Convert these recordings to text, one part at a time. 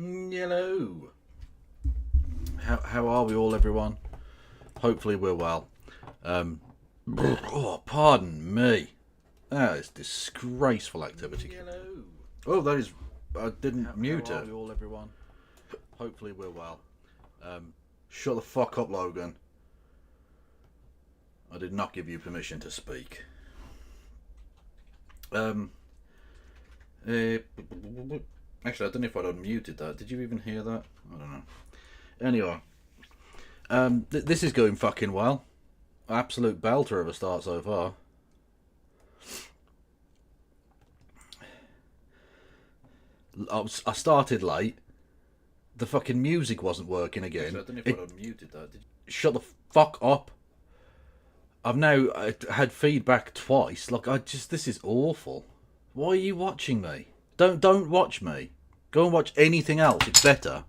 Hello. How are we all, everyone? Hopefully we're well. Oh, pardon me. That is disgraceful activity. Hello. Oh, that is. I didn't mute it. How are we all, everyone? Hopefully we're well. Shut the fuck up, Logan. I did not give you permission to speak. Actually, I don't know if I'd unmuted that. Did you even hear that? I don't know. Anyway, this is going fucking well. Absolute belter of a start so far. I started late. The fucking music wasn't working again. Actually, I don't know if I'd unmuted that. Shut the fuck up. I've now had feedback twice. Like, this is awful. Why are you watching me? Don't watch me. Go and watch anything else. It's better.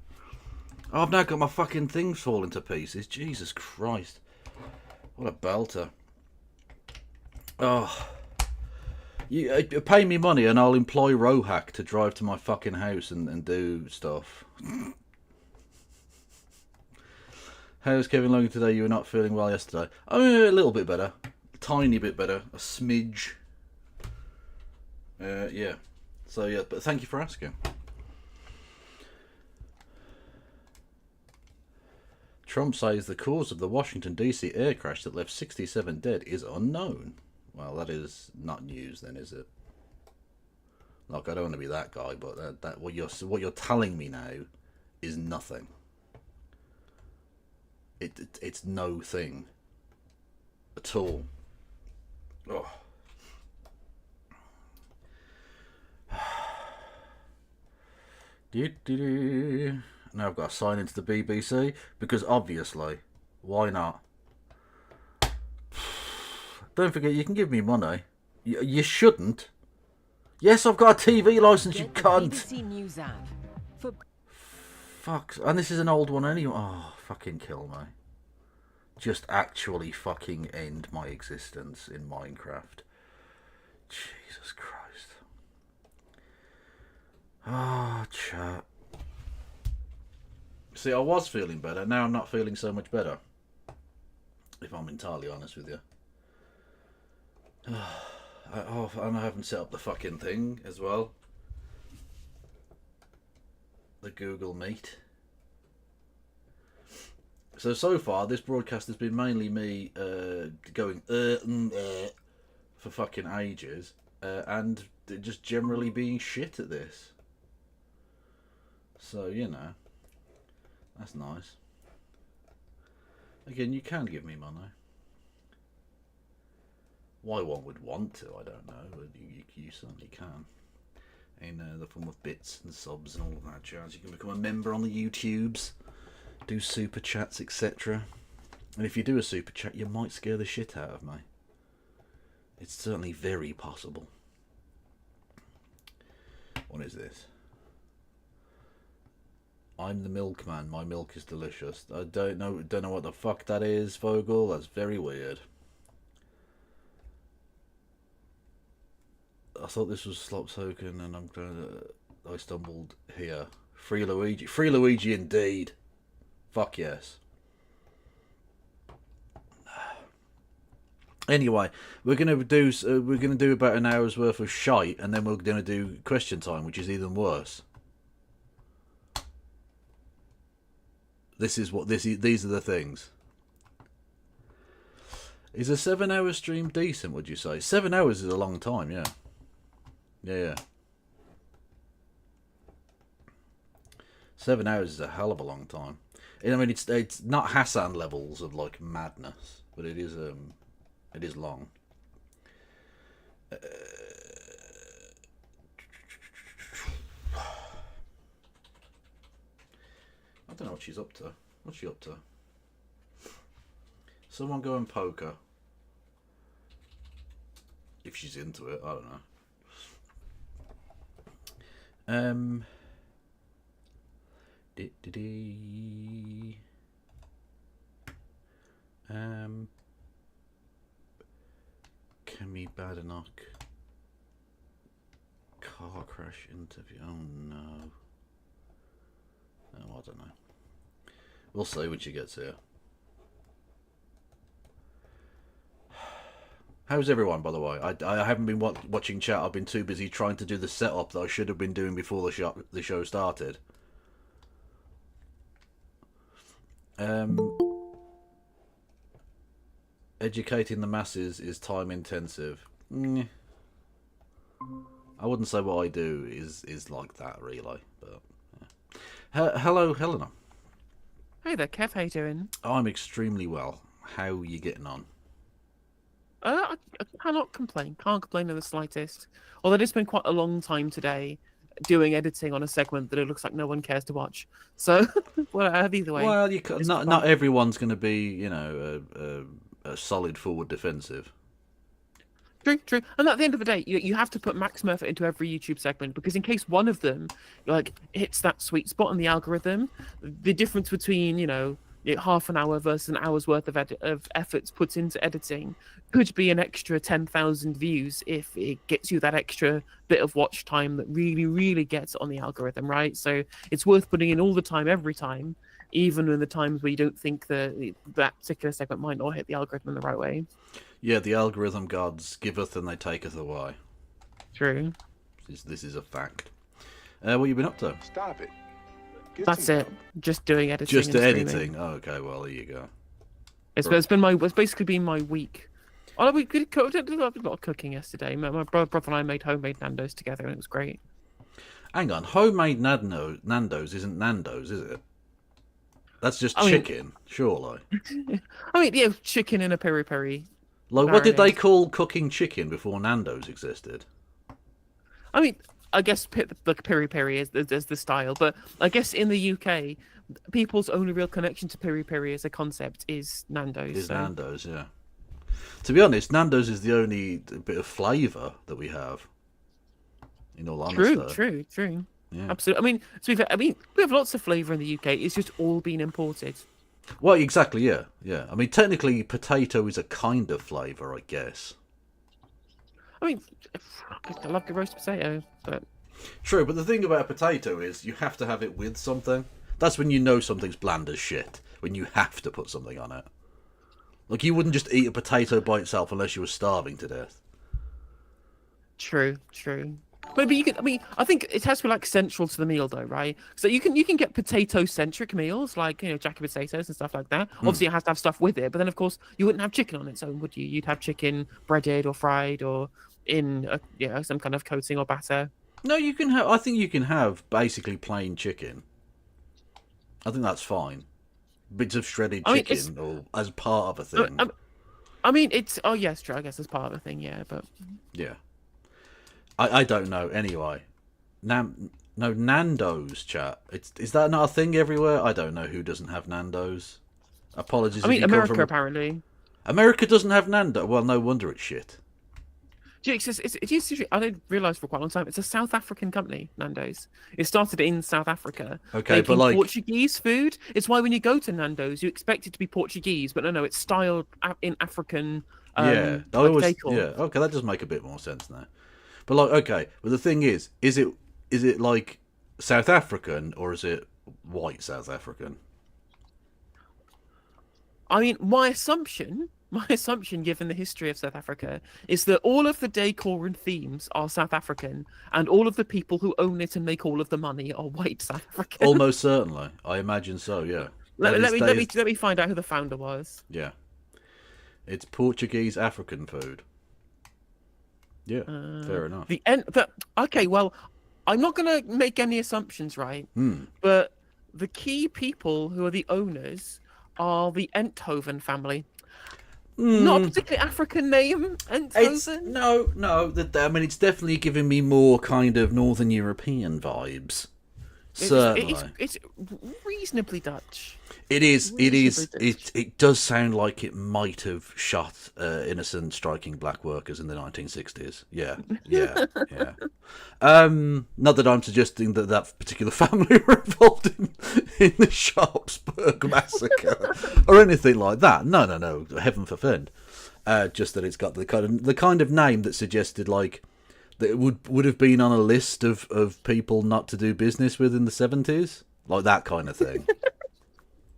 I've now got my fucking things falling to pieces. Jesus Christ. What a belter. Oh. You pay me money and I'll employ Rohack to drive to my fucking house and do stuff. How's Kevin Logan today? You were not feeling well yesterday. I mean, a little bit better. A tiny bit better. A smidge. Yeah. So, yeah, but thank you for asking. Trump says the cause of the Washington, D.C. air crash that left 67 dead is unknown. Well, that is not news then, is it? Like, I don't want to be that guy, but that what you're telling me now is nothing. It's no thing at all. Oh. Now I've got to sign into the BBC because obviously, why not? Don't forget, you can give me money. You shouldn't. Yes, I've got a TV license, you cunt. BBC News app. Fuck. And this is an old one anyway. Oh, fucking kill me. Just actually fucking end my existence in Minecraft. Jesus Christ. Ah, chat. See, I was feeling better. Now I'm not feeling so much better. If I'm entirely honest with you. And I haven't set up the fucking thing as well. The Google Meet. So far, this broadcast has been mainly me going for fucking ages, and just generally being shit at this. So, you know, that's nice. Again, you can give me money. Why one would want to, I don't know, but you certainly can. In the form of bits and subs and all of that jazz. You can become a member on the YouTubes, do super chats, etc. And if you do a super chat, you might scare the shit out of me. It's certainly very possible. What is this? I'm the milkman. My milk is delicious. I don't know what the fuck that is, Vogel. That's very weird. I thought this was Slop Token, and I stumbled here. Free Luigi. Free Luigi indeed. Fuck yes. Anyway, we're gonna do about an hour's worth of shite, and then we're gonna do question time, which is even worse. These are the things. Is a 7-hour stream decent? Would you say 7 hours is a long time? Yeah. Yeah. 7 hours is a hell of a long time. I mean, it's not Hassan levels of like madness, but it is long. I don't know what she's up to. What's she up to? Someone go and poke her. If she's into it, I don't know. Kemi Badenoch car crash interview. Oh no. Oh, I don't know. We'll see when she gets here. How's everyone, by the way? I haven't been watching chat. I've been too busy trying to do the setup that I should have been doing before the show started. Educating the masses is time intensive. I wouldn't say what I do is like that, really. But yeah. Hello, Helena. Hey there, Kev. How you doing? I'm extremely well. How are you getting on? I cannot complain. Can't complain in the slightest. Although it's been quite a long time today doing editing on a segment that it looks like no one cares to watch. So, well, either way. Well, not everyone's going to be, you know, a solid forward defensive. True. And at the end of the day, you have to put maximum effort into every YouTube segment because in case one of them like hits that sweet spot on the algorithm, the difference between half an hour versus an hour's worth of efforts put into editing could be an extra 10,000 views if it gets you that extra bit of watch time that really, really gets on the algorithm, right? So it's worth putting in all the time, every time, even in the times where you don't think that particular segment might not hit the algorithm in the right way. Yeah, the algorithm gods giveth and they taketh away. True. This is a fact. What you been up to? Stop it. That's it. Just doing editing. Just editing. Oh, okay, well there you go. It's basically been my week. Oh, we did a lot of cooking yesterday. My brother and I made homemade Nando's together, and it was great. Hang on, homemade Nando's isn't Nando's, is it? That's just chicken, surely. Yeah, chicken in a peri-peri. Like, what did they call cooking chicken before Nando's existed? I guess the peri-peri is the style, but I guess in the UK, people's only real connection to peri-peri as a concept is Nando's. Nando's, yeah. To be honest, Nando's is the only bit of flavour that we have. In all honesty. True. Yeah. Absolutely. To be fair, we have lots of flavour in the UK. It's just all been imported. Well, exactly, yeah. Technically, potato is a kind of flavour, I guess. I love good roast potato, but... True, but the thing about a potato is you have to have it with something. That's when you know something's bland as shit, when you have to put something on it. Like, you wouldn't just eat a potato by itself unless you were starving to death. True. But you can, I think it has to be like central to the meal though, right? So you can get potato centric meals like jacket potatoes and stuff like that. Obviously it has to have stuff with it, but then of course you wouldn't have chicken on its own, would you? You'd have chicken breaded or fried or in some kind of coating or batter. No, you can have. I think you can have basically plain chicken. I think that's fine. Bits of shredded chicken or as part of a thing. It's yes, true. I guess as part of a thing, yeah, but yeah. I don't know. Anyway, Nando's chat. Is that not a thing everywhere? I don't know who doesn't have Nando's. Apologies. America apparently. America doesn't have Nando's. Well, no wonder it's shit. Yeah, I didn't realise for quite a long time. It's a South African company, Nando's. It started in South Africa. Okay, but like Portuguese food. It's why when you go to Nando's, you expect it to be Portuguese, but no, it's styled in African. Yeah, okay, that does make a bit more sense now. But like, okay, but the thing is it like South African or is it white South African? My assumption, given the history of South Africa, is that all of the decor and themes are South African, and all of the people who own it and make all of the money are white South African. Almost certainly, I imagine so. Yeah. Let me find out who the founder was. Yeah, it's Portuguese African food. Yeah, fair enough. Okay, well, I'm not going to make any assumptions, right? But the key people who are the owners are the Enthoven family. Not a particularly African name, Enthoven. No. It's definitely giving me more kind of Northern European vibes. Certainly. It's reasonably Dutch. It is. It does sound like it might have shot innocent striking black workers in the 1960s. Yeah. Not that I'm suggesting that particular family were involved in the Sharpsburg massacre or anything like that. No. Heaven forfend. Just that it's got the kind of name that suggested like that it would have been on a list of people not to do business with in the 70s. like that kind of thing.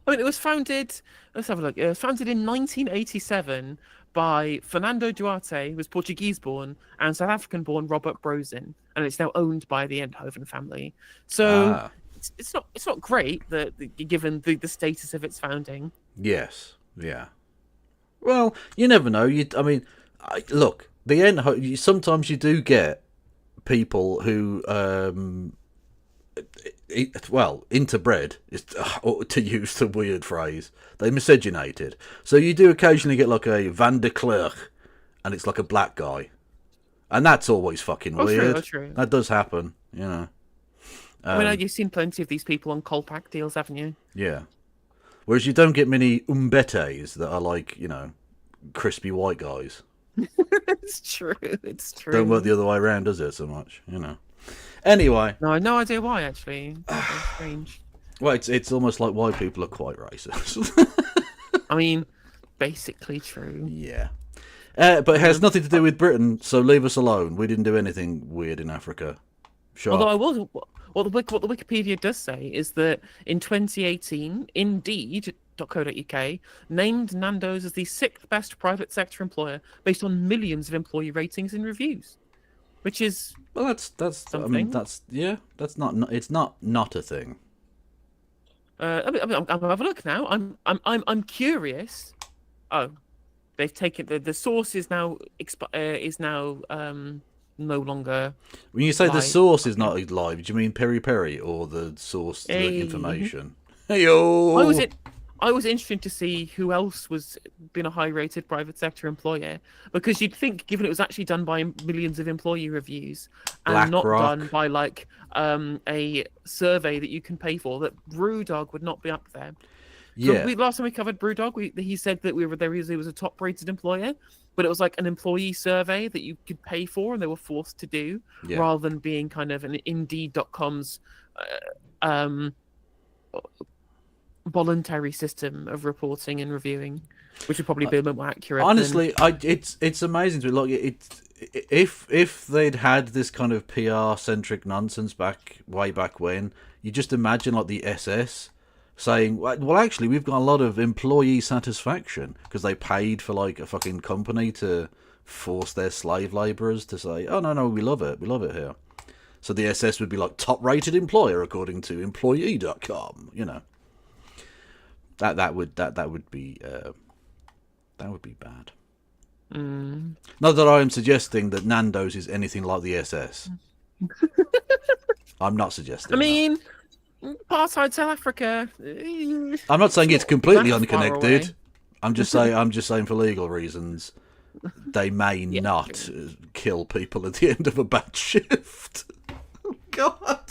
I mean, it was founded. Let's have a look. It was founded in 1987 by Fernando Duarte, who was Portuguese-born, and South African-born Robert Brozen, and it's now owned by the Eindhoven family. So it's not great that given the status of its founding. Yes, yeah. Well, you never know. Look, sometimes you do get people who interbred is to use the weird phrase. They miscegenated. So you do occasionally get like a Van der Klerk, and it's like a black guy, and that's always fucking weird. True. That does happen, you know. I mean, you've seen plenty of these people on Colpack deals, haven't you? Yeah. Whereas you don't get many umbetes that are like, you know, crispy white guys. It's true. It's true. Don't work the other way around, does it? So much, you know. Anyway. No, no idea why. Actually, that's strange. Well, it's almost like white people are quite racist. I mean, basically true. Yeah. But it has nothing to do with Britain, so leave us alone. We didn't do anything weird in Africa. Sure. Although what the Wikipedia does say is that in 2018, Indeed.co.uk named Nando's as the 6th best private sector employer based on millions of employee ratings and reviews, which is that's something. I mean that's it's not a thing. I'm have a look now. I'm curious. Oh, they've taken the source is now no longer. When you say live. The source is not live, do you mean Peri Peri or the source the information? Hey I was interested to see who else was been a high-rated private sector employer, because you'd think, given it was actually done by millions of employee reviews and not done by like a survey that you can pay for, that BrewDog would not be up there. Yeah. So last time we covered BrewDog, he said that he was a top-rated employer, but it was like an employee survey that you could pay for and they were forced to do, rather than being kind of an Indeed.com's voluntary system of reporting and reviewing, which would probably be a bit more accurate. Honestly, it's amazing to look. If they'd had this kind of PR centric nonsense way back when, you just imagine like the SS saying, well, actually, we've got a lot of employee satisfaction because they paid for like a fucking company to force their slave labourers to say, oh no, we love it here. So the SS would be like top rated employer according to employee.com, you know. That would be bad. Not that I am suggesting that Nando's is anything like the SS. I'm not suggesting. I mean, apartheid South Africa. I'm not saying it's completely unconnected. I'm just saying for legal reasons, they may not kill people at the end of a bad shift. Oh, God.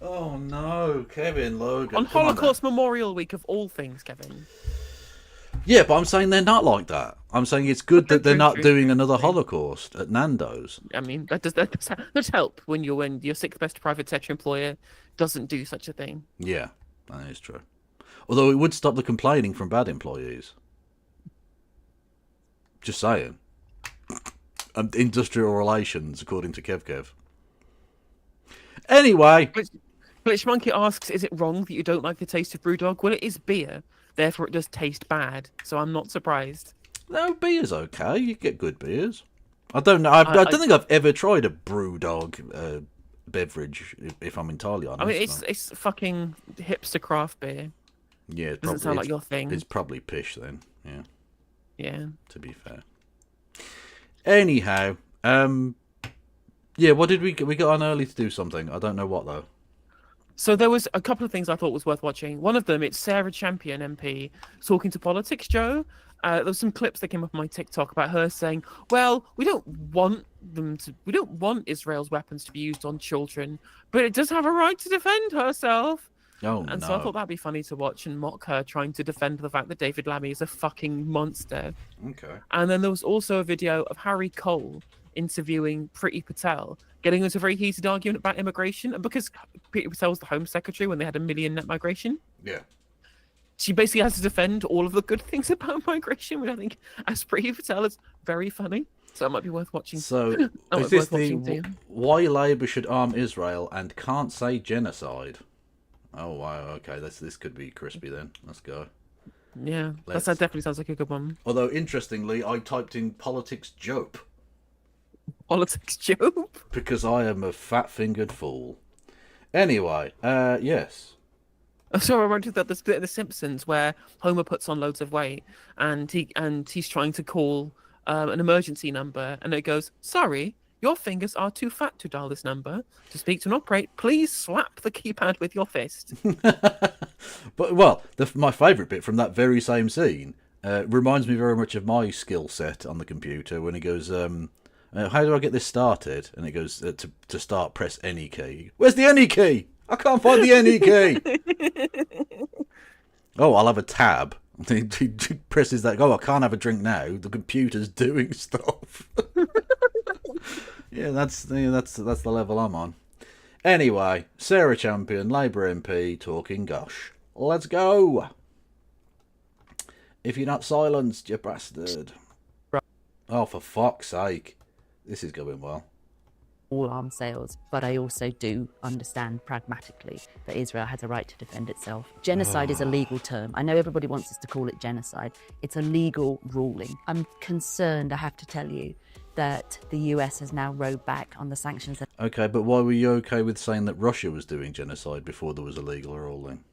Oh no, Kevin, Logan. On Holocaust Memorial Week of all things, Kevin. Yeah, but I'm saying they're not like that. I'm saying it's good that they're not doing another Holocaust at Nando's. I mean, that does help when your 6th best private sector employer doesn't do such a thing. Yeah, that is true. Although it would stop the complaining from bad employees. Just saying. Industrial relations, according to Kev. Anyway. Glitch Monkey asks, is it wrong that you don't like the taste of BrewDog? Well, it is beer, therefore it does taste bad, so I'm not surprised. No, beer's okay. You get good beers. I don't know. I don't think I've ever tried a BrewDog beverage, if I'm entirely honest. I mean, it's fucking hipster craft beer. Yeah, it doesn't sound like your thing. It's probably pish then. Yeah. Yeah. To be fair. Anyhow, yeah. What did we got on early to do something? I don't know what though. So there was a couple of things I thought was worth watching. One of them, it's Sarah Champion MP talking to Politics Joe. There was some clips that came up on my TikTok about her saying, well, we don't want Israel's weapons to be used on children, but it does have a right to defend herself. So I thought that'd be funny to watch and mock her trying to defend the fact that David Lammy is a fucking monster. Okay. And then there was also a video of Harry Cole interviewing Priti Patel, getting into a very heated argument about immigration. And because Priti Patel was the Home Secretary when they had 1 million net migration, she basically has to defend all of the good things about migration, which I think, as Priti Patel, is very funny. So it might be worth watching. So, is this why Labour should arm Israel and can't say genocide? Oh wow. Okay, this could be crispy then. Let's go. Yeah, that definitely sounds like a good one. Although interestingly, I typed in politics joke. Politics joke. Because I am a fat-fingered fool. Anyway, yes. So I remember that this bit of The Simpsons where Homer puts on loads of weight and he's trying to call an emergency number, and it goes, "Sorry, your fingers are too fat to dial this number. To speak to an operator, please slap the keypad with your fist." But well, my favourite bit from that very same scene reminds me very much of my skill set on the computer when he goes, "How do I get this started?" And it goes, "To start, press any key." Where's the any key? I can't find the any key. Oh, I'll have a tab. He presses that. Oh, I can't have a drink now. The computer's doing stuff. Yeah, that's the level I'm on. Anyway, Sarah Champion, Labour MP, talking gosh. Let's go. If you're not silenced, you bastard. Oh, for fuck's sake. This is going well. All arms sales, but I also do understand pragmatically that Israel has a right to defend itself. Genocide is a legal term. I know everybody wants us to call it genocide. It's a legal ruling. I'm concerned, I have to tell you, that the US has now rowed back on the sanctions. Okay, but why were you okay with saying that Russia was doing genocide before there was a legal ruling?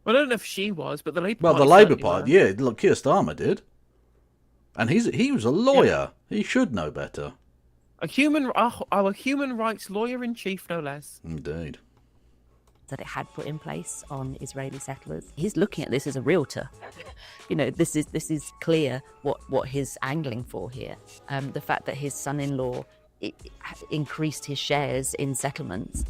Well, I don't know if she was, but the Labour Well, Party the Labour certainly Party, were. yeah, look, Keir Starmer did. And he was a lawyer. Yeah. He should know better. Our human rights lawyer in chief, no less. Indeed. That it had put in place on Israeli settlers. He's looking at this as a realtor. You know, this is clear what he's angling for here. The fact that his son-in-law increased his shares in settlements.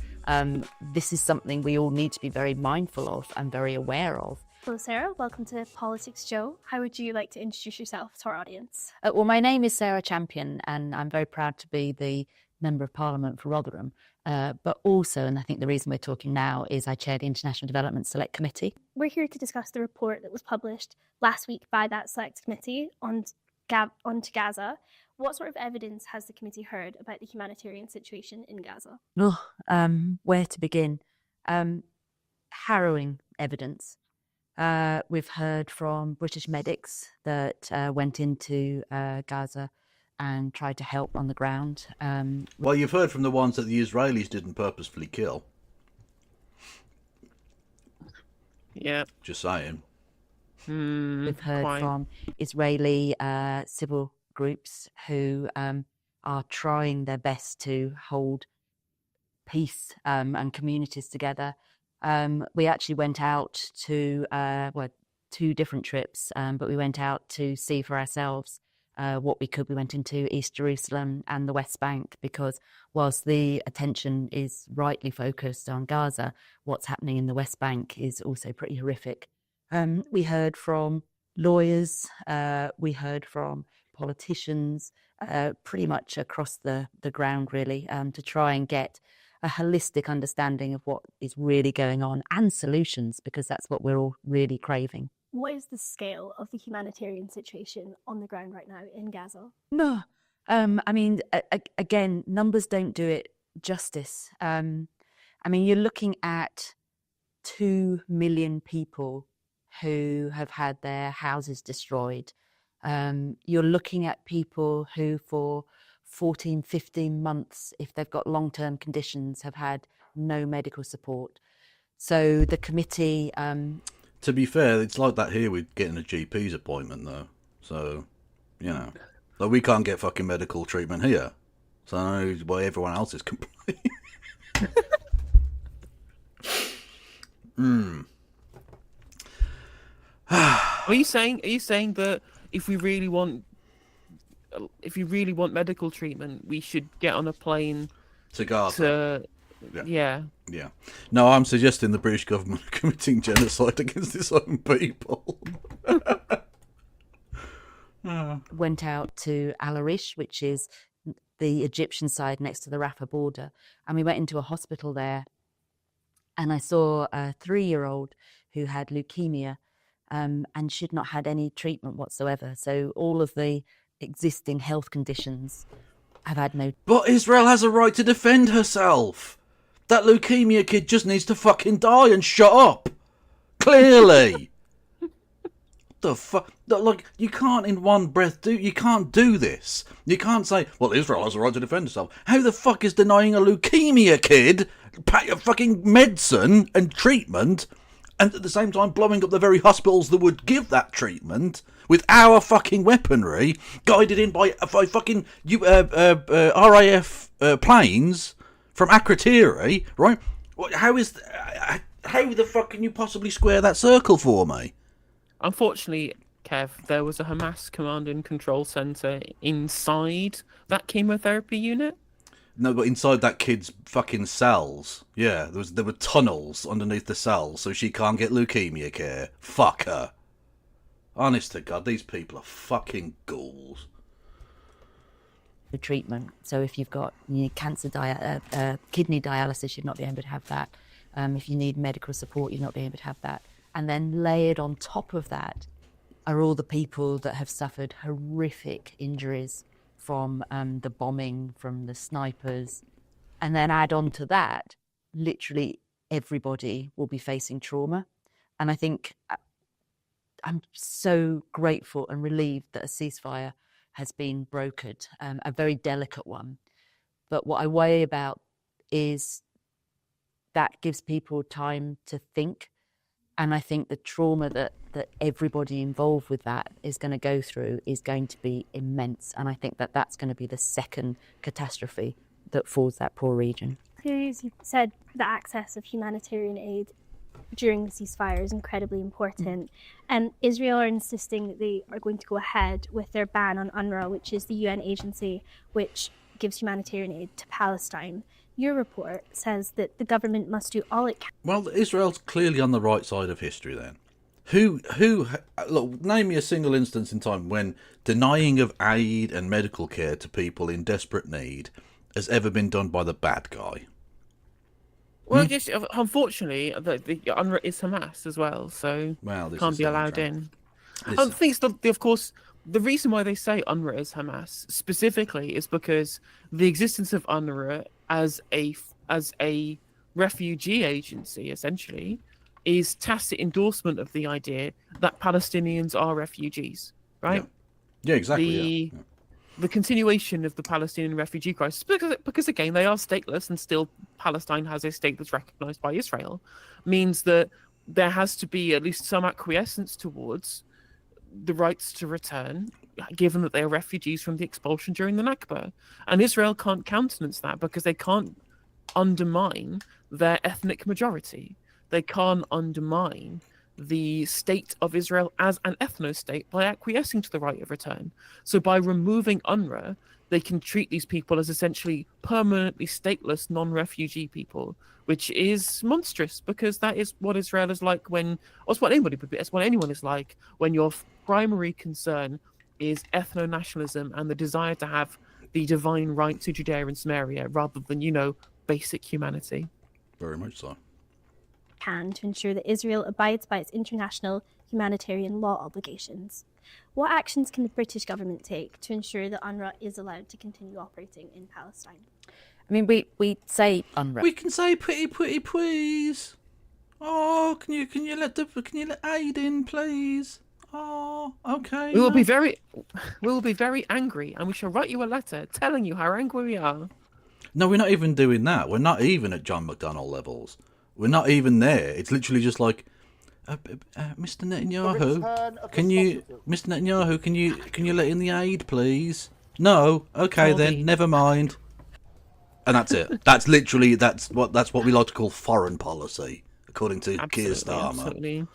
This is something we all need to be very mindful of and very aware of. Hello, Sarah. Welcome to Politics Joe. How would you like to introduce yourself to our audience? Well, my name is Sarah Champion, and I'm very proud to be the Member of Parliament for Rotherham. But also, and I think the reason we're talking now, is I chair the International Development Select Committee. We're here to discuss the report that was published last week by that Select Committee onto Gaza. What sort of evidence has the committee heard about the humanitarian situation in Gaza? Where to begin? Harrowing evidence. We've heard from British medics that went into Gaza and tried to help on the ground. Well, you've heard from the ones that the Israelis didn't purposefully kill. Yeah. Just saying. We've heard from Israeli civil groups who are trying their best to hold peace and communities together. We actually went out to 2 different trips, but we went out to see for ourselves what we could. We went into East Jerusalem and the West Bank because whilst the attention is rightly focused on Gaza, what's happening in the West Bank is also pretty horrific. We heard from lawyers, we heard from politicians, pretty much across the ground really, to try and get a holistic understanding of what is really going on and solutions, because that's what we're all really craving. What is the scale of the humanitarian situation on the ground right now in Gaza? No, I mean, again, numbers don't do it justice. I mean, you're looking at 2 million people who have had their houses destroyed. You're looking at people who for 14, 15 months, if they've got long-term conditions, have had no medical support. So the committee... To be fair, it's like that here with getting a GP's appointment, though. So, you know, like we can't get fucking medical treatment here. So I know why everyone else is complaining. Are you saying that if you really want medical treatment, we should get on a plane to Gaza? Yeah. No, I'm suggesting the British government are committing genocide against its own people. Went out to Al Arish, which is the Egyptian side next to the Rafah border, and we went into a hospital there, and I saw a 3-year-old who had leukemia, and she'd not had any treatment whatsoever. So all of the existing health conditions have had no... But Israel has a right to defend herself. That leukemia kid just needs to fucking die and shut up. Clearly. The fuck? Like, you can't in one breath you can't do this. You can't say, well, Israel has a right to defend itself. How the fuck is denying a leukemia kid fucking medicine and treatment, and at the same time blowing up the very hospitals that would give that treatment with our fucking weaponry, guided in by fucking RAF planes from Akrotiri, right? How the fuck can you possibly square that circle for me? Unfortunately, Kev, there was a Hamas command and control center inside that chemotherapy unit. No, but inside that kid's fucking cells. Yeah, there were tunnels underneath the cells, so she can't get leukemia care. Fuck her. Honest to God, these people are fucking ghouls. The treatment. So if you've got cancer, kidney dialysis, you'd not be able to have that. If you need medical support, you'd not be able to have that. And then layered on top of that are all the people that have suffered horrific injuries from the bombing, from the snipers. And then add on to that, literally everybody will be facing trauma. And I think I'm so grateful and relieved that a ceasefire has been brokered, a very delicate one. But what I worry about is that gives people time to think. And I think the trauma that everybody involved with that is going to go through is going to be immense. And I think that that's going to be the second catastrophe that falls that poor region. Clearly, as you said, the access of humanitarian aid during the ceasefire is incredibly important. And Israel are insisting that they are going to go ahead with their ban on UNRWA, which is the UN agency which gives humanitarian aid to Palestine. Your report says that the government must do all it can. Well, Israel's clearly on the right side of history then. Look, name me a single instance in time when denying of aid and medical care to people in desperate need has ever been done by the bad guy. Well, just unfortunately, the UNRWA is Hamas as well, so can't be allowed in. I think, of course, the reason why they say UNRWA is Hamas specifically is because the existence of UNRWA as a refugee agency, essentially, is tacit endorsement of the idea that Palestinians are refugees, right? Yeah, exactly. The continuation of the Palestinian refugee crisis, because again, they are stateless and still Palestine has a state that's recognized by Israel, means that there has to be at least some acquiescence towards the rights to return, given that they are refugees from the expulsion during the Nakba. And Israel can't countenance that because they can't undermine their ethnic majority. They can't undermine the state of Israel as an ethno-state by acquiescing to the right of return. So by removing UNRWA, they can treat these people as essentially permanently stateless, non-refugee people, which is monstrous because that is what Israel is like it's what anyone is like when your primary concern is ethno-nationalism and the desire to have the divine right to Judea and Samaria rather than, basic humanity. Very much so. To ensure that Israel abides by its international humanitarian law obligations. What actions can the British government take to ensure that UNRWA is allowed to continue operating in Palestine? I mean, we say UNRWA. We can say pretty please. Oh, can you let aid in, please? Oh, okay. We will be very angry, and we shall write you a letter telling you how angry we are. No, we're not even doing that. We're not even at John McDonnell levels. We're not even there. It's literally just like, Mr. Netanyahu, Mr. Netanyahu, can you let in the aid, please? No, okay then, never mind. And that's it. That's what we like to call foreign policy, according to Keir Starmer. Absolutely.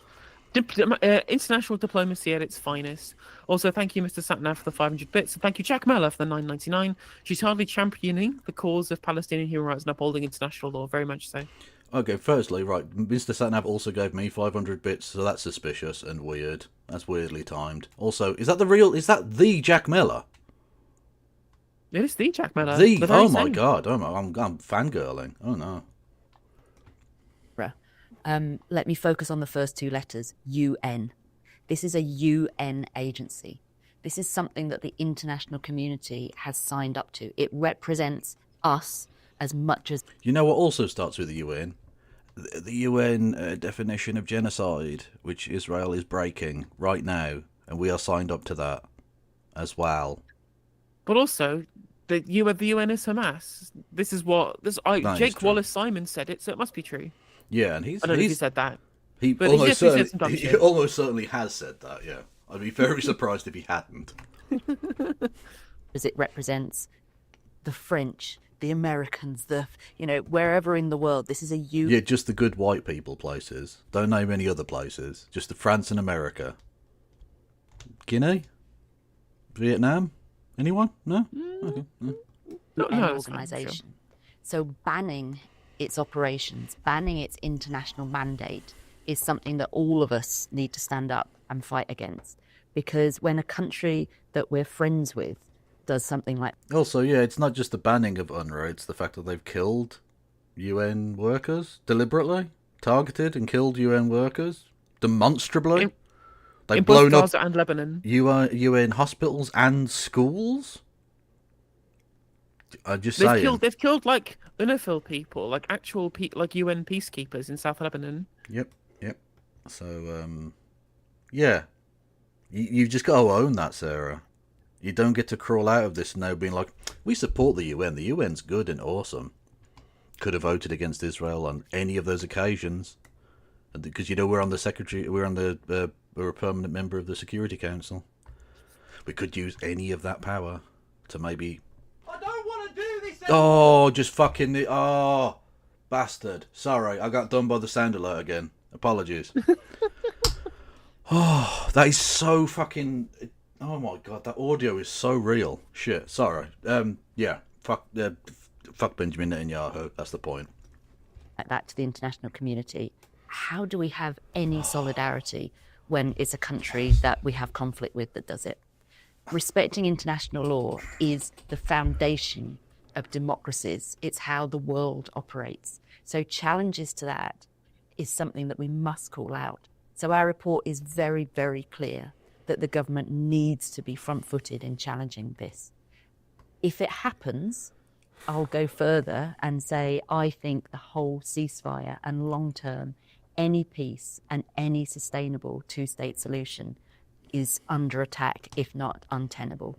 International diplomacy at its finest. Also, thank you, Mr. Satnav, for the 500 bits. And thank you, Jack Mellor, for the 9.99. She's hardly championing the cause of Palestinian human rights and upholding international law. Very much so. Okay, firstly, right, Mr. Satnav also gave me 500 bits, so that's suspicious and weird. That's weirdly timed. Also, is that the Jack Mellor? It is the Jack Mellor. Oh my god, I'm fangirling. Oh no. Let me focus on the first two letters, UN. This is a UN agency. This is something that the international community has signed up to. It represents us as much as... You know what also starts with the UN? The UN definition of genocide, which Israel is breaking right now, and we are signed up to that as well. But also, the UN is Hamas. This is what Jake Wallace Simon said it, so it must be true. Yeah, and I don't know if he said that. He almost certainly has said that. Yeah, I'd be very surprised if he hadn't. As it represents the French, the Americans, wherever in the world. This is yeah, just the good white people places. Don't name any other places. Just the France and America. Guinea, Vietnam. Anyone? No. Okay. No. An organisation. So banning its operations, banning its international mandate, is something that all of us need to stand up and fight against. Because when a country that we're friends with does something like... Also, yeah, it's not just the banning of UNRWA, it's the fact that they've killed UN workers deliberately, targeted and killed UN workers demonstrably. They've blown up Gaza and Lebanon. UN hospitals and schools. I'm just saying. They've killed like UNIFIL people, like actual like UN peacekeepers in South Lebanon. Yep. So, yeah, you've just got to own that, Sarah. You don't get to crawl out of this now being like, we support the UN. The UN's good and awesome. Could have voted against Israel on any of those occasions, because we're on the we're a permanent member of the Security Council. We could use any of that power to maybe... I don't want to do this anymore. Just fucking... Oh, bastard. Sorry, I got done by the sound alert again. Apologies. Oh, that is so fucking... Oh my god, that audio is so real. Shit, sorry. Yeah, fuck Benjamin Netanyahu, that's the point. That to the international community. How do we have any solidarity when it's a country that we have conflict with that does it? Respecting international law is the foundation of democracies. It's how the world operates. So challenges to that is something that we must call out. So our report is very, very clear that the government needs to be front-footed in challenging this. If it happens, I'll go further and say I think the whole ceasefire and long-term any peace and any sustainable two-state solution is under attack, if not untenable.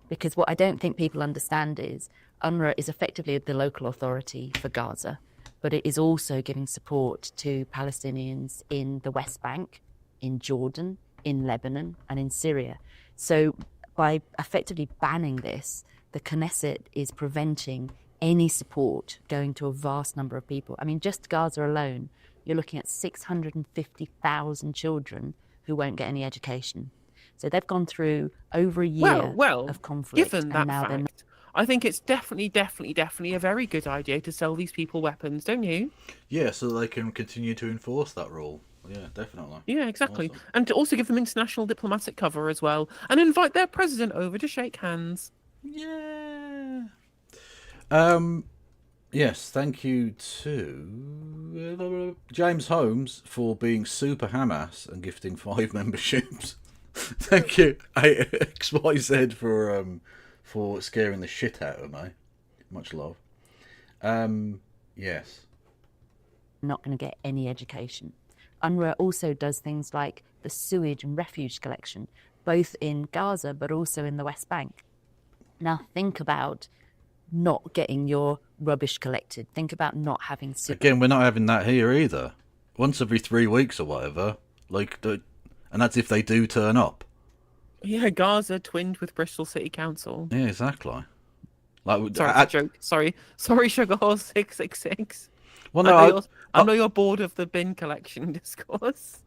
Because what I don't think people understand is UNRWA is effectively the local authority for Gaza, but it is also giving support to Palestinians in the West Bank, in Jordan, in Lebanon, and in Syria. So by effectively banning this, the Knesset is preventing any support going to a vast number of people. I mean, just Gaza alone, you're looking at 650,000 children who won't get any education. So they've gone through over a year of conflict. Given that fact, I think it's definitely a very good idea to sell these people weapons, don't you? Yeah, so they can continue to enforce that rule. Yeah, definitely. Yeah, exactly. Awesome. And to also give them international diplomatic cover as well, and invite their president over to shake hands. Yeah. Yes, thank you to James Holmes for being super Hamas and gifting 5 memberships. Thank you XYZ for scaring the shit out of me. Much love. Yes. Not going to get any education. UNRWA also does things like the sewage and refuge collection, both in Gaza but also in the West Bank. Now think about not getting your rubbish collected. Think about not having sewage. Again, we're not having that here either. Once every 3 weeks or whatever. And that's if they do turn up. Yeah, Gaza twinned with Bristol City Council. Yeah, exactly. Sorry, it's a joke. Sorry, Sugar Horse 666. Well, no, I know you're bored of the bin collection discourse.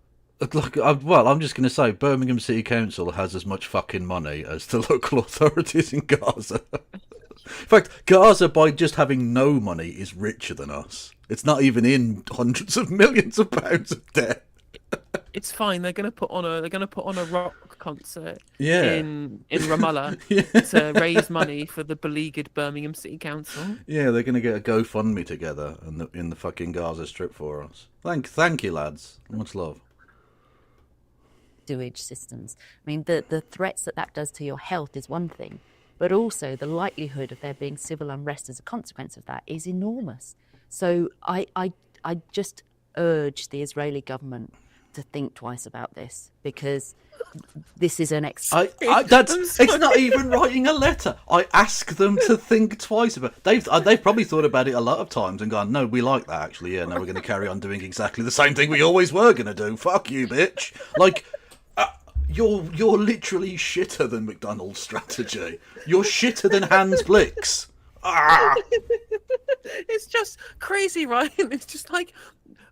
Look, I'm just going to say Birmingham City Council has as much fucking money as the local authorities in Gaza. In fact, Gaza, by just having no money, is richer than us. It's not even in hundreds of millions of pounds of debt. It's fine. They're going to put on a rock concert in Ramallah to raise money for the beleaguered Birmingham City Council. Yeah, they're going to get a GoFundMe together in the fucking Gaza Strip for us. Thank you, lads. Much love. Sewage systems. I mean, the threats that does to your health is one thing, but also the likelihood of there being civil unrest as a consequence of that is enormous. So I just urge the Israeli government to think twice about this, because this is an it's not even writing a letter. I ask them to think twice about it. They've probably thought about it a lot of times and gone, no, we like that actually, yeah, no, we're going to carry on doing exactly the same thing we always were going to do. Fuck you, bitch. Like, you're literally shitter than McDonald's strategy. You're shitter than Hans Blix. It's just crazy, right? It's just like,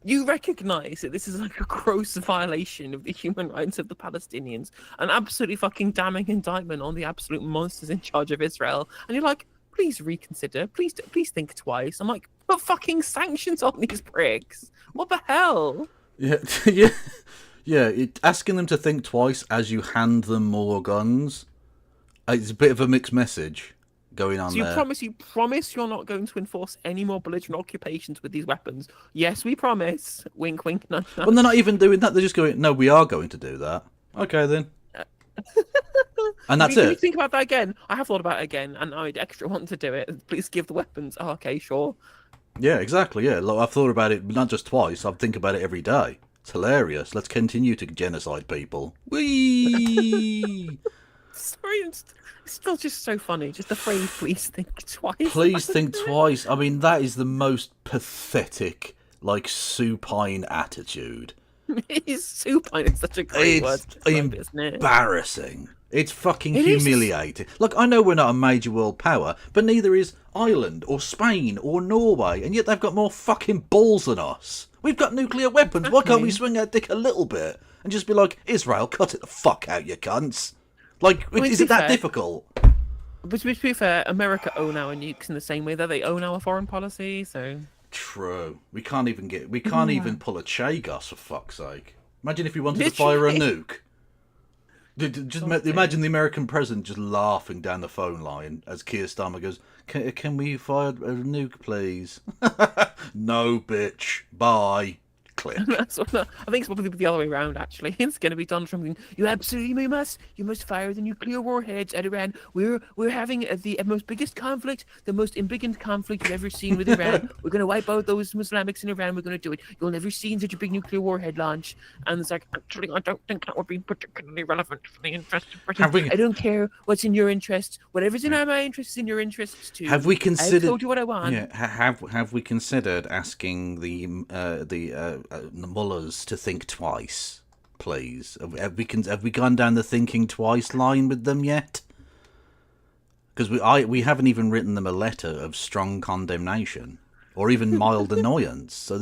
you recognise that this is like a gross violation of the human rights of the Palestinians, an absolutely fucking damning indictment on the absolute monsters in charge of Israel, and you're like, please reconsider, please think twice. I'm like, put fucking sanctions on these pricks. What the hell? Yeah. Asking them to think twice as you hand them more guns, it's a bit of a mixed message going on there. So you promise you're not going to enforce any more belligerent occupations with these weapons? Yes, we promise. Wink, wink, nudge, nudge. Well, they're not even doing that. They're just going, no, we are going to do that. Okay, then. And that's Can you it. think about that again? I have thought about it again, and I extra want to do it. Please give the weapons. Oh, okay, sure. Yeah, exactly, yeah. Like, I've thought about it not just twice, I think about it every day. It's hilarious. Let's continue to genocide people. Whee! Sorry, it's still just so funny. Just the phrase, please think twice. Please think twice. I mean, that is the most pathetic, like, supine attitude. It is supine. It's such a great word. It's embarrassing. It's fucking It is. humiliating. Look, I know we're not a major world power, but neither is Ireland or Spain or Norway, and yet they've got more fucking balls than us. We've got nuclear weapons. Why can't we swing our dick a little bit and just be like, Israel, cut it the fuck out, you cunts? Like, is it that difficult? But to be fair, America own our nukes in the same way that they own our foreign policy, so... True. We can't even pull a Chagos, for fuck's sake. Imagine if we wanted to fire a nuke. Just imagine the American president just laughing down the phone line as Keir Starmer goes, can we fire a nuke, please? No, bitch. Bye. Click. I think it's probably the other way around, actually. It's going to be Donald Trump going, you must fire the nuclear warheads at Iran. We're having the most biggest conflict, the most embiggened conflict you've ever seen with Iran. We're going to wipe out those Islamics in Iran. We're going to do it. You'll never seen such a big nuclear warhead launch. And it's like, actually, I don't think that would be particularly relevant for the interest of Britain. I don't care what's in your interest. Whatever's in my interest is in your interests too. Have we considered? I told you what I want. Yeah. Have we considered asking the mullahs to think twice, please? Have we gone down the thinking twice line with them yet? Because we haven't even written them a letter of strong condemnation or even mild annoyance. So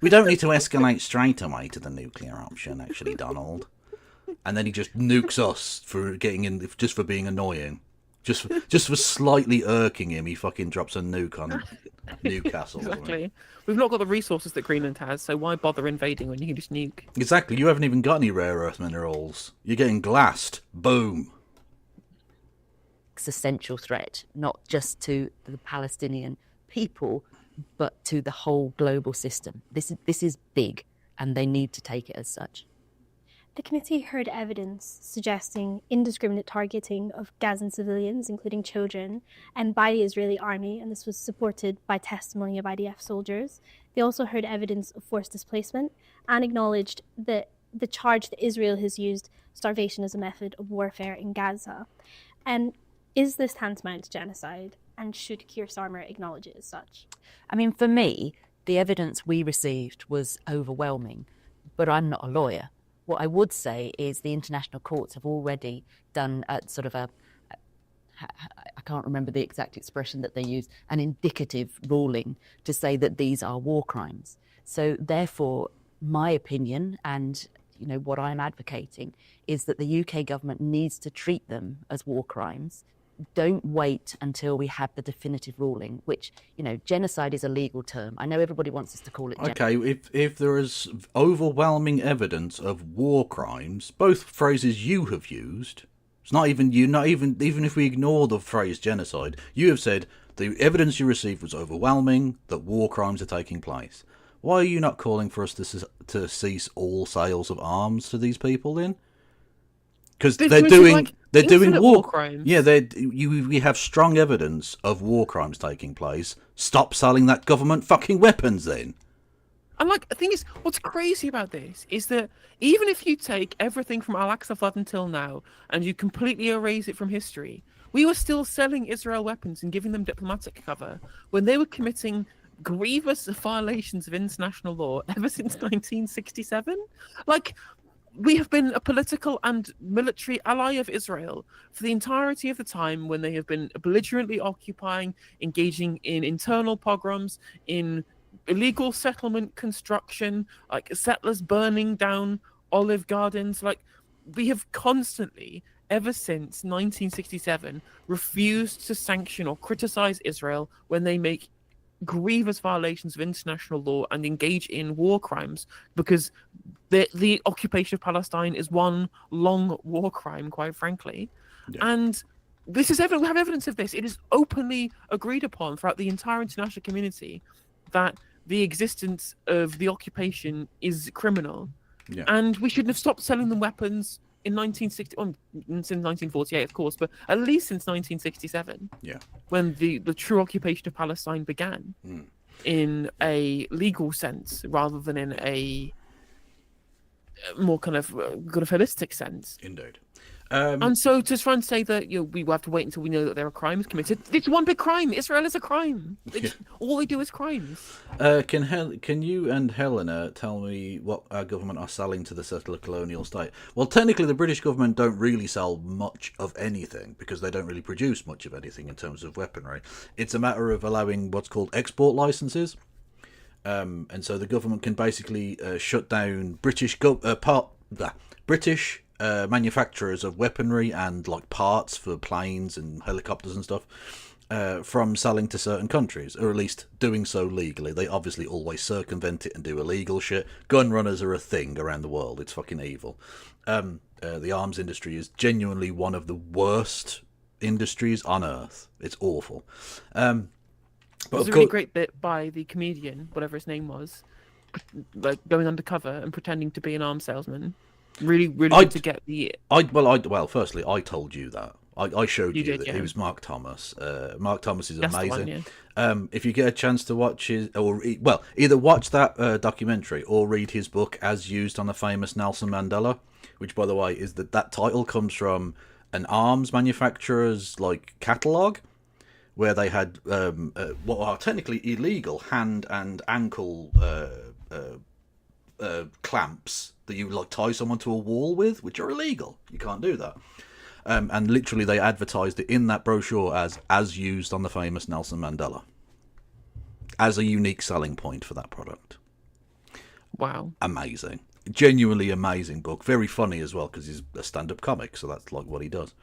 we don't need to escalate straight away to the nuclear option, actually, Donald. And then he just nukes us for just for being annoying. Just for slightly irking him, he fucking drops a nuke on Newcastle. Exactly. We've not got the resources that Greenland has, so why bother invading when you can just nuke? Exactly. You haven't even got any rare earth minerals. You're getting glassed. Boom. Existential threat, not just to the Palestinian people, but to the whole global system. This is big, and they need to take it as such. The committee heard evidence suggesting indiscriminate targeting of Gazan civilians, including children, and by the Israeli army, and this was supported by testimony of IDF soldiers. They also heard evidence of forced displacement and acknowledged the charge that Israel has used starvation as a method of warfare in Gaza. And is this tantamount to genocide? And should Keir Starmer acknowledge it as such? I mean, for me, the evidence we received was overwhelming, but I'm not a lawyer. What I would say is the international courts have already done I can't remember the exact expression that they use, an indicative ruling to say that these are war crimes. So therefore, my opinion and what I'm advocating is that the UK government needs to treat them as war crimes. Don't wait until we have the definitive ruling, which, genocide is a legal term. I know everybody wants us to call it genocide. Okay, if there is overwhelming evidence of war crimes, both phrases you have used, it's not even even if we ignore the phrase genocide, you have said the evidence you received was overwhelming, that war crimes are taking place. Why are you not calling for us to cease all sales of arms to these people then? because They've they're committed, doing like, they're doing infinite war crimes. Yeah, we have strong evidence of war crimes taking place. Stop selling that government fucking weapons, then. And like the thing is, what's crazy about this is that even if you take everything from Al-Aqsa flood until now and you completely erase it from history, we were still selling Israel weapons and giving them diplomatic cover when they were committing grievous violations of international law ever since 1967. Like, we have been a political and military ally of Israel for the entirety of the time when they have been belligerently occupying, engaging in internal pogroms, in illegal settlement construction, like settlers burning down olive gardens. Like, we have constantly, ever since 1967, refused to sanction or criticize Israel when they make grievous violations of international law and engage in war crimes, because the occupation of Palestine is one long war crime, quite frankly. Yeah. And this is evident. We have evidence of this. It is openly agreed upon throughout the entire international community that the existence of the occupation is criminal. Yeah. And we shouldn't have stopped selling them weapons in 1960, since 1948, of course, but at least since 1967. Yeah. When the true occupation of Palestine began, in a legal sense rather than in a more kind of holistic sense. Indeed. And so to try and say that we will have to wait until we know that there are crimes committed, it's one big crime. Israel is a crime. All they do is crimes. Can you and Helena tell me what our government are selling to the settler colonial state? Well, technically, the British government don't really sell much of anything because they don't really produce much of anything in terms of weaponry. It's a matter of allowing what's called export licenses. And so the government can basically shut down British manufacturers of weaponry and like parts for planes and helicopters and stuff from selling to certain countries, or at least doing so legally. They obviously always circumvent it and do illegal shit. Gun runners are a thing around the world. It's fucking evil. The arms industry is genuinely one of the worst industries on earth. It's awful. But there's a really great bit by the comedian, whatever his name was, like going undercover and pretending to be an arms salesman. Really good to get the. Firstly, I told you that. I showed you that yeah. He was Mark Thomas. Mark Thomas is That's amazing. the one, yeah. If you get a chance to watch his, either watch that documentary or read his book As Used on the Famous Nelson Mandela, which, by the way, is that title comes from an arms manufacturer's like catalogue, where they had what are technically illegal hand and ankle clamps that you like tie someone to a wall with, which are illegal. You can't do that. And literally they advertised it in that brochure as used on the famous Nelson Mandela, as a unique selling point for that product. Wow. Amazing. Genuinely amazing book. Very funny as well, because he's a stand-up comic, so that's like what he does.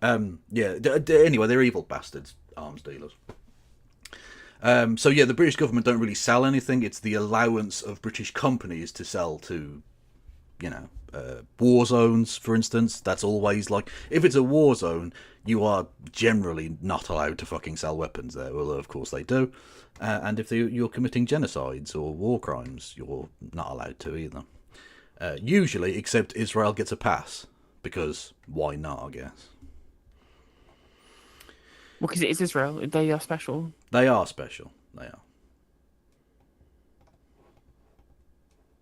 Anyway, they're evil bastards, arms dealers. The British government don't really sell anything. It's the allowance of British companies to sell to, war zones, for instance. That's always like, if it's a war zone, you are generally not allowed to fucking sell weapons there. Well, of course they do. And if you're committing genocides or war crimes, you're not allowed to either. Usually, except Israel gets a pass, because why not, I guess. Well, because it is Israel. They are special. They are special. They are.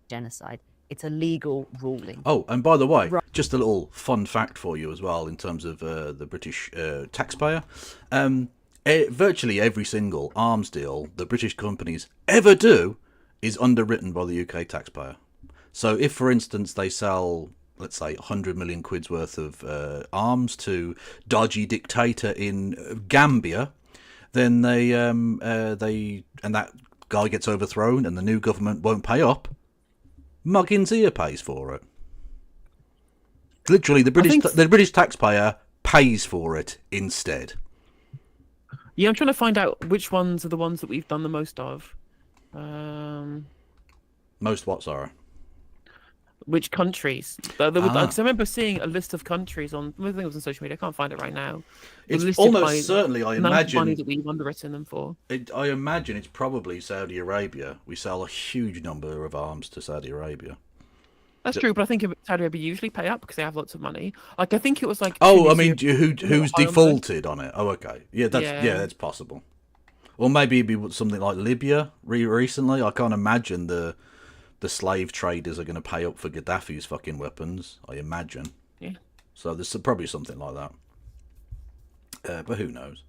Genocide. It's a legal ruling. Oh, and by the way, just a little fun fact for you as well in terms of the British taxpayer. Virtually every single arms deal that British companies ever do is underwritten by the UK taxpayer. So if, for instance, they sell, let's say, 100 million quid's worth of arms to dodgy dictator in Gambia, then and that guy gets overthrown and the new government won't pay up, Muggins ear pays for it. Literally, the British taxpayer pays for it instead. Yeah, I'm trying to find out which ones are the ones that we've done the most of. Most what, sorry? Which countries? Because I remember seeing a list of countries on. I think it was on social media. I can't find it right now. It's almost certainly, I imagine, money that we've underwritten them for. I imagine it's probably Saudi Arabia. We sell a huge number of arms to Saudi Arabia. That's true, but I think Saudi Arabia usually pay up because they have lots of money. Like, I think it was like. Oh, I mean, Tunisia- who's defaulted on it? Oh, okay. Yeah, that's possible. Or maybe it'd be something like Libya recently. I can't imagine the slave traders are going to pay up for Gaddafi's fucking weapons. I imagine. Yeah. So there's probably something like that. But who knows?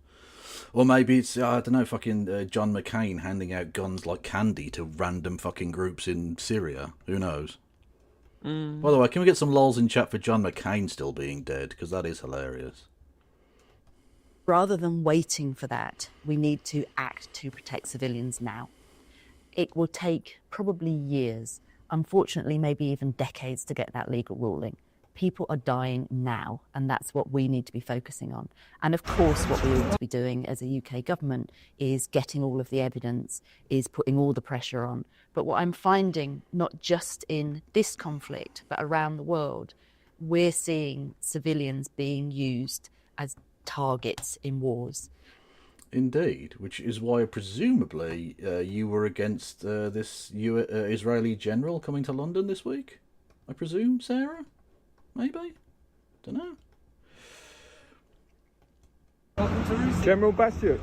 Or maybe it's, I don't know, fucking John McCain handing out guns like candy to random fucking groups in Syria. Who knows? By the way, can we get some lols in chat for John McCain still being dead? Because that is hilarious. Rather than waiting for that, we need to act to protect civilians now. It will take probably years, unfortunately maybe even decades to get that legal ruling. People are dying now, and that's what we need to be focusing on. And of course, what we ought to be doing as a UK government is getting all of the evidence, is putting all the pressure on. But what I'm finding, not just in this conflict, but around the world, we're seeing civilians being used as targets in wars. Indeed, which is why presumably you were against this Israeli general coming to London this week, I presume, Sarah? Maybe? Don't know. General Bastiuk,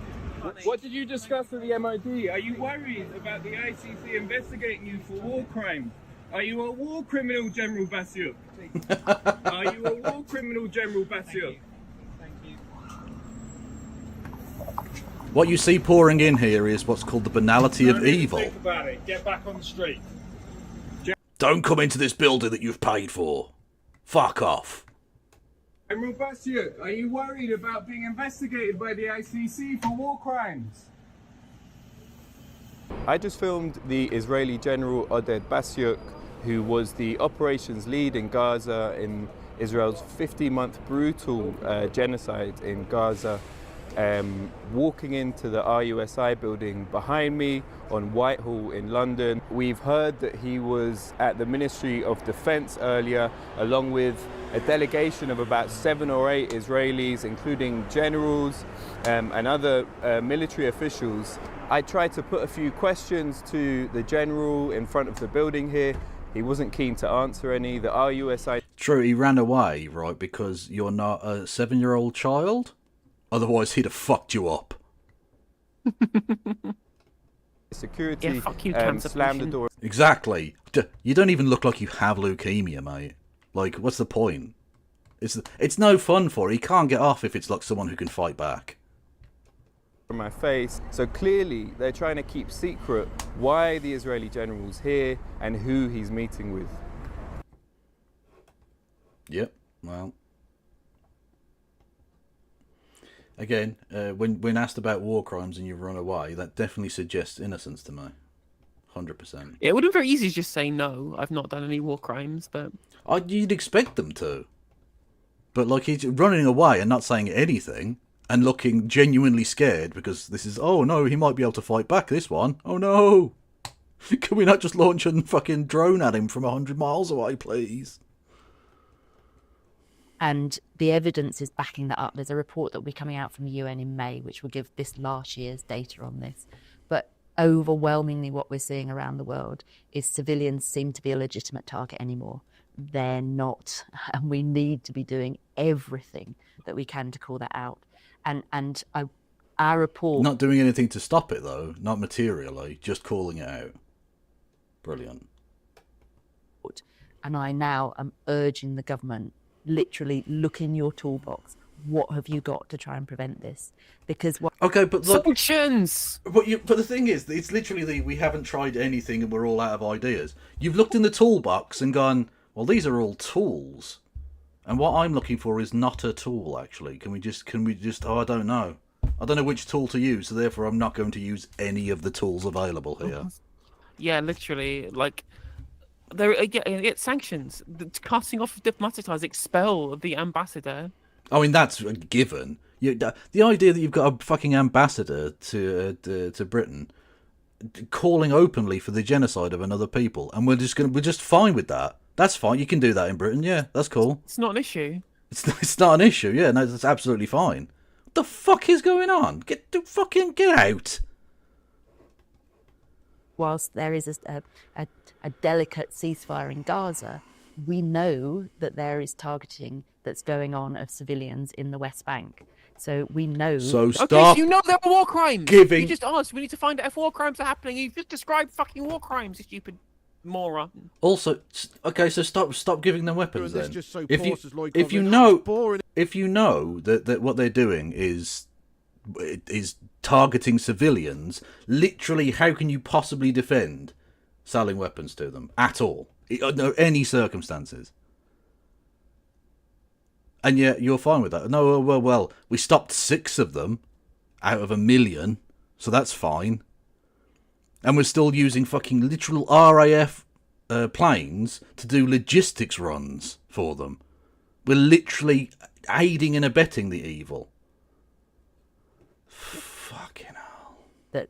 what did you discuss with the MOD? Are you worried about the ICC investigating you for war crimes? Are you a war criminal, General Bastiuk? Are you a war criminal, General Bastiuk? What you see pouring in here is what's called the banality of evil. Think about it. Get back on the street. Don't come into this building that you've paid for. Fuck off. General Bastiuk, are you worried about being investigated by the ICC for war crimes? I just filmed the Israeli General Oded Bastiuk, who was the operations lead in Gaza in Israel's 50-month brutal genocide in Gaza, walking into the RUSI building behind me on Whitehall in London. We've heard that he was at the Ministry of Defense earlier, along with a delegation of about 7 or 8 Israelis, including generals and other military officials. I tried to put a few questions to the general in front of the building here. He wasn't keen to answer any. The RUSI... True, he ran away, right, because you're not a 7-year-old child? Otherwise, he'd have fucked you up. Security fuck you, slammed the door. Exactly. You don't even look like you have leukemia, mate. Like, what's the point? It's no fun for it. He can't get off if it's like someone who can fight back. From my face. So clearly, they're trying to keep secret why the Israeli general's here and who he's meeting with. Yep, well... Again, when asked about war crimes and you run away, that definitely suggests innocence to me. 100%. It would have been very easy to just say no. I've not done any war crimes, but You'd expect them to. But like he's running away and not saying anything and looking genuinely scared because this is, oh no, he might be able to fight back this one. Oh no. Can we not just launch a fucking drone at him from 100 miles away, please? And the evidence is backing that up. There's a report that will be coming out from the UN in May, which will give this last year's data on this. But overwhelmingly what we're seeing around the world is civilians seem to be a legitimate target anymore. They're not. And we need to be doing everything that we can to call that out. And our report... Not doing anything to stop it, though. Not materially. Just calling it out. Brilliant. And I now am urging the government, literally look in your toolbox. What have you got to try and prevent this? Because okay, but look, sanctions. But the thing is, it's literally we haven't tried anything and we're all out of ideas. You've looked in the toolbox and gone, well, these are all tools, and what I'm looking for is not a tool. Actually, can we just? Oh, I don't know. I don't know which tool to use, so therefore I'm not going to use any of the tools available here. Yeah, literally, like. There, it's sanctions. The casting off of diplomatic ties, expel the ambassador. I mean, that's a given. The idea that you've got a fucking ambassador to Britain calling openly for the genocide of another people, and we're just fine with that. That's fine. You can do that in Britain. Yeah, that's cool. It's not an issue. It's not an issue. Yeah, no, that's absolutely fine. What the fuck is going on? Get out. Whilst there is a delicate ceasefire in Gaza, we know that there is targeting that's going on of civilians in the West Bank. So we know. So stop. Okay, so you know there are war crimes. Giving. You just asked. We need to find out if war crimes are happening. You've just described fucking war crimes, you stupid moron. Also, okay, so stop giving them weapons then. So if you know that what they're doing is targeting civilians, literally, how can you possibly defend selling weapons to them at all? Under any circumstances. And yet you're fine with that. No, well, we stopped 6 of them out of 1 million, so that's fine. And we're still using fucking literal RAF planes to do logistics runs for them. We're literally aiding and abetting the evil. Fucking hell. That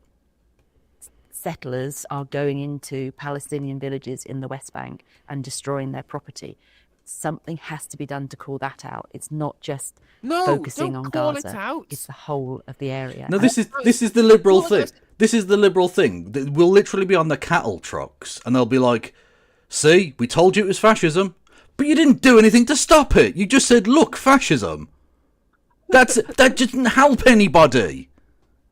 settlers are going into Palestinian villages in the West Bank and destroying their property. Something has to be done to call that out. It's not just focusing on Gaza. It's the whole of the area. No, this is the liberal thing. This is the liberal thing. We'll literally be on the cattle trucks, and they'll be like, "See, we told you it was fascism, but you didn't do anything to stop it. You just said, look, fascism.' That didn't help anybody.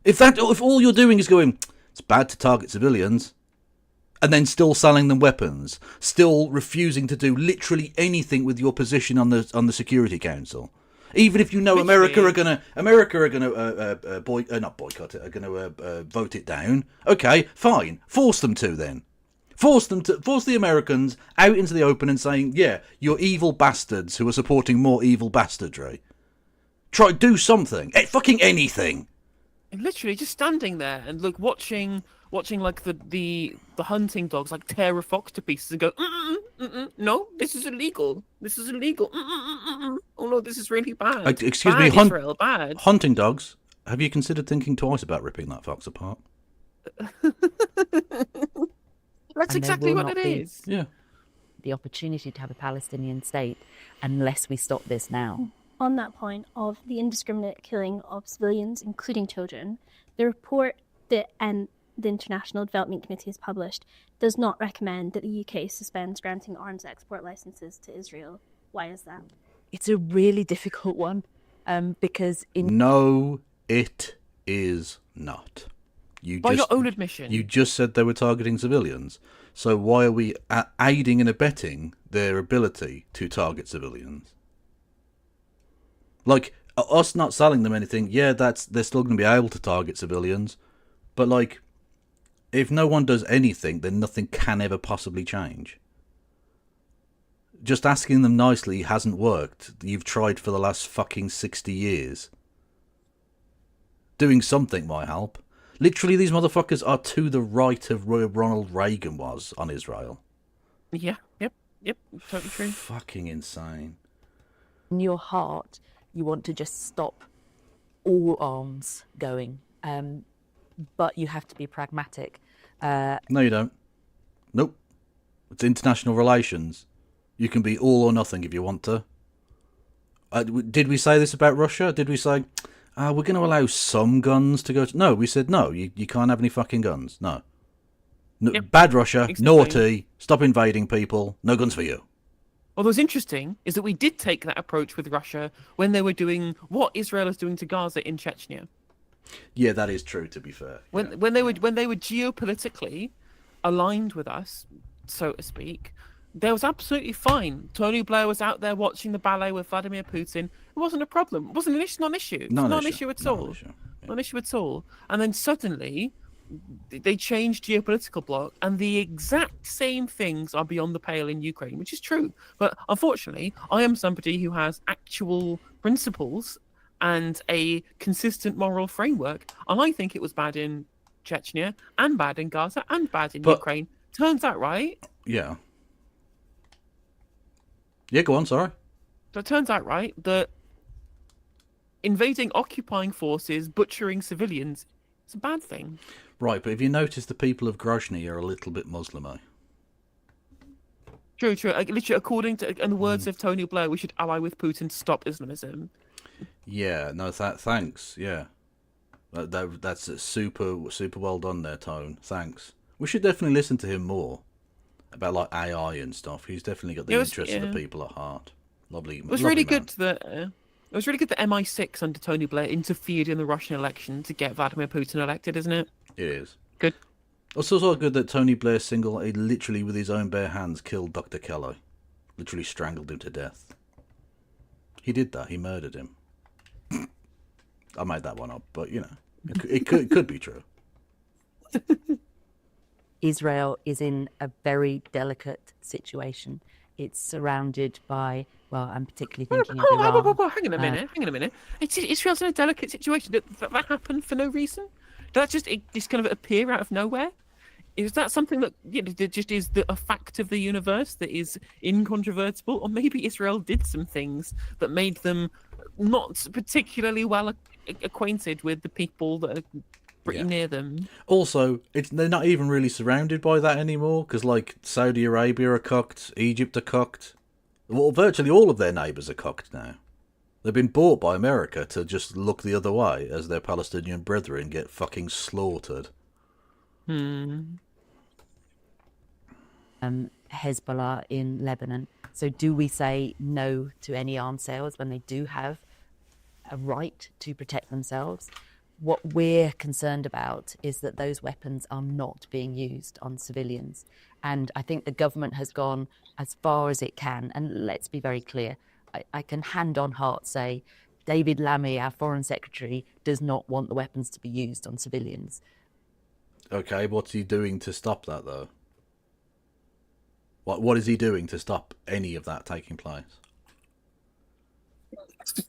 If all you're doing is going, it's bad to target civilians, and then still selling them weapons, still refusing to do literally anything with your position on the Security Council, even if you know America are gonna not boycott it, are gonna vote it down. Okay, fine, force them to then. Force the Americans out into the open and saying, yeah, you're evil bastards who are supporting more evil bastardry. Try do something, fucking anything. And literally just standing there and look, watching like the hunting dogs like tear a fox to pieces and go, no, this is illegal. This is illegal. Oh no, this is really bad. Excuse bad, me, Israel, bad. Hunting dogs. Have you considered thinking twice about ripping that fox apart? That's exactly what it is. Yeah. The opportunity to have a Palestinian state unless we stop this now. On that point of the indiscriminate killing of civilians, including children, the report that the International Development Committee has published does not recommend that the UK suspends granting arms export licenses to Israel. Why is that? It's a really difficult one because No, it is not. By your own admission. You just said they were targeting civilians. So why are we aiding and abetting their ability to target civilians? Like, us not selling them anything, yeah, they're still going to be able to target civilians. But, like, if no one does anything, then nothing can ever possibly change. Just asking them nicely hasn't worked. You've tried for the last fucking 60 years. Doing something might help. Literally, these motherfuckers are to the right of where Ronald Reagan was on Israel. Yeah, yep, totally true. Fucking insane. In your heart, you want to just stop all arms going. But you have to be pragmatic. No, you don't. Nope. It's international relations. You can be all or nothing if you want to. Did we say this about Russia? Did we say, we're going to allow some guns to go to... No, we said, no, you can't have any fucking guns. No. Yep. Bad Russia, Exactly. Naughty, stop invading people, no guns for you. Although what's interesting is that we did take that approach with Russia when they were doing what Israel is doing to Gaza in Chechnya. Yeah, that is true, to be fair. When they were geopolitically aligned with us, so to speak, they was absolutely fine. Tony Blair was out there watching the ballet with Vladimir Putin. It wasn't a problem. It wasn't an issue. Not an issue. Not an issue at all. Not an issue at all. And then suddenly, they changed geopolitical bloc, and the exact same things are beyond the pale in Ukraine, which is true. But unfortunately, I am somebody who has actual principles and a consistent moral framework, and I think it was bad in Chechnya, and bad in Gaza, and bad in Ukraine. Turns out, right? Yeah. Yeah, go on, sorry. So it turns out, right, that invading occupying forces, butchering civilians, is a bad thing. Right, but if you notice, the people of Grozny are a little bit Muslim. True. Literally, according to in the words of Tony Blair, we should ally with Putin to stop Islamism. Yeah, no, thanks, yeah. That's super well done there, Tone. Thanks. We should definitely listen to him more. about like AI and stuff. He's definitely got the interest of the people at heart. Lovely. It was really good that it was really good that MI6 under Tony Blair interfered in the Russian election to get Vladimir Putin elected, isn't it? It is good. It's also good that Tony Blair literally with his own bare hands killed Dr. Kelly, literally strangled him to death. He did that. He murdered him. I made that one up, but you know, it could be true. Israel is in a very delicate situation. It's surrounded by, well, I'm particularly thinking of Iran. Hang on a minute. Israel's in a delicate situation. Did that happen for no reason? Did that just kind of appear out of nowhere? Is that something that just is a fact of the universe that is incontrovertible? Or maybe Israel did some things that made them not particularly well acquainted with the people that are pretty near them. Also, they're not even really surrounded by that anymore, because like Saudi Arabia are cocked, Egypt are cocked. Well, virtually all of their neighbours are cocked now. They've been bought by America to just look the other way as their Palestinian brethren get fucking slaughtered. Hezbollah in Lebanon. So do we say no to any arms sales when they do have a right to protect themselves? What we're concerned about is that those weapons are not being used on civilians. And I think the government has gone as far as it can. And let's be very clear. I can hand on heart say David Lammy, our Foreign Secretary, does not want the weapons to be used on civilians. Okay, what's he doing to stop that, though? What is he doing to stop any of that taking place?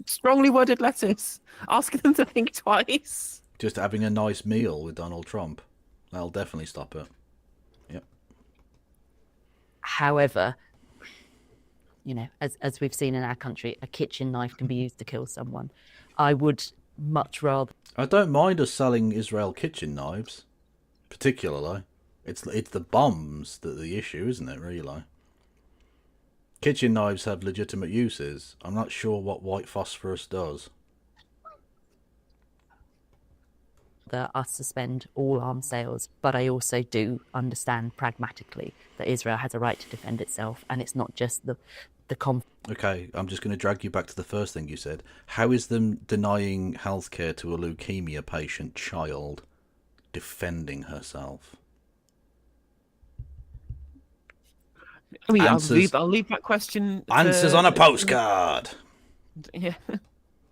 Strongly worded letters asking them to think twice. Just having a nice meal with Donald Trump. That'll definitely stop it. Yep. However, you know, as we've seen in our country, a kitchen knife can be used to kill someone. I would much rather... I don't mind us selling Israel kitchen knives, particularly. It's the bombs that the issue, isn't it, really? Kitchen knives have legitimate uses. I'm not sure what white phosphorus does. Us suspend all arms sales, but I also do understand pragmatically that Israel has a right to defend itself, and it's not just the Okay, I'm just going to drag you back to the first thing you said. How is them denying healthcare to a leukemia patient child defending herself? I mean, I'll leave that question. Answers on a postcard. Yeah.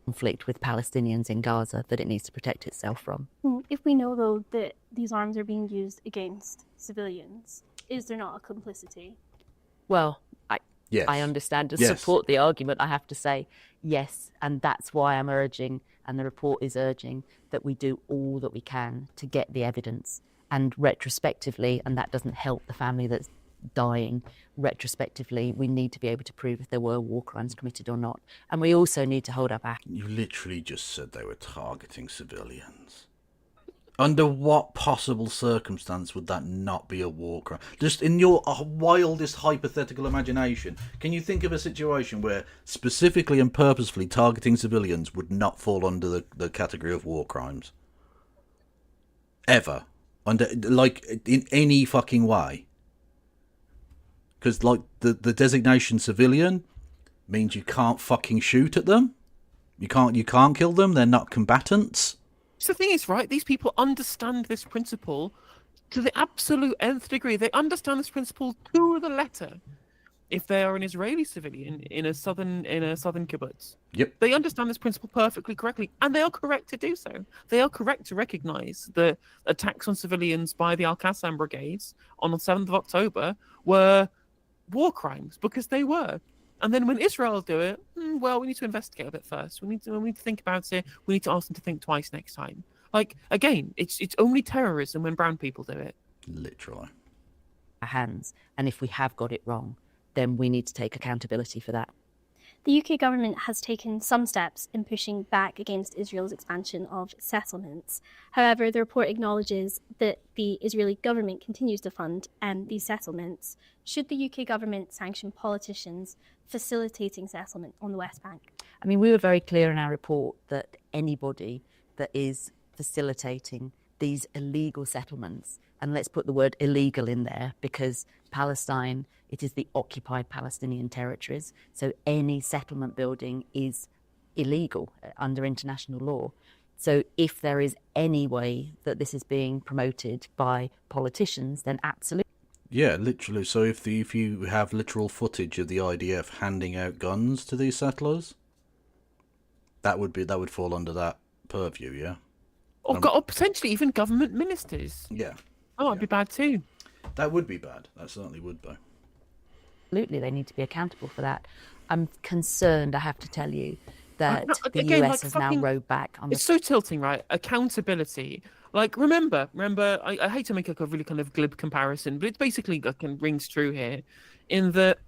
Conflict with Palestinians in Gaza that it needs to protect itself from. If we know, though, that these arms are being used against civilians, is there not a complicity? Well, yes. I understand to support the argument, I have to say yes, and that's why I'm urging, and the report is urging, that we do all that we can to get the evidence. And retrospectively, and that doesn't help the family that's dying, retrospectively, we need to be able to prove if there were war crimes committed or not. And we also need to hold up our... You literally just said they were targeting civilians. Under what possible circumstance would that not be a war crime? Just in your wildest hypothetical imagination, can you think of a situation where specifically and purposefully targeting civilians would not fall under the category of war crimes? Ever. In any fucking way. Because, the designation civilian means you can't fucking shoot at them. You can't kill them. They're not combatants. So the thing is, right, these people understand this principle to the absolute nth degree. They understand this principle to the letter. If they are an Israeli civilian in a southern kibbutz, yep, they understand this principle perfectly correctly, and they are correct to do so. They are correct to recognise the attacks on civilians by the Al Qassam brigades on the 7th of October were war crimes, because they were. And then when Israel do it, well, we need to investigate a bit first. We need to think about it. We need to ask them to think twice next time. Again, it's only terrorism when brown people do it. Literally. Our hands, and if we have got it wrong, then we need to take accountability for that. The UK government has taken some steps in pushing back against Israel's expansion of settlements. However, the report acknowledges that the Israeli government continues to fund these settlements. Should the UK government sanction politicians facilitating settlement on the West Bank? I mean, we were very clear in our report that anybody that is facilitating these illegal settlements, and let's put the word illegal in there because Palestine, it is the occupied Palestinian territories, so any settlement building is illegal under international law. So if there is any way that this is being promoted by politicians, then absolutely. Yeah, literally. So if you have literal footage of the IDF handing out guns to these settlers, that would fall under that purview, yeah. Or potentially even government ministers. Yeah. That might be bad too. That would be bad. That certainly would be. Absolutely, they need to be accountable for that. I'm concerned, I have to tell you, that the again, US has now rowed back on It's so tilting, right? Accountability. Like, remember, I hate to make like a really kind of glib comparison, but it's basically like rings true here, in that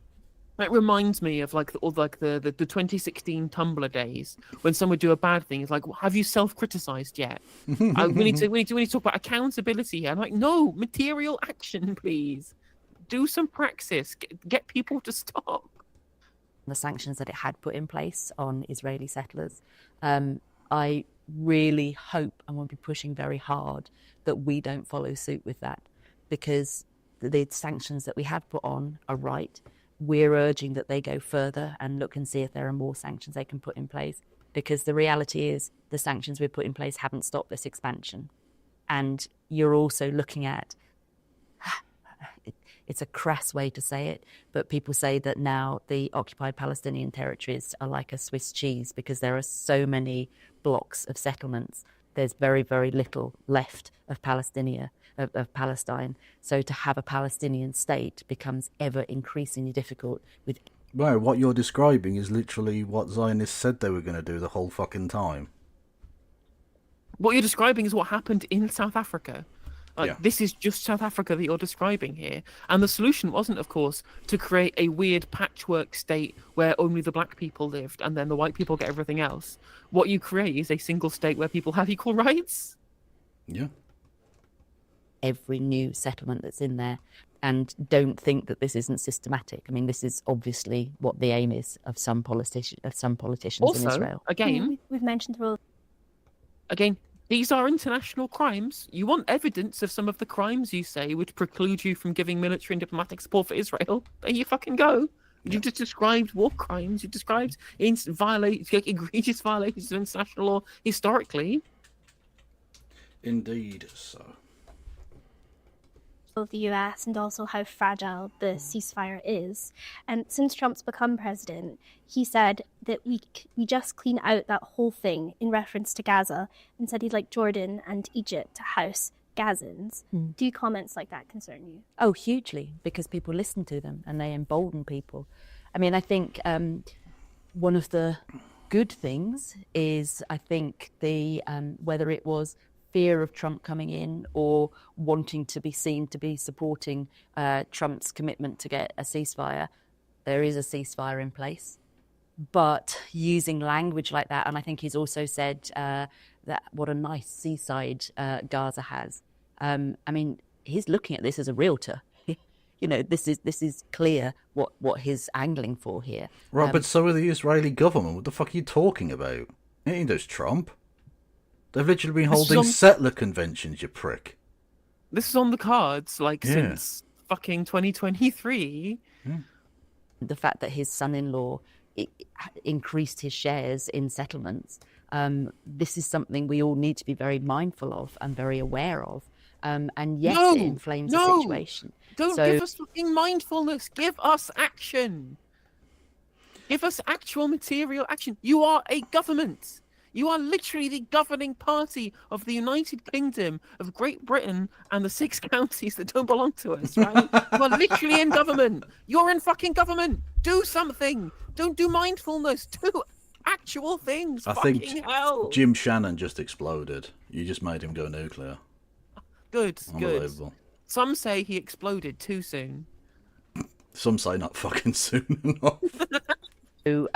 it reminds me of like the 2016 Tumblr days when someone would do a bad thing. It's like, have you self-criticized yet? we need to talk about accountability here. I'm like, no, material action, please. Do some praxis. Get people to stop. The sanctions that it had put in place on Israeli settlers. I really hope and will be pushing very hard that we don't follow suit with that, because the sanctions that we have put on are right. We're urging that they go further and look and see if there are more sanctions they can put in place, because the reality is the sanctions we've put in place haven't stopped this expansion. And you're also looking at, it's a crass way to say it, but people say that now the occupied Palestinian territories are like a Swiss cheese because there are so many blocks of settlements. There's very, very little left of Palestine. So to have a Palestinian state becomes ever increasingly difficult. Well, what you're describing is literally what Zionists said they were going to do the whole fucking time. What you're describing is what happened in South Africa. Like, yeah. This is just South Africa that you're describing here. And the solution wasn't, of course, to create a weird patchwork state where only the black people lived and then the white people get everything else. What you create is a single state where people have equal rights. Yeah. Every new settlement that's in there, and don't think that this isn't systematic. I mean, this is obviously what the aim is of some politicians also, in Israel. Again, we've mentioned the role. Again, these are international crimes. You want evidence of some of the crimes you say would preclude you from giving military and diplomatic support for Israel? There you fucking go. Yeah. You just described war crimes. You described egregious violations of international law historically. Indeed, so. Of the US and also how fragile the ceasefire is. And since Trump's become president, he said that we just clean out that whole thing in reference to Gaza, and said he'd like Jordan and Egypt to house Gazans. Do comments like that concern you? Oh, hugely, because people listen to them and they embolden people. I mean, I think one of the good things is, I think, the whether it was fear of Trump coming in or wanting to be seen to be supporting Trump's commitment to get a ceasefire, there is a ceasefire in place. But using language like that, and I think he's also said that what a nice seaside Gaza has. I mean, he's looking at this as a realtor. You know, this is clear what he's angling for here. Right, but so are the Israeli government. What the fuck are you talking about? It ain't just Trump. They've literally been holding settler conventions, you prick. This is on the cards, since fucking 2023. Yeah. The fact that his son-in-law increased his shares in settlements, this is something we all need to be very mindful of and very aware of. And yes, it inflames the situation. Don't give us fucking mindfulness. Give us action. Give us actual material action. You are a government. You are literally the governing party of the United Kingdom of Great Britain and the 6 counties that don't belong to us, right? You are literally in government. You're in fucking government. Do something. Don't do mindfulness. Do actual things. I think Jim Shannon just exploded. You just made him go nuclear. Good. Some say he exploded too soon. Some say not fucking soon enough. So,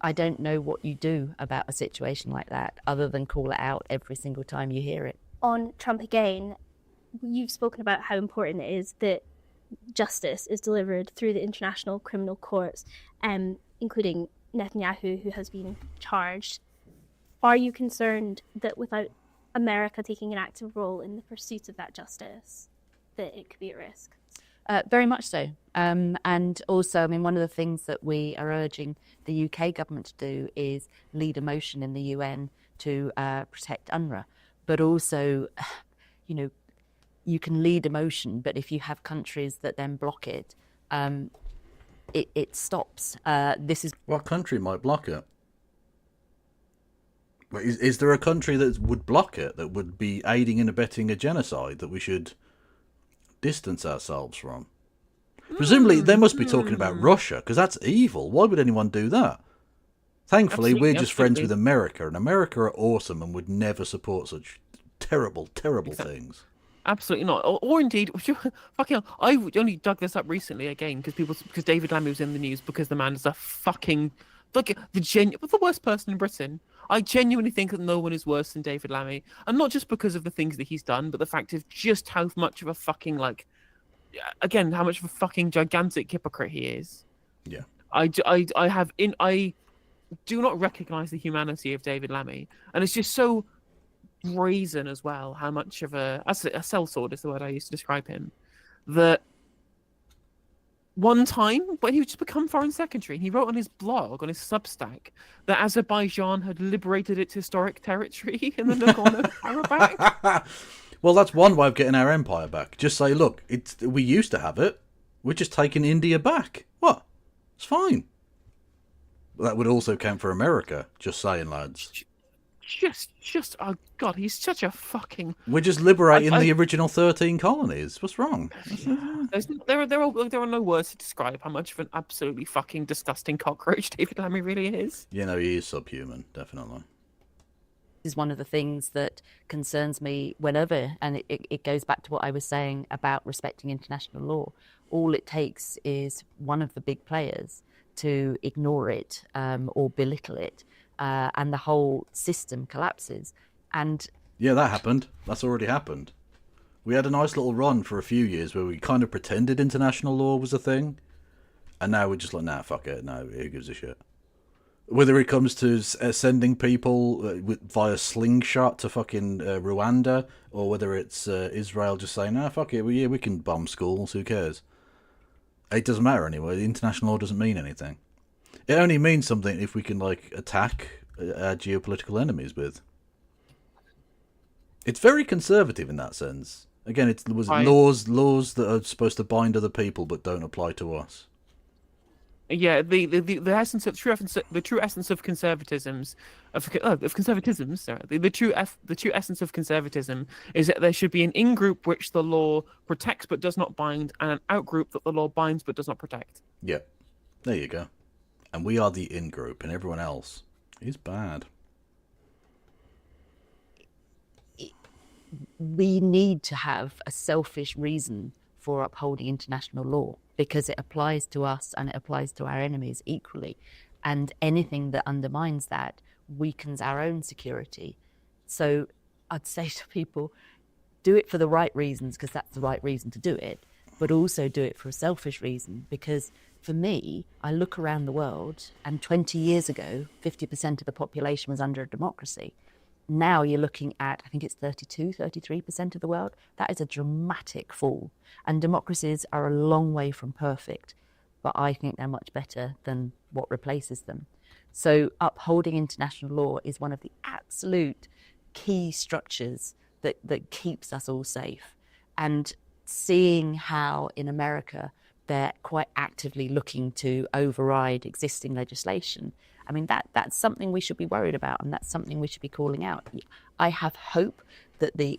I don't know what you do about a situation like that other than call it out every single time you hear it. On Trump again, you've spoken about how important it is that justice is delivered through the international criminal courts, including Netanyahu, who has been charged. Are you concerned that without America taking an active role in the pursuit of that justice, that it could be at risk? Very much so. And also, I mean, one of the things that we are urging the UK government to do is lead a motion in the UN to protect UNRWA. But also, you know, you can lead a motion, but if you have countries that then block it, it stops. What country might block it? Is there a country that would block it, that would be aiding and abetting a genocide that we should distance ourselves from? Presumably, they must be talking about Russia, because that's evil. Why would anyone do that? Thankfully, we're just friends with America, and America are awesome and would never support such terrible, terrible things. Absolutely not. Or indeed, fucking hell, I only dug this up recently again because David Lammy was in the news because the man is a fucking the worst person in Britain. I genuinely think that no one is worse than David Lammy, and not just because of the things that he's done, but the fact of just how much of a fucking how much of a fucking gigantic hypocrite he is. Yeah. I do not recognize the humanity of David Lammy, and it's just so brazen as well how much of a sellsword is the word I used to describe him, that one time when he just become foreign secretary, he wrote on his blog, on his Substack, that Azerbaijan had liberated its historic territory in the Nagorno-Karabakh. Well, that's one way of getting our empire back. Just say, look, we used to have it, we're just taking India back. What? It's fine. That would also count for America, just saying, lads. Just, oh God, he's such a fucking... We're just liberating the original 13 colonies. What's wrong? There are no words to describe how much of an absolutely fucking disgusting cockroach David Lammy really is. You know, he is subhuman, definitely. Is one of the things that concerns me whenever, and it goes back to what I was saying about respecting international law. All it takes is one of the big players to ignore it or belittle it, and the whole system collapses. And yeah, that happened. That's already happened. We had a nice little run for a few years where we kind of pretended international law was a thing, and now we're just like, nah, fuck it. No, who gives a shit? Whether it comes to sending people via slingshot to fucking Rwanda, or whether it's Israel just saying, nah, fuck it, we can bomb schools, who cares? It doesn't matter anyway. International law doesn't mean anything. It only means something if we can, attack our geopolitical enemies with. It's very conservative in that sense. Again, it was laws that are supposed to bind other people but don't apply to us. Yeah, the essence of the true essence of conservatism is that there should be an in-group which the law protects but does not bind, and an out-group that the law binds but does not protect. Yeah, there you go. And we are the in-group, and everyone else is bad. We need to have a selfish reason for upholding international law, because it applies to us and it applies to our enemies equally. And anything that undermines that weakens our own security. So I'd say to people, do it for the right reasons, because that's the right reason to do it, but also do it for a selfish reason, because for me, I look around the world, and 20 years ago, 50% of the population was under a democracy. Now you're looking at, I think it's 33% of the world. That is a dramatic fall. And democracies are a long way from perfect, but I think they're much better than what replaces them. So upholding international law is one of the absolute key structures that keeps us all safe. And seeing how in America they're quite actively looking to override existing legislation, I mean, that's something we should be worried about, and that's something we should be calling out. I have hope that the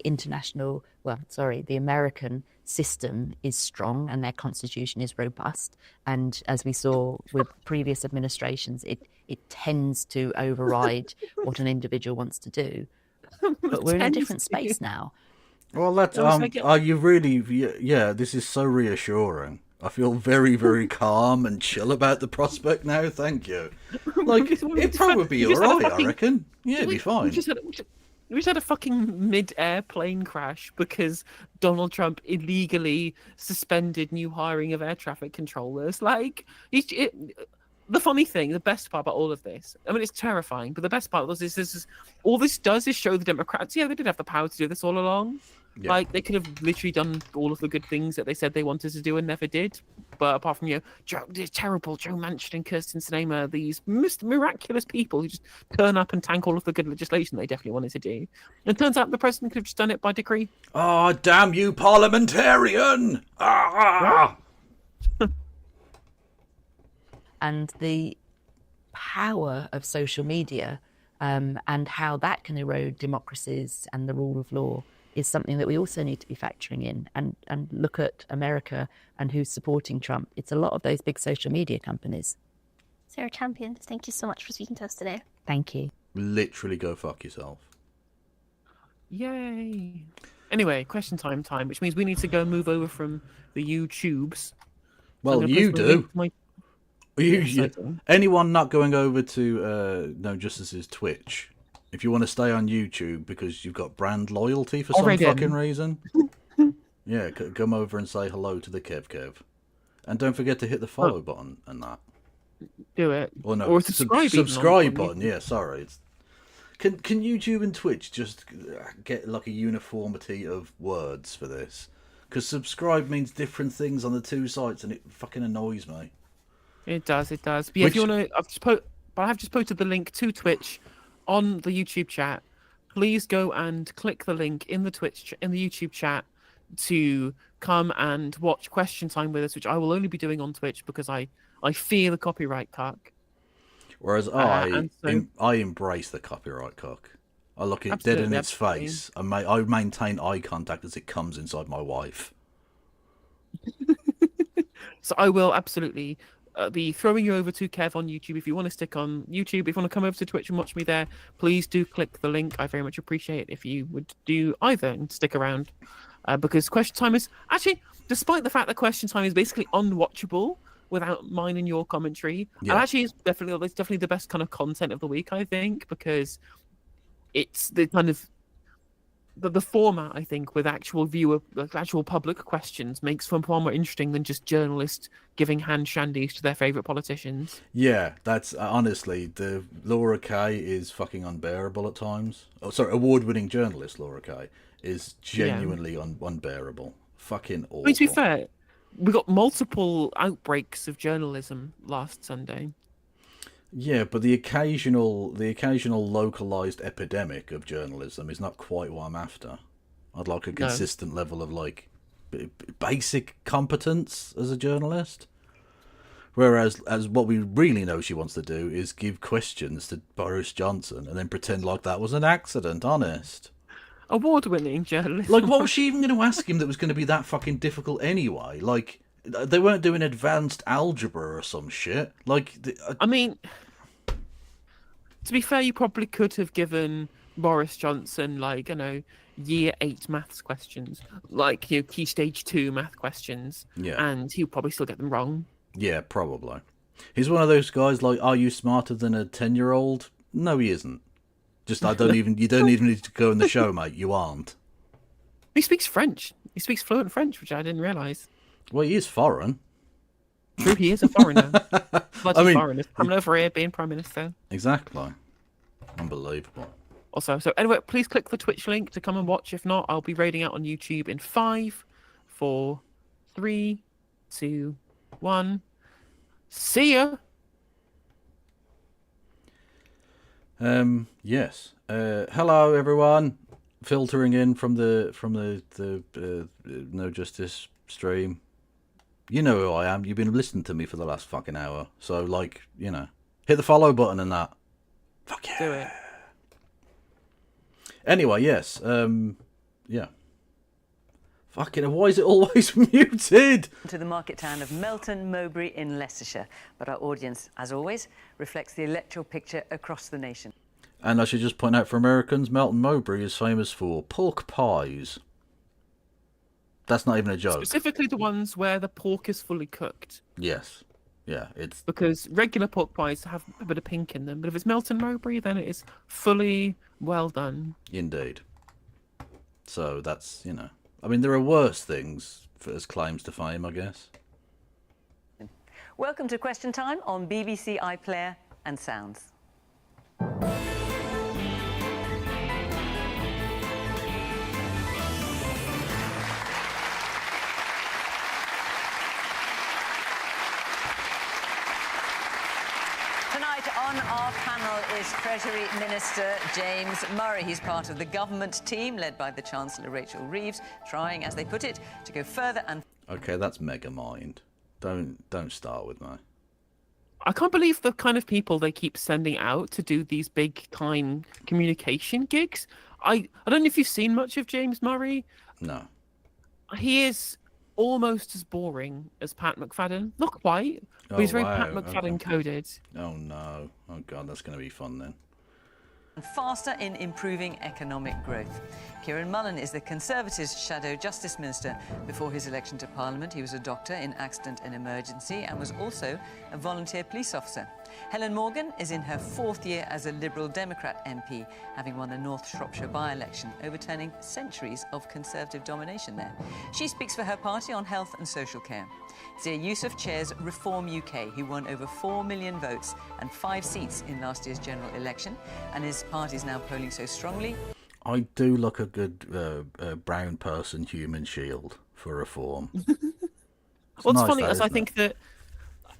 American system is strong and their constitution is robust. And as we saw with previous administrations, it tends to override what an individual wants to do. But we're in a different space now. Well, that's you really? Yeah, this is so reassuring. I feel very, very calm and chill about the prospect now. Thank you. It'd probably be alright, I reckon. Yeah, it'd be fine. We just had a fucking mid-air plane crash because Donald Trump illegally suspended new hiring of air traffic controllers. the funny thing, the best part about all of this, I mean, it's terrifying, but the best part of this is all this does is show the Democrats, yeah, they did have the power to do this all along. Yeah. Like, they could have literally done all of the good things that they said they wanted to do and never did. But apart from, terrible Joe Manchin and Kirsten Sinema, these miraculous people who just turn up and tank all of the good legislation they definitely wanted to do. And it turns out the president could have just done it by decree. Oh, damn you, parliamentarian! Ah! And the power of social media and how that can erode democracies and the rule of law is something that we also need to be factoring in, and look at America and who's supporting Trump. It's a lot of those big social media companies. Sarah Champion, thank you so much for speaking to us today. Thank you. Literally go fuck yourself. Yay. Anyway, question time, which means we need to go move over from the YouTubes. Well, you do. Anyone not going over to No Justice's Twitch, if you want to stay on YouTube because you've got brand loyalty for some fucking reason, yeah, come over and say hello to the Kev. And don't forget to hit the follow button and that. Do it. Or no, or subscribe button. Yeah, sorry. Can YouTube and Twitch just get like a uniformity of words for this? Because subscribe means different things on the two sites, and it fucking annoys me. It does. But yeah, if you want to, I have just posted the link to Twitch on the YouTube chat. Please go and click the link in the YouTube chat to come and watch Question Time with us, which I will only be doing on Twitch because I fear the copyright cuck. Whereas I embrace the copyright cuck. I look it dead in its face. I maintain eye contact as it comes inside my wife. So I will absolutely be throwing you over to Kev on YouTube. If you want to stick on YouTube, if you want to come over to Twitch and watch me there, please do click the link. I very much appreciate it if you would do either and stick around. Because Question Time is actually, despite the fact that Question Time is basically unwatchable without mine and your commentary, and actually it's definitely the best kind of content of the week, I think, because it's the kind of the format, I think, with actual public questions makes for far more interesting than just journalists giving hand shandies to their favourite politicians. Yeah, that's honestly, the Laura Kay is fucking unbearable at times. Oh, sorry, award-winning journalist Laura Kay is genuinely unbearable. Fucking awful. I mean, to be fair, we got multiple outbreaks of journalism last Sunday. Yeah, but the occasional localized epidemic of journalism is not quite what I'm after. I'd like a consistent level of like basic competence as a journalist. Whereas, as what we really know she wants to do is give questions to Boris Johnson and then pretend like that was an accident. Honest. Award-winning journalist. Like, what was she even going to ask him that was going to be that fucking difficult anyway? Like, they weren't doing advanced algebra or some shit. Like, I mean, to be fair, you probably could have given Boris Johnson, like, year 8 maths questions, like, key stage 2 math questions, and he'll probably still get them wrong. Yeah, probably. He's one of those guys like, are you smarter than a 10-year-old? No, he isn't. Just, you don't even need to go in the show, mate. You aren't. He speaks French. He speaks fluent French, which I didn't realise. Well, he is foreign. True, he is a foreigner. Foreigner. Coming over here, being Prime Minister. Exactly. Unbelievable. Also, so anyway, please click the Twitch link to come and watch. If not, I'll be raiding out on YouTube in 5, 4, 3, 2, 1. See ya! Yes. Hello, everyone. Filtering in from the No Justice stream. You know who I am. You've been listening to me for the last fucking hour. So, like, hit the follow button and that. Fuck yeah. Do it. Anyway, yes. Yeah. Fucking, why is it always muted? To the market town of Melton Mowbray in Leicestershire. But our audience, as always, reflects the electoral picture across the nation. And I should just point out for Americans, Melton Mowbray is famous for pork pies. That's not even a joke. Specifically the ones where the pork is fully cooked. Yes. Yeah, it's... Because regular pork pies have a bit of pink in them, but if it's Melton Mowbray, then it is fully well done. Indeed. So that's, I mean, there are worse things as claims to fame, I guess. Welcome to Question Time on BBC iPlayer and Sounds. Tonight on our panel is Treasury Minister James Murray. He's part of the government team led by the Chancellor Rachel Reeves, trying, as they put it, to go further and... Okay, that's Megamind. Don't start with me. I can't believe the kind of people they keep sending out to do these big time communication gigs. I don't know if you've seen much of James Murray. No. He is almost as boring as Pat McFadden. Not quite, but he's very Pat McFadden coded. Oh no. Oh god, that's going to be fun then. faster in improving economic growth. Kieran Mullen is the Conservatives' Shadow Justice Minister. Before his election to Parliament, he was a doctor in accident and emergency and was also a volunteer police officer. Helen Morgan is in her fourth year as a Liberal Democrat MP, having won the North Shropshire by-election, overturning centuries of Conservative domination there. She speaks for her party on health and social care. Zia Youssef chairs Reform UK, who won over 4 million votes and 5 seats in last year's general election, and his party is now polling so strongly. I do look a good brown person human shield for Reform. What's funny is I think that,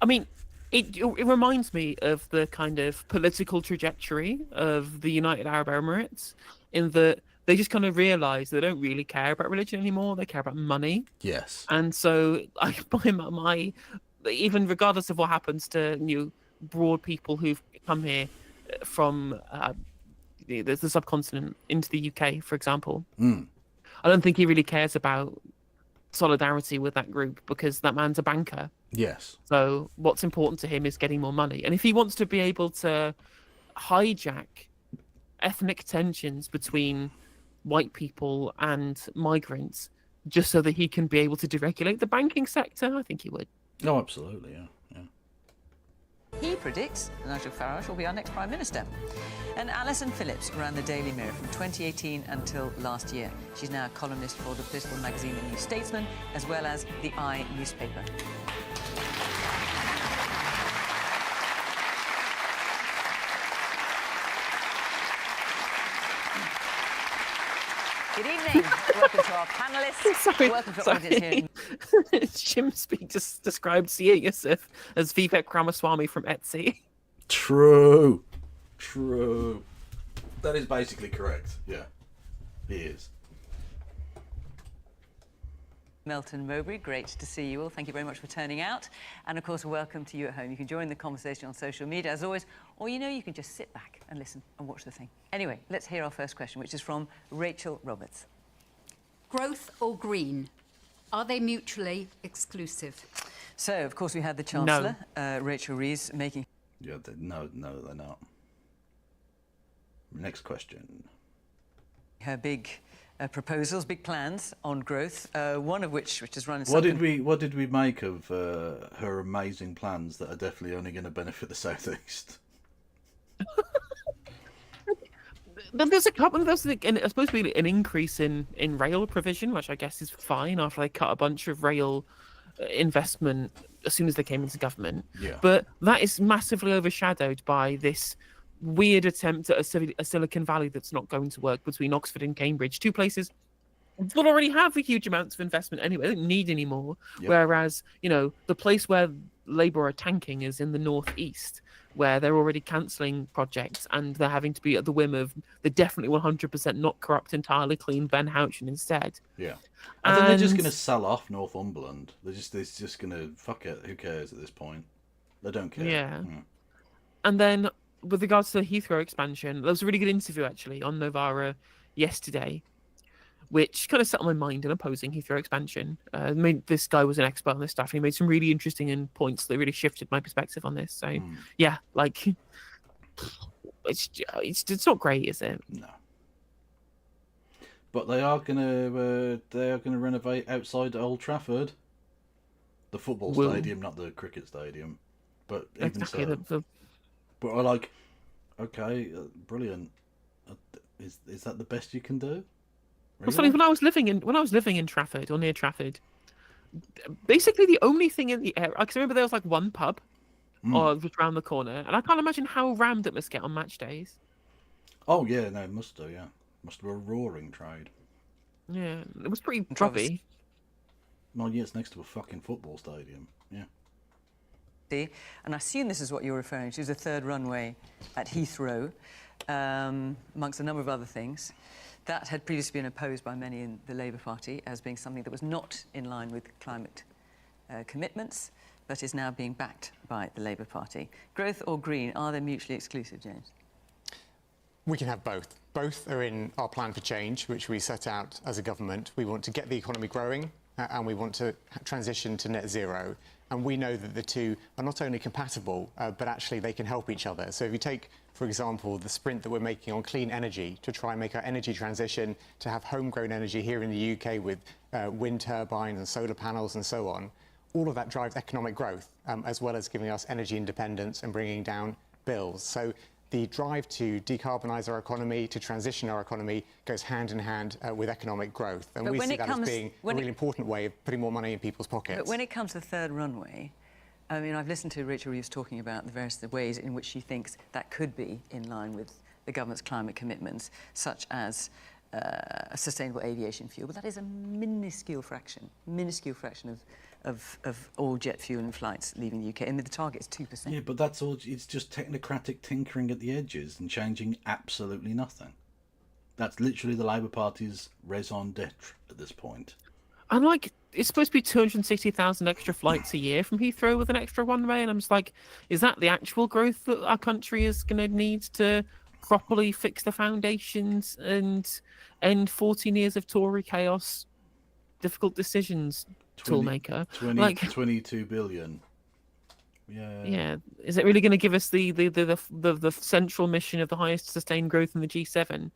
I mean, it reminds me of the kind of political trajectory of the United Arab Emirates, in that they just kind of realise they don't really care about religion anymore. They care about money. Yes. And so, even regardless of what happens to broad people who've come here from the subcontinent into the UK, for example, I don't think he really cares about solidarity with that group, because that man's a banker. Yes. So what's important to him is getting more money. And if he wants to be able to hijack ethnic tensions between white people and migrants just so that he can be able to deregulate the banking sector, I think he would. Oh, absolutely, yeah. He predicts Nigel Farage will be our next Prime Minister. And Alison Phillips ran the Daily Mirror from 2018 until last year. She's now a columnist for the political magazine The New Statesman, as well as the I newspaper. Good evening. Welcome to our panellists. Welcome to our audience here. Jim Speak just described Zia Youssef as Vivek Ramaswamy from Etsy. True. That is basically correct. Yeah, he is. Melton Mowbray, great to see you all. Thank you very much for turning out. And of course, welcome to you at home. You can join the conversation on social media as always, or you can just sit back and listen and watch the thing. Anyway, let's hear our first question, which is from Rachel Roberts. Growth or green? Are they mutually exclusive? So, of course, we had the Chancellor, Rachel Reeves, making... Yeah, no, they're not. Next question. Her big proposals, big plans on growth, one of which is running... What did we make of her amazing plans that are definitely only going to benefit the Southeast? There's a couple. There's supposed to be an increase in rail provision, which I guess is fine after they cut a bunch of rail investment as soon as they came into government. Yeah. But that is massively overshadowed by this weird attempt at a Silicon Valley that's not going to work between Oxford and Cambridge, two places that already have a huge amounts of investment anyway. They don't need any more. Yep. Whereas, the place where Labour are tanking is in the northeast, where they're already cancelling projects and they're having to be at the whim of the definitely 100% not corrupt, entirely clean Ben Houchen instead. Yeah. And then they're just going to sell off Northumberland. They're just going to, fuck it, who cares at this point? They don't care. Yeah. And then, with regards to the Heathrow expansion, there was a really good interview, actually, on Novara yesterday, which kind of set on my mind in opposing Heathrow expansion. This guy was an expert on this stuff, and he made some really interesting points that really shifted my perspective on this. So, yeah, it's not great, is it? No. But they are gonna renovate outside Old Trafford, the football stadium, not the cricket stadium. But even exactly, so, but I like, okay, brilliant. Is that the best you can do? Really? Well, funny, when I was living in Trafford or near Trafford, basically the only thing in the area. Because I remember there was like one pub, or just around the corner, and I can't imagine how rammed it must get on match days. Oh yeah, no, it must do. Yeah, must have a roaring trade. Yeah, it was pretty grubby. Well, yeah, it's next to a fucking football stadium. Yeah. And I assume this is what you're referring to, is a third runway at Heathrow, amongst a number of other things. That had previously been opposed by many in the Labour Party as being something that was not in line with climate commitments, but is now being backed by the Labour Party. Growth or green, are they mutually exclusive, James? We can have both. Both are in our plan for change, which we set out as a government. We want to get the economy growing, and we want to transition to net zero. And we know that the two are not only compatible, but actually they can help each other. So if you take, for example, the sprint that we're making on clean energy to try and make our energy transition to have homegrown energy here in the UK with wind turbines and solar panels and so on, all of that drives economic growth, as well as giving us energy independence and bringing down bills. So the drive to decarbonise our economy, to transition our economy, goes hand in hand with economic growth. And we see that as being a really important way of putting more money in people's pockets. But when it comes to the third runway, I mean, I've listened to Rachel Reeves talking about the various ways in which she thinks that could be in line with the government's climate commitments, such as a sustainable aviation fuel. But that is a minuscule fraction of all jet fuel in flights leaving the UK, and the target is 2%. Yeah, but that's all. It's just technocratic tinkering at the edges and changing absolutely nothing. That's literally the Labour Party's raison d'être at this point. And like, it's supposed to be 260,000 extra flights a year from Heathrow with an extra runway, and I'm just like, is that the actual growth that our country is going to need to properly fix the foundations and end 14 years of Tory chaos, difficult decisions? Toolmaker, 22 billion. Yeah. Is it really going to give us the central mission of the highest sustained growth in the G7?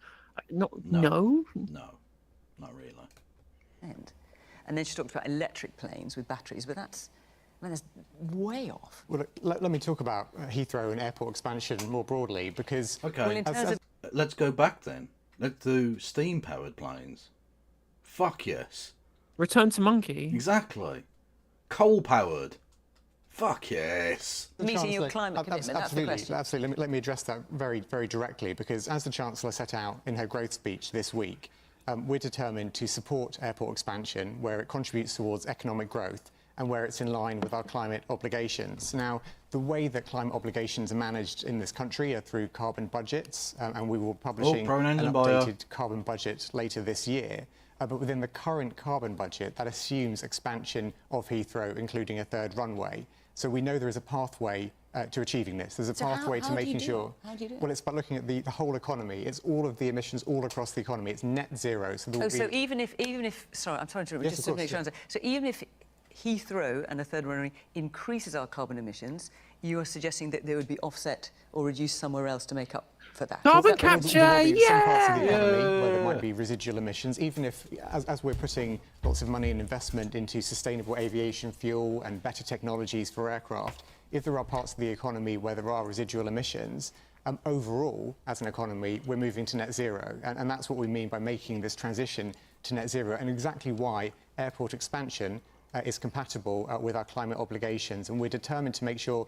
No, not really. And then she talked about electric planes with batteries, but that's way off. Well, let me talk about Heathrow and airport expansion more broadly, because let's go back then. Let's do steam-powered planes. Fuck yes. Return to monkey. Exactly. Coal-powered. Fuck yes. Meeting your climate commitment, that's the question. Absolutely. Let me address that very, very directly, because as the Chancellor set out in her growth speech this week, we're determined to support airport expansion where it contributes towards economic growth and where it's in line with our climate obligations. Now, the way that climate obligations are managed in this country are through carbon budgets, and we will be publishing an updated carbon budget later this year. But within the current carbon budget, that assumes expansion of Heathrow, including a third runway. So we know there is a pathway to achieving this. There's a pathway to making sure. How do you do it? Well, it's about looking at the whole economy. It's all of the emissions all across the economy. It's net zero. So, so even if, sorry, I'm sorry to interrupt, just to make sure. So even if Heathrow and a third runway increases our carbon emissions, you are suggesting that they would be offset or reduced somewhere else to make up for that? Carbon capture, some parts of the economy where there might be residual emissions, even if, as we're putting lots of money and investment into sustainable aviation fuel and better technologies for aircraft, if there are parts of the economy where there are residual emissions, overall, as an economy, we're moving to net zero. And that's what we mean by making this transition to net zero, and exactly why airport expansion is compatible with our climate obligations. And we're determined to make sure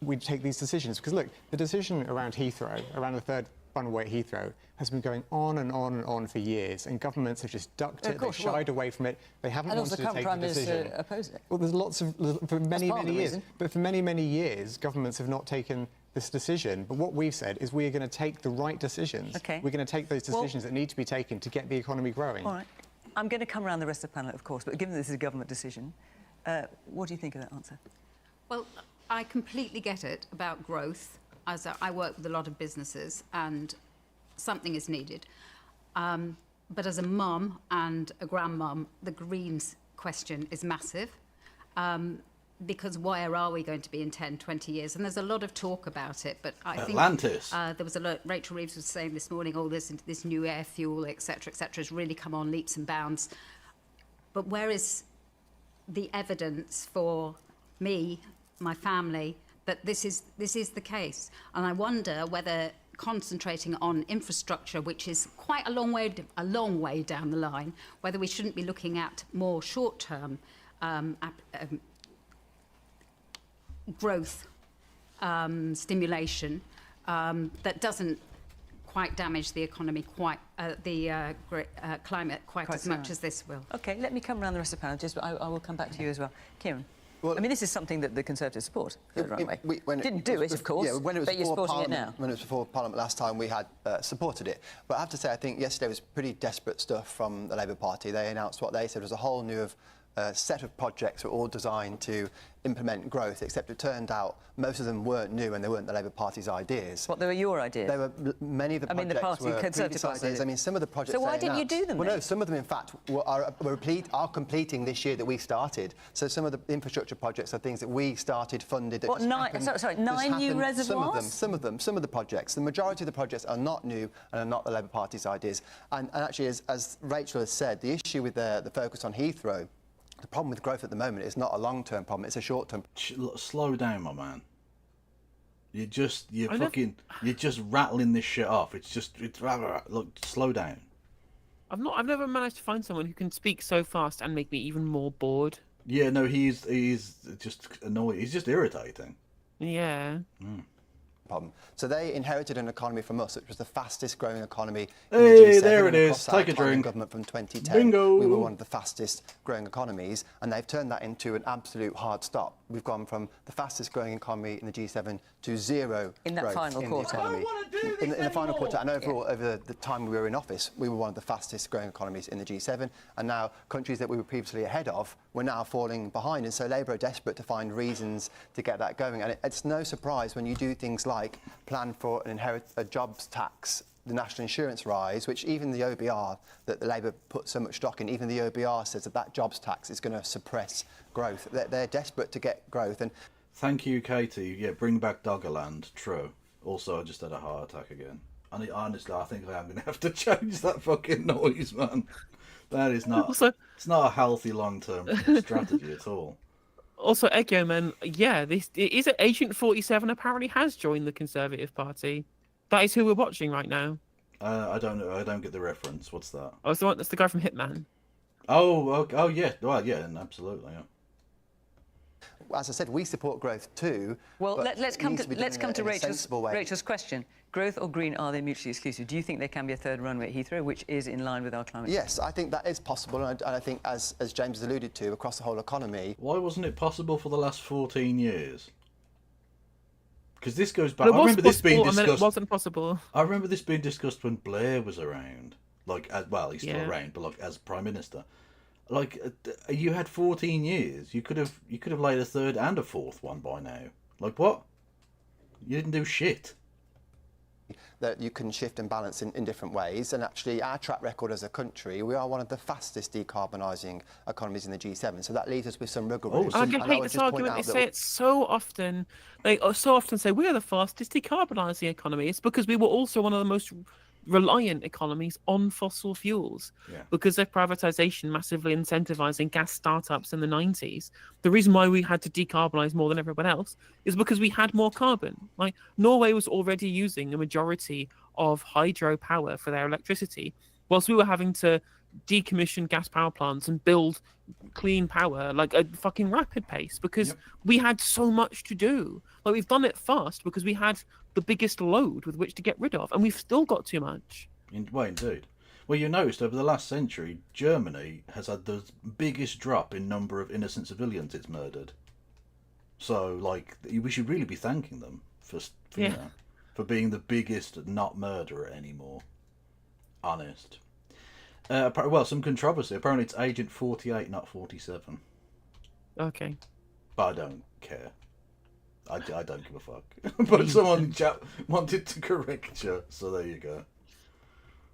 we take these decisions. Because look, the decision around Heathrow, around the third runway at Heathrow, has been going on and on and on for years, and governments have just ducked it, they've shied away from it, they haven't wanted to take the decision. Oppose it. Well, there's lots of, for many, many years, but for many, many years, governments have not taken this decision. But what we've said is we are going to take the right decisions. Okay. We're going to take those decisions that need to be taken to get the economy growing. All right. I'm going to come around the rest of the panel, of course, but given this is a government decision, what do you think of that answer? Well, I completely get it about growth, as I work with a lot of businesses, and something is needed. But as a mum and a grandmum, the Greens question is massive. Because where are we going to be in 10, 20 years? And there's a lot of talk about it, but I think there was a lot. Rachel Reeves was saying this morning, this new air fuel, etc., has really come on leaps and bounds. But where is the evidence for me, my family, that this is the case? And I wonder whether concentrating on infrastructure, which is quite a long way down the line, whether we shouldn't be looking at more short-term growth stimulation that doesn't quite damage the economy, climate quite as much as this will. OK, let me come around the rest of the panel. I will come back to you as well. Kieran? Well, I mean, this is something that the Conservatives support. Didn't do it, of course, yeah, when it was but you're supporting it now. When it was before Parliament last time, we had supported it. But I have to say, I think yesterday was pretty desperate stuff from the Labour Party. They announced what they said was a whole new set of projects were all designed to implement growth, except it turned out most of them weren't new and they weren't the Labour Party's ideas. What, they were your ideas? They were, many of the projects were Conservative ideas. I mean, some of the projects. So why didn't you do them? Well, no, some of them, in fact, are completing this year that we started. So some of the infrastructure projects are things that we started, funded. What, nine new reservoirs? Some of the projects. The majority of the projects are not new and are not the Labour Party's ideas. And actually, as Rachel has said, the issue with the focus on Heathrow, the problem with growth at the moment is not a long-term problem, it's a short-term. Slow down, my man. You're just rattling this shit off. Look, slow down. I've never managed to find someone who can speak so fast and make me even more bored. Yeah, no, he's just annoying. He's just irritating. Yeah. Problem. So they inherited an economy from us, which was the fastest growing economy in Hey, the G7. there it is. Across our Take a drink. Government from 2010. Bingo. We were one of the fastest growing economies, and they've turned that into an absolute hard stop. We've gone from the fastest growing economy in the G7 to zero in that growth final quarter. the economy. In the final quarter, and overall, over the time we were in office, we were one of the fastest growing economies in the G7, and now countries that we were previously ahead of, we're now falling behind, and so Labour are desperate to find reasons to get that going. And it's no surprise when you do things like plan for a jobs tax, the national insurance rise, which even the OBR, that the Labour put so much stock in, even the OBR says that jobs tax is going to suppress growth. They're desperate to get growth. And thank you, Katie. Yeah, bring back Doggerland. True. Also, I just had a heart attack again. Honestly, I think I'm going to have to change that fucking noise, man. That is not. It's not a healthy long-term strategy at all. Also, Eggo, man, yeah, Agent 47 apparently has joined the Conservative Party. That is who we're watching right now. I don't know. I don't get the reference. What's that? Oh, it's that's the guy from Hitman. Oh, yeah. Well, yeah, absolutely. Yeah. As I said, we support growth too. Well, let's come to Rachel's question. Growth or green, are they mutually exclusive? Do you think there can be a third runway at Heathrow, which is in line with our climate? Yes, I think that is possible, and I think, as James has alluded to, across the whole economy. Why wasn't it possible for the last 14 years? Because this goes back. I remember this being discussed. And then it wasn't possible. I remember this being discussed when Blair was around. He's still around, but as Prime Minister. You had 14 years. You could have laid a third and a fourth one by now. What? You didn't do shit. That you can shift and balance in different ways, and actually our track record as a country, we are one of the fastest decarbonising economies in the G7, so that leaves us with some wiggle room. I hate this argument. They say it so often. They so often say we are the fastest decarbonising economy. It's because we were also one of the most reliant economies on fossil fuels because of privatization massively incentivizing gas startups in the 90s. The reason why we had to decarbonize more than everyone else is because we had more carbon. Norway was already using a majority of hydropower for their electricity, whilst we were having to decommission gas power plants and build clean power at a fucking rapid pace because we had so much to do. We've done it fast because we had the biggest load with which to get rid of, and we've still got too much. Indeed. Well, you noticed over the last century, Germany has had the biggest drop in number of innocent civilians it's murdered. So, we should really be thanking them for being the biggest not murderer anymore. Honest. Some controversy. Apparently it's Agent 48, not 47. Okay. But I don't care. I don't give a fuck. But someone wanted to correct you, so there you go.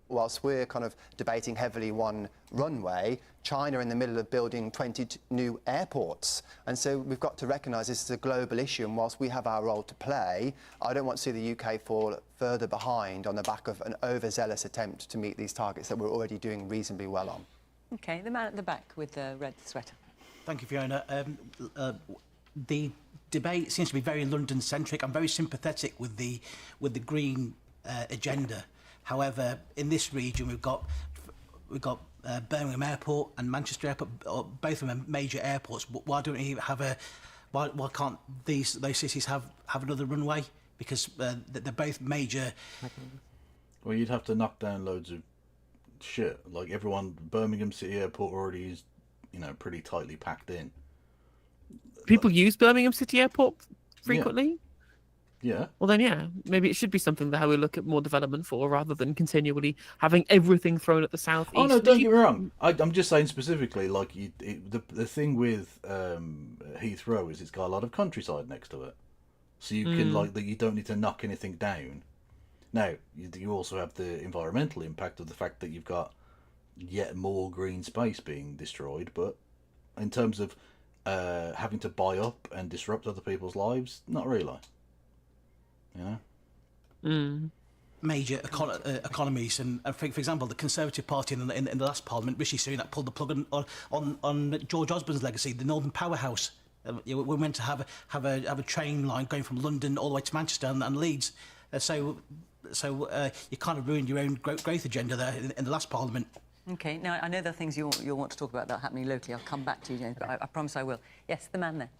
Whilst we're kind of debating heavily one runway, China are in the middle of building 20 new airports. And so we've got to recognise this is a global issue, and whilst we have our role to play, I don't want to see the UK fall further behind on the back of an overzealous attempt to meet these targets that we're already doing reasonably well on. OK, the man at the back with the red sweater. Thank you, Fiona. The debate seems to be very London-centric. I'm very sympathetic with the green agenda. However, in this region, we've got we've got Birmingham Airport and Manchester Airport, both of them are major airports. Why don't we have a? Why can't those cities have another runway? Because they're both major. Well, you'd have to knock down loads of shit. Like Birmingham City Airport already is, pretty tightly packed in. People use Birmingham City Airport frequently. Yeah. Well, then, yeah, maybe it should be something that how we look at more development for, rather than continually having everything thrown at the southeast. Oh no, don't get me wrong. I'm just saying specifically, like the thing with Heathrow is it's got a lot of countryside next to it, so you can you don't need to knock anything down. Now you also have the environmental impact of the fact that you've got yet more green space being destroyed, but in terms of having to buy up and disrupt other people's lives, not really. Major economies, and for example, the Conservative Party in the last Parliament, Rishi Sunak pulled the plug on George Osborne's legacy, the Northern Powerhouse. We're meant to have a train line going from London all the way to Manchester and Leeds. So you kind of ruined your own growth agenda there in the last Parliament. Okay, now I know there are things you'll want to talk about that are happening locally. I'll come back to you, James, but I promise I will. Yes, the man there.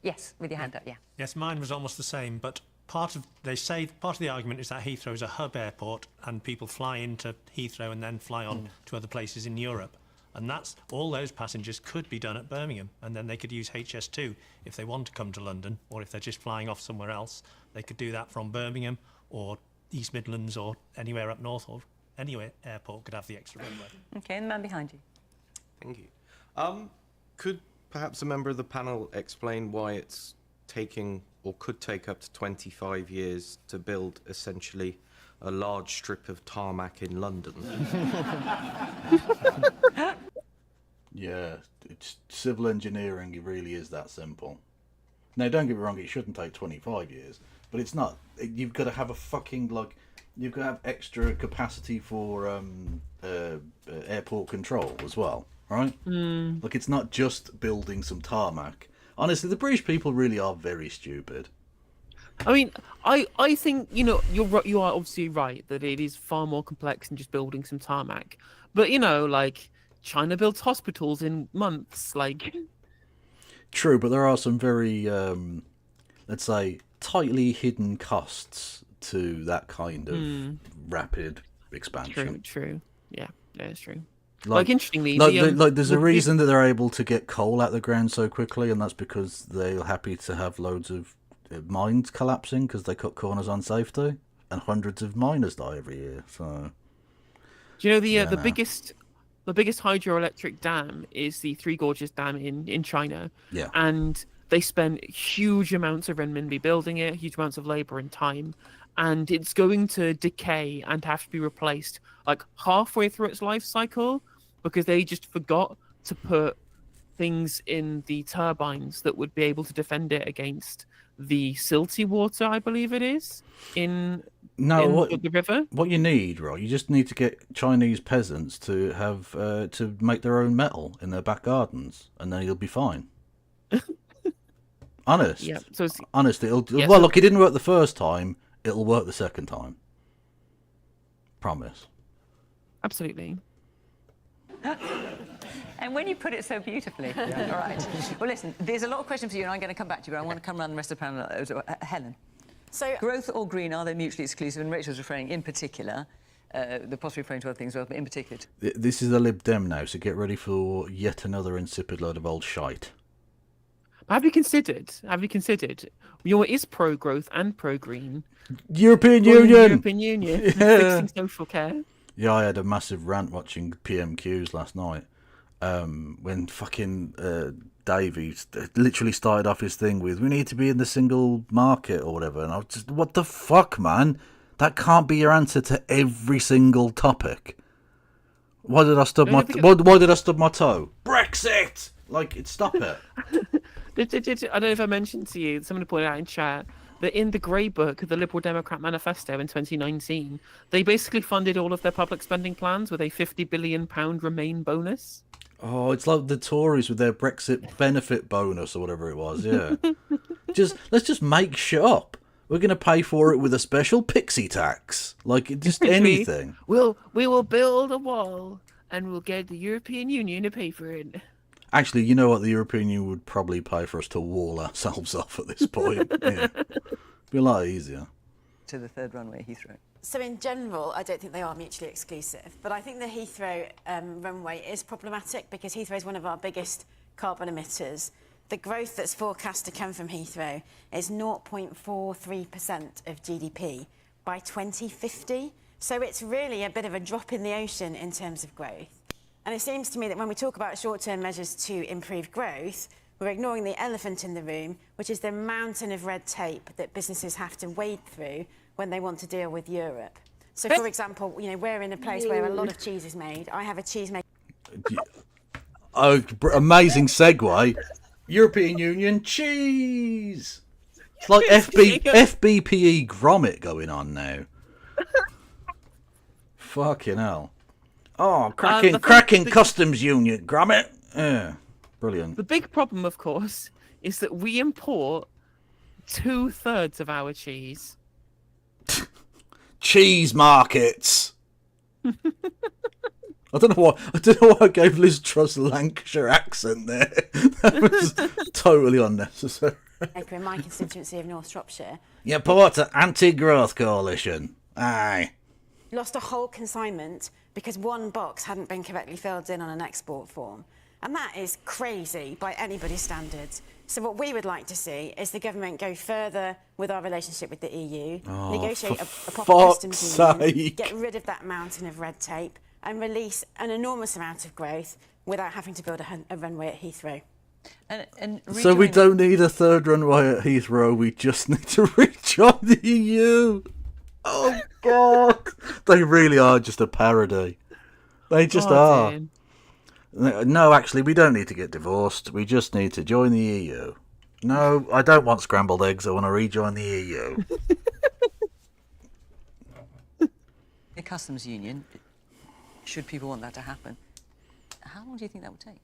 Yes, with your hand up, yeah. Yes, mine was almost the same, but part of the argument is that Heathrow is a hub airport and people fly into Heathrow and then fly on to other places in Europe. And that's all those passengers could be done at Birmingham, and then they could use HS2 if they want to come to London, or if they're just flying off somewhere else, they could do that from Birmingham or East Midlands or anywhere up north, or anywhere airport could have the extra runway. Okay, and the man behind you. Thank you. Could perhaps a member of the panel explain why it's taking or could take up to 25 years to build essentially a large strip of tarmac in London? Yeah, it's civil engineering. It really is that simple. Now, don't get me wrong, it shouldn't take 25 years, but it's not. You've got to have a fucking, you've got to have extra capacity for airport control as well, right? It's not just building some tarmac. Honestly, the British people really are very stupid. I mean, I think, you are obviously right that it is far more complex than just building some tarmac. But, China builds hospitals in months, True, but there are some very, let's say, tightly hidden costs to that kind of rapid expansion. True. Yeah, it's true. Interestingly, there's a reason that they're able to get coal out the ground so quickly, and that's because they're happy to have loads of mines collapsing because they cut corners on safety, and hundreds of miners die every year. So, do you know the biggest hydroelectric dam is the Three Gorges Dam in China? Yeah, and they spent huge amounts of renminbi building it, huge amounts of labor and time, and it's going to decay and have to be replaced halfway through its life cycle because they just forgot to put things in the turbines that would be able to defend it against the silty water, I believe it is, in the river. What you need, right? You just need to get Chinese peasants to have to make their own metal in their back gardens, and then you'll be fine. Honest. Yeah. So honest, look, it didn't work the first time. It'll work the second time. Promise. Absolutely. And when you put it so beautifully. Yeah. All right. Well, listen, there's a lot of questions for you, and I'm going to come back to you, but I want to come around the rest of the panel. Helen. So, growth or green, are they mutually exclusive? And Rachel's referring in particular, they're possibly referring to other things as well, but in particular. This is a Lib Dem now, so get ready for yet another insipid load of old shite. Have you considered, what is pro-growth and pro-green? European Union! Fixing social care. Yeah, I had a massive rant watching PMQs last night. When fucking Davey literally started off his thing with, we need to be in the single market or whatever. And I was just, what the fuck, man? That can't be your answer to every single topic. Why did I stub my toe? Brexit! Stop it. I don't know if I mentioned to you, someone pointed out in chat, that in the Grey Book of the Liberal Democrat Manifesto in 2019, they basically funded all of their public spending plans with a £50 billion Remain bonus. Oh, it's like the Tories with their Brexit benefit bonus or whatever it was, yeah. Let's just make shit up. We're going to pay for it with a special pixie tax. Anything. We will build a wall and we'll get the European Union to pay for it. Actually, you know what? The European Union would probably pay for us to wall ourselves off at this point. Yeah. Be a lot easier. To the third runway at Heathrow. So in general, I don't think they are mutually exclusive, but I think the Heathrow runway is problematic because Heathrow is one of our biggest carbon emitters. The growth that's forecast to come from Heathrow is 0.43% of GDP by 2050. So it's really a bit of a drop in the ocean in terms of growth. And it seems to me that when we talk about short-term measures to improve growth, we're ignoring the elephant in the room, which is the mountain of red tape that businesses have to wade through when they want to deal with Europe. So, for example, you know, we're in a place where a lot of cheese is made. I have a cheese maker. Oh, amazing segue. European Union cheese. It's like FBPE Gromit going on now. Fucking hell. Oh, cracking customs union, Gromit. Yeah, brilliant. The big problem, of course, is that we import 2/3 of our cheese. Cheese markets. I don't know why I gave Liz Truss a Lancashire accent there. That was totally unnecessary. In my constituency of North Shropshire. You port an anti-growth coalition. Aye. Lost a whole consignment because one box hadn't been correctly filled in on an export form. And that is crazy by anybody's standards. So what we would like to see is the government go further with our relationship with the EU, negotiate a proper customs union, get rid of that mountain of red tape, and release an enormous amount of growth without having to build a runway at Heathrow. So we don't need a third runway at Heathrow, we just need to rejoin the EU. Oh, God. They really are just a parody. They just are. Dear. No, actually, we don't need to get divorced. We just need to join the EU. No, I don't want scrambled eggs. I want to rejoin the EU. A customs union, should people want that to happen, how long do you think that would take?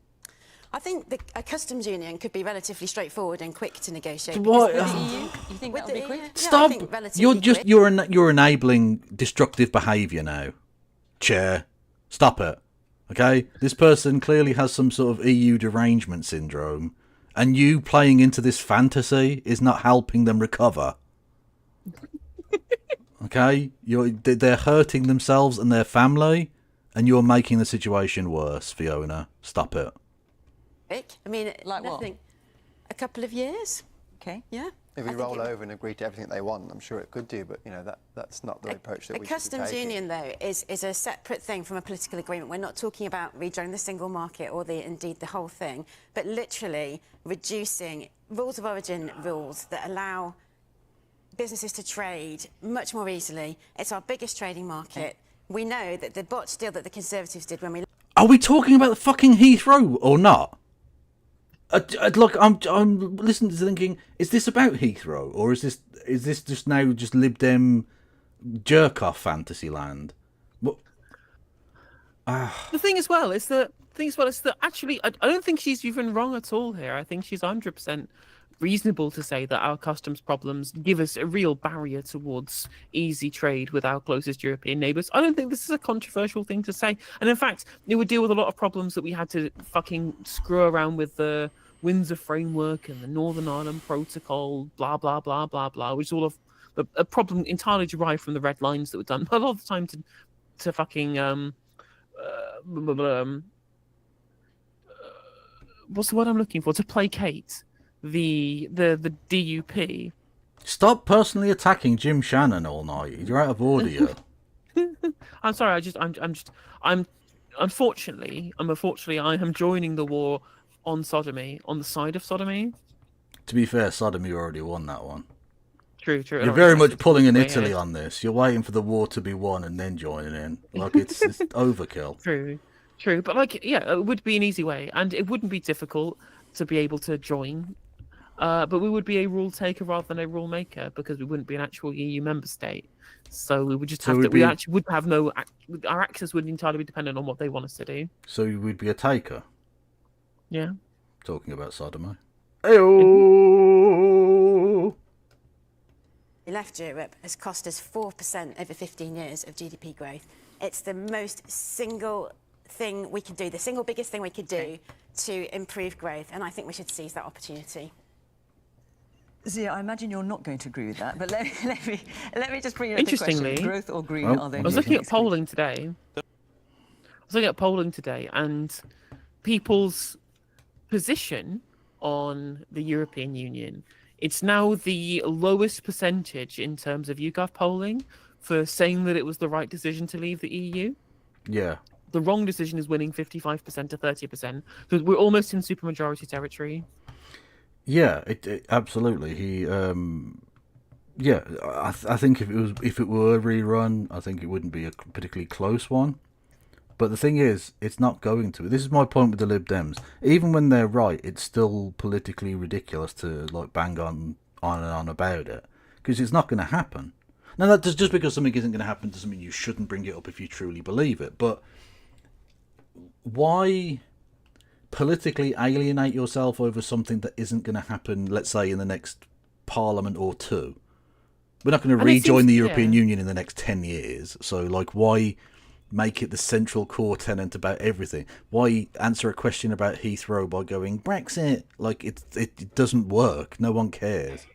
I think a customs union could be relatively straightforward and quick to negotiate. What? With the EU, you think that would be quick? Stop! Yeah, I think relatively quick. You're enabling destructive behaviour now, Chair. Stop it. Okay, this person clearly has some sort of EU derangement syndrome, and you playing into this fantasy is not helping them recover. Okay, they're hurting themselves and their family, and you're making the situation worse, Fiona. Stop it. I mean, like nothing. What? A couple of years. Okay. Yeah. If we roll over and agree to everything they want, I'm sure it could do, but you know that's not the approach that we should be taking. A customs union, though, is a separate thing from a political agreement. We're not talking about rejoining the single market or indeed the whole thing, but literally reducing rules of origin rules that allow businesses to trade much more easily. It's our biggest trading market. We know that the botched deal that the Conservatives did when we... Are we talking about the fucking Heathrow or not? Look, I'm listening to thinking, is this about Heathrow or is this just now just Lib Dem jerk off fantasy land? What? The thing as well is that actually I don't think she's even wrong at all here. I think she's 100% reasonable to say that our customs problems give us a real barrier towards easy trade with our closest European neighbours. I don't think this is a controversial thing to say. And in fact, it would deal with a lot of problems that we had to fucking screw around with the Windsor Framework and the Northern Ireland Protocol, blah, blah, blah, blah, blah, which is all of a problem entirely derived from the red lines that were done a lot of the time to fucking... what's the word I'm looking for? To placate the DUP. Stop personally attacking Jim Shannon all night. You're out of order. I'm sorry. Unfortunately, I am joining the war on sodomy, on the side of sodomy. To be fair, sodomy already won that one. True. You're very much pulling an Italy on this. You're waiting for the war to be won and then joining in. Like it's overkill. True. But it would be an easy way, and it wouldn't be difficult to be able to join. But we would be a rule taker rather than a rule maker because we wouldn't be an actual EU member state. So we would just have we actually would have no. Our access would entirely be dependent on what they want us to do. So we'd be a taker. Yeah. Talking about sodomy. Ayo. Left Europe has cost us 4% over 15 years of GDP growth. It's the most single thing we could do, the single biggest thing we could do to improve growth, and I think we should seize that opportunity. Zia, I imagine you're not going to agree with that, but let me just bring you the Interestingly, question. Growth or green are they? I was looking at polling today. And people's position on the European Union. It's now the lowest percentage in terms of YouGov polling for saying that it was the right decision to leave the EU. Yeah. The wrong decision is winning 55% to 30%. So we're almost in supermajority territory. Yeah, it absolutely. He, yeah, I think if it were a rerun, I think it wouldn't be a particularly close one. But the thing is, it's not going to. This is my point with the Lib Dems. Even when they're right, it's still politically ridiculous to like bang on and on about it, because it's not going to happen. Now, that just because something isn't going to happen doesn't mean you shouldn't bring it up if you truly believe it. But why politically alienate yourself over something that isn't going to happen, let's say, in the next parliament or two? We're not going to rejoin the European Union in the next 10 years. So, like, why make it the central core tenet about everything? Why answer a question about Heathrow by going Brexit? Like, it doesn't work. No one cares.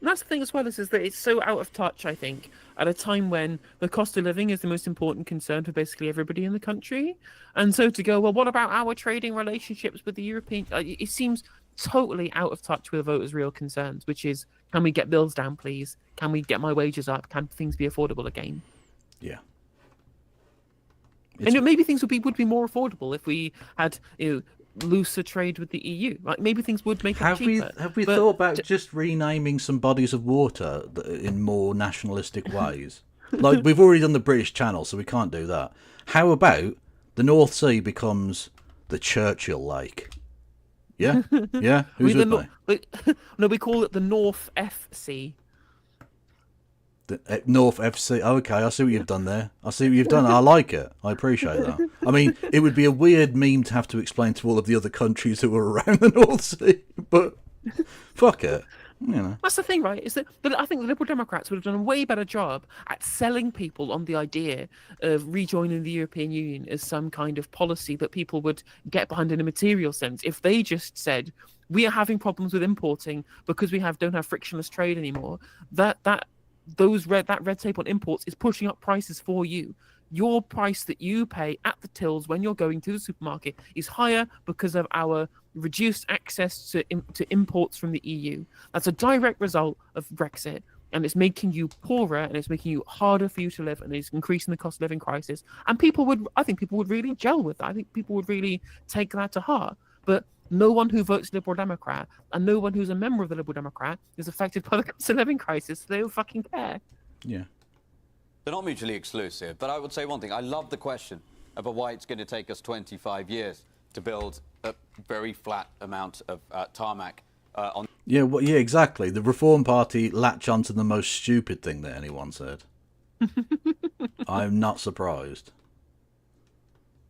And that's the thing as well, is that it's so out of touch, I think, at a time when the cost of living is the most important concern for basically everybody in the country. And so to go, well, what about our trading relationships with the European... It seems totally out of touch with the voters' real concerns, which is, can we get bills down, please? Can we get my wages up? Can things be affordable again? Yeah. And maybe things would be more affordable if we had looser trade with the EU. Like maybe things would make it cheaper. Have we thought about just renaming some bodies of water in more nationalistic ways? Like, we've already done the British Channel, so we can't do that. How about the North Sea becomes the Churchill Lake? Yeah? Yeah? Who's with me? No, we call it the North FC. North FC. Oh, okay, I see what you've done there. I like it. I appreciate that. I mean, it would be a weird meme to have to explain to all of the other countries who are around the North Sea, but fuck it. You know. That's the thing, right? Is that I think the Liberal Democrats would have done a way better job at selling people on the idea of rejoining the European Union as some kind of policy that people would get behind in a material sense. If they just said, we are having problems with importing because we don't have frictionless trade anymore, that red tape on imports is pushing up prices for you. Your price that you pay at the tills when you're going to the supermarket is higher because of our reduced access to imports from the EU. That's a direct result of Brexit, and it's making you poorer, and it's making you harder for you to live, and it's increasing the cost of living crisis. And I think people would really gel with that. I think people would really take that to heart. But no one who votes Liberal Democrat and no one who's a member of the Liberal Democrat is affected by the cost of living crisis. So they don't fucking care. Yeah. They're not mutually exclusive, but I would say one thing. I love the question about why it's going to take us 25 years to build a very flat amount of tarmac on... Yeah, well, yeah, exactly. The Reform Party latch onto the most stupid thing that anyone said. I'm not surprised.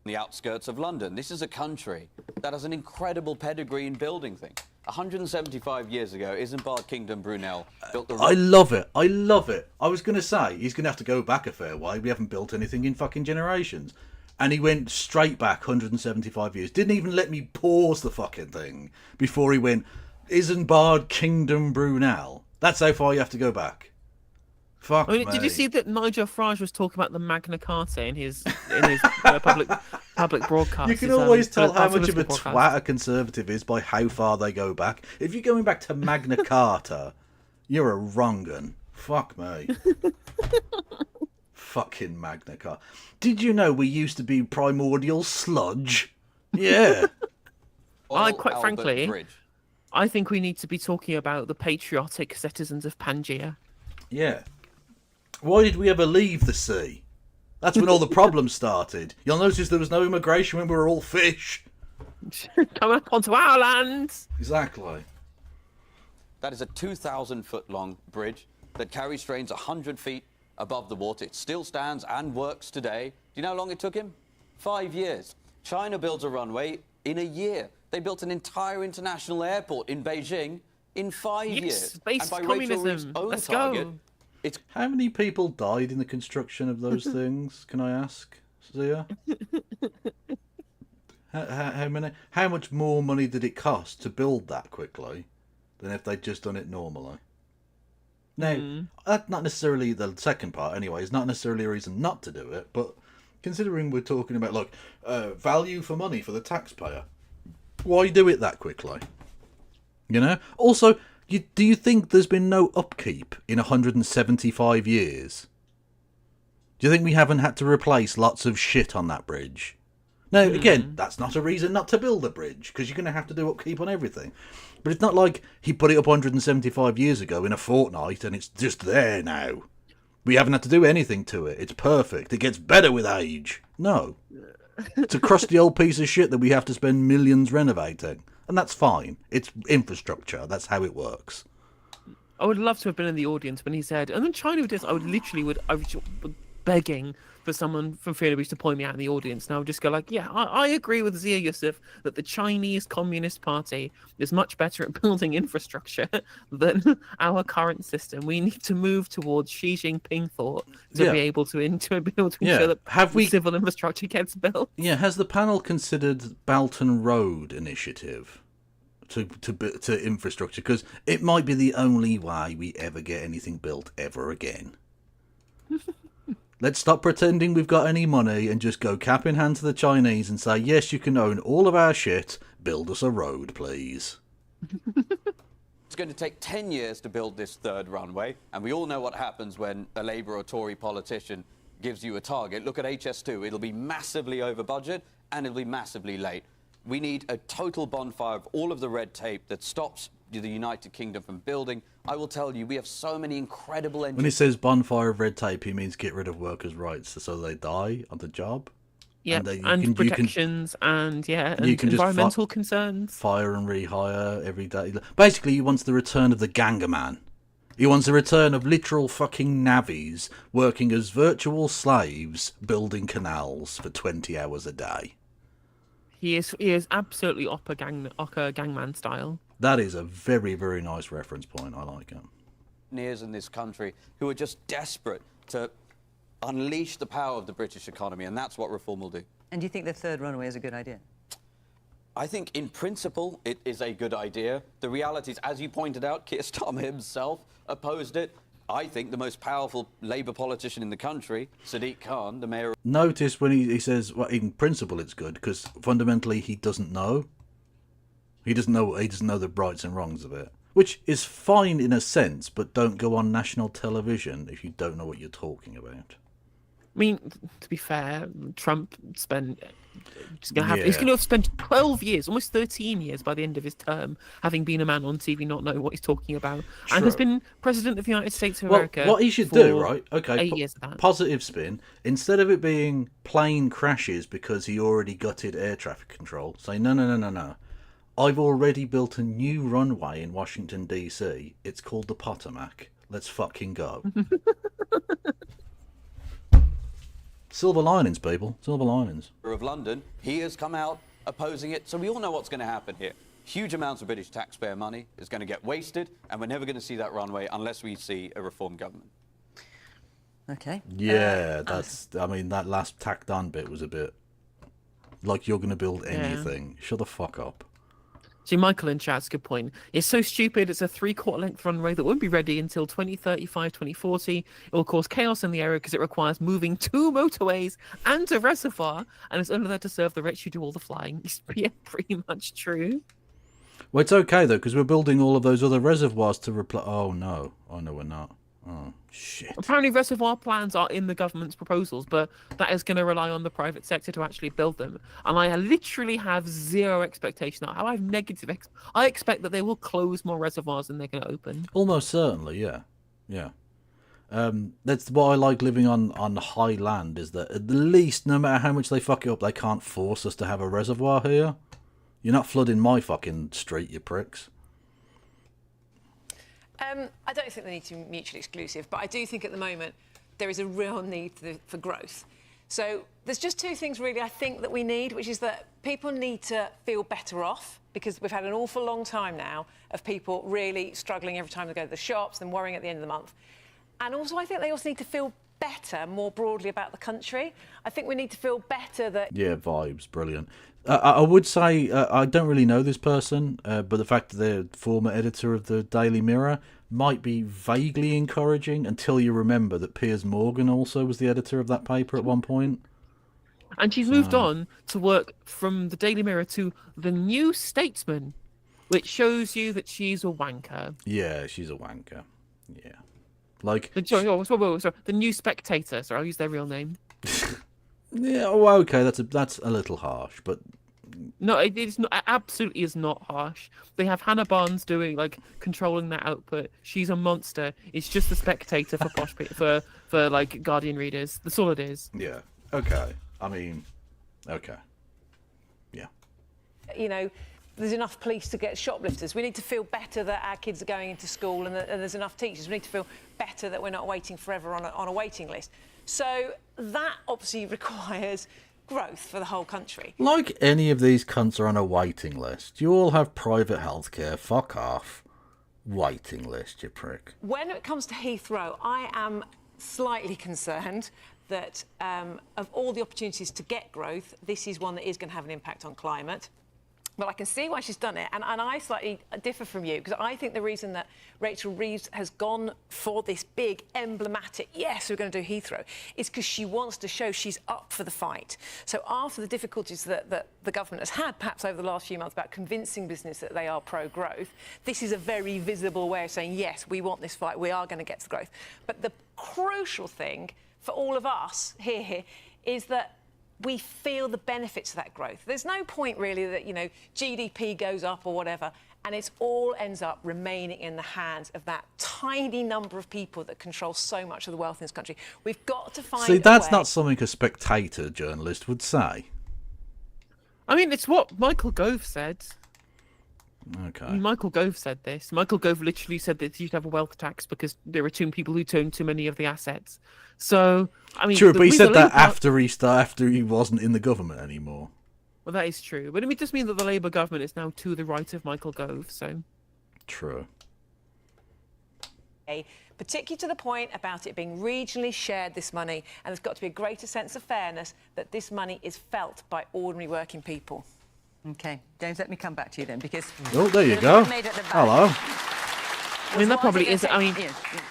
The outskirts of London. This is a country that has an incredible pedigree in building things. 175 years ago, Isambard Kingdom Brunel built the... I love it. I love it. I was going to say, he's going to have to go back a fair way. We haven't built anything in fucking generations. And he went straight back 175 years. Didn't even let me pause the fucking thing before he went, Isambard Kingdom Brunel. That's how far you have to go back. Fuck me. Did you see that Nigel Farage was talking about the Magna Carta in his public broadcast? You can always tell how much of a twat a Conservative is by how far they go back. If you're going back to Magna Carta, you're a wrong un. Fuck me. Fucking Magna Carta. Did you know we used to be primordial sludge? Yeah. Quite frankly, I think we need to be talking about the patriotic citizens of Pangaea. Yeah. Why did we ever leave the sea? That's when all the problems started. You'll notice there was no immigration when we were all fish. Coming up onto our land. Exactly. That is a 2,000-foot-long bridge that carries trains 100 feet above the water. It still stands and works today. Do you know how long it took him? 5 years. China builds a runway in a year. They built an entire international airport in Beijing in 5 years. Space communism. Let's go. How many people died in the construction of those things? Can I ask, Zia? How much more money did it cost to build that quickly than if they'd just done it normally? Now, that's not necessarily the second part anyway. It's not necessarily a reason not to do it, but considering we're talking about, look, value for money for the taxpayer, why do it that quickly? You know? Also, do you think there's been no upkeep in 175 years? Do you think we haven't had to replace lots of shit on that bridge? Now, again, that's not a reason not to build a bridge, because you're going to have to do upkeep on everything. But it's not like he put it up 175 years ago in a fortnight and it's just there now. We haven't had to do anything to it. It's perfect. It gets better with age. No. It's a crusty old piece of shit that we have to spend millions renovating. And that's fine. It's infrastructure. That's how it works. I would love to have been in the audience when he said, and then China would just, I was begging for someone from Freedom Beach to point me out in the audience, and I would just go like, yeah, I agree with Zia Yusuf that the Chinese Communist Party is much better at building infrastructure than our current system. We need to move towards Xi Jinping thought to be able to ensure that civil infrastructure gets built. Yeah, has the panel considered Balton Road initiative to infrastructure? Because it might be the only way we ever get anything built ever again. Let's stop pretending we've got any money and just go cap in hand to the Chinese and say, yes, you can own all of our shit. Build us a road, please. It's going to take 10 years to build this third runway, and we all know what happens when a Labour or Tory politician gives you a target. Look at HS2. It'll be massively over budget, and it'll be massively late. We need a total bonfire of all of the red tape that stops the United Kingdom from building. I will tell you, we have so many incredible When he says bonfire of red tape, he means get rid of workers' rights so they die on the job. Yeah, and protections and environmental concerns. Fire and rehire every day. Basically, he wants the return of the Gangaman. He wants the return of literal fucking navvies working as virtual slaves building canals for 20 hours a day. He is absolutely Oppa Gangman style. That is a very, very nice reference point. I like it. Engineers in this country who are just desperate to unleash the power of the British economy, and that's what reform will do. And do you think the third runway is a good idea? I think, in principle, it is a good idea. The reality is, as you pointed out, Keir Starmer himself opposed it. I think the most powerful Labour politician in the country, Sadiq Khan, the mayor... Notice when he says, well, in principle it's good, because fundamentally he doesn't know. He doesn't know the rights and wrongs of it. Which is fine in a sense, but don't go on national television if you don't know what you're talking about. I mean, to be fair, Trump he's going to have spent 12 years, almost 13 years by the end of his term, having been a man on TV not knowing what he's talking about, and has been president of the United States of America. What he should do, right? Okay, 8 years of that. Positive spin. Instead of it being plane crashes because he already gutted air traffic control, say, no. I've already built a new runway in Washington, D.C. It's called the Potomac. Let's fucking go. Silver linings, people. Silver linings. ...of London, he has come out opposing it. So we all know what's going to happen here. Huge amounts of British taxpayer money is going to get wasted, and we're never going to see that runway unless we see a reform government. Okay. Yeah, I mean, that last tacked on bit was a bit like you're going to build anything. Shut the fuck up. See, Michael in chat's a good point. It's so stupid. It's a 3/4 length runway that won't be ready until 2035, 2040. It will cause chaos in the area because it requires moving 2 motorways and a reservoir, and it's only there to serve the rich who do all the flying. Yeah, pretty much true. Well, it's okay though, because we're building all of those other reservoirs to replace. Oh no, we're not. Oh shit. Apparently, reservoir plans are in the government's proposals, but that is going to rely on the private sector to actually build them. And I literally have zero expectation. I have negative. I expect that they will close more reservoirs than they're going to open. Almost certainly, yeah. That's what I like living on high land, is that at least no matter how much they fuck it up, they can't force us to have a reservoir here. You're not flooding my fucking street, you pricks. I don't think they need to be mutually exclusive, but I do think at the moment there is a real need for growth. So there's just 2 things really I think that we need, which is that people need to feel better off, because we've had an awful long time now of people really struggling every time they go to the shops and worrying at the end of the month. And also I think they also need to feel better more broadly about the country. I think we need to feel better that... Yeah, vibes, brilliant. I would say I don't really know this person, but the fact that they're former editor of the Daily Mirror might be vaguely encouraging until you remember that Piers Morgan also was the editor of that paper at one point. And she's moved on to work from the Daily Mirror to the New Statesman, which shows you that she's a wanker. Yeah, she's a wanker. Yeah. Like... The New Spectator. Sorry, I'll use their real name. Yeah, oh, okay, that's a little harsh, but... No, it's not. It absolutely is not harsh. They have Hannah Barnes controlling that output. She's a monster. It's just the Spectator for posh for like Guardian readers. That's all it is. Yeah. Okay. I mean, okay. Yeah. You know, there's enough police to get shoplifters. We need to feel better that our kids are going into school and there's enough teachers. We need to feel better that we're not waiting forever on a waiting list. So that obviously requires growth for the whole country. Like any of these cunts are on a waiting list. You all have private healthcare. Fuck off. Waiting list, you prick. When it comes to Heathrow, I am slightly concerned that of all the opportunities to get growth, this is one that is going to have an impact on climate. But I can see why she's done it, and I slightly differ from you, because I think the reason that Rachel Reeves has gone for this big, emblematic, yes, we're going to do Heathrow, is because she wants to show she's up for the fight. So after the difficulties that the government has had, perhaps over the last few months, about convincing business that they are pro-growth, this is a very visible way of saying, yes, we want this fight, we are going to get to growth. But the crucial thing for all of us here is that we feel the benefits of that growth. There's no point really that, you know, GDP goes up or whatever, and it all ends up remaining in the hands of that tiny number of people that control so much of the wealth in this country. We've got to find See, that's a way... not something a Spectator journalist would say. I mean, it's what Michael Gove said. Okay. Michael Gove said this. Michael Gove literally said that you should have a wealth tax because there are too many people who own too many of the assets. So, I mean... True, but he said that after he wasn't in the government anymore. Well, that is true. But it does mean that the Labour government is now to the right of Michael Gove, so... True. Particularly to the point about it being regionally shared, this money, and there's got to be a greater sense of fairness that this money is felt by ordinary working people. OK. James, let me come back to you then, because... Oh, there you go. Hello. I mean, that probably is... I mean,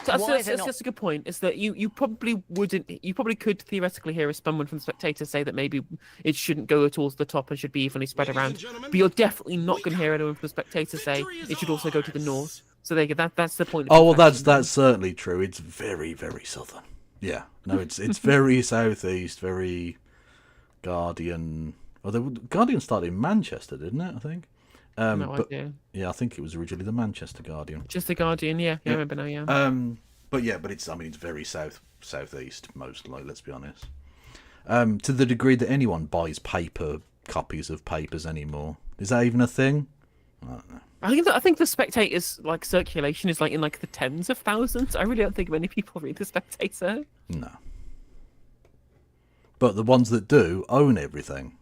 that's just a good point, is that you probably wouldn't... You probably could theoretically hear someone from Spectator say that maybe it shouldn't go towards the top and should be evenly spread around. But you're definitely not going to hear anyone from Spectator say it should also go to the north. So there you go. That's the point. Oh, well, that's certainly true. It's very, very southern. Yeah. No, it's very southeast, very Guardian... Well, the Guardian started in Manchester, didn't it, I think? No idea. Yeah, I think it was originally the Manchester Guardian. Just the Guardian, yeah. I remember now, yeah. But it's very southeast, mostly, let's be honest. To the degree that anyone buys paper copies of papers anymore. Is that even a thing? I don't know. I think the Spectator's circulation is in the tens of thousands. I really don't think many people read the Spectator. No. But the ones that do own everything.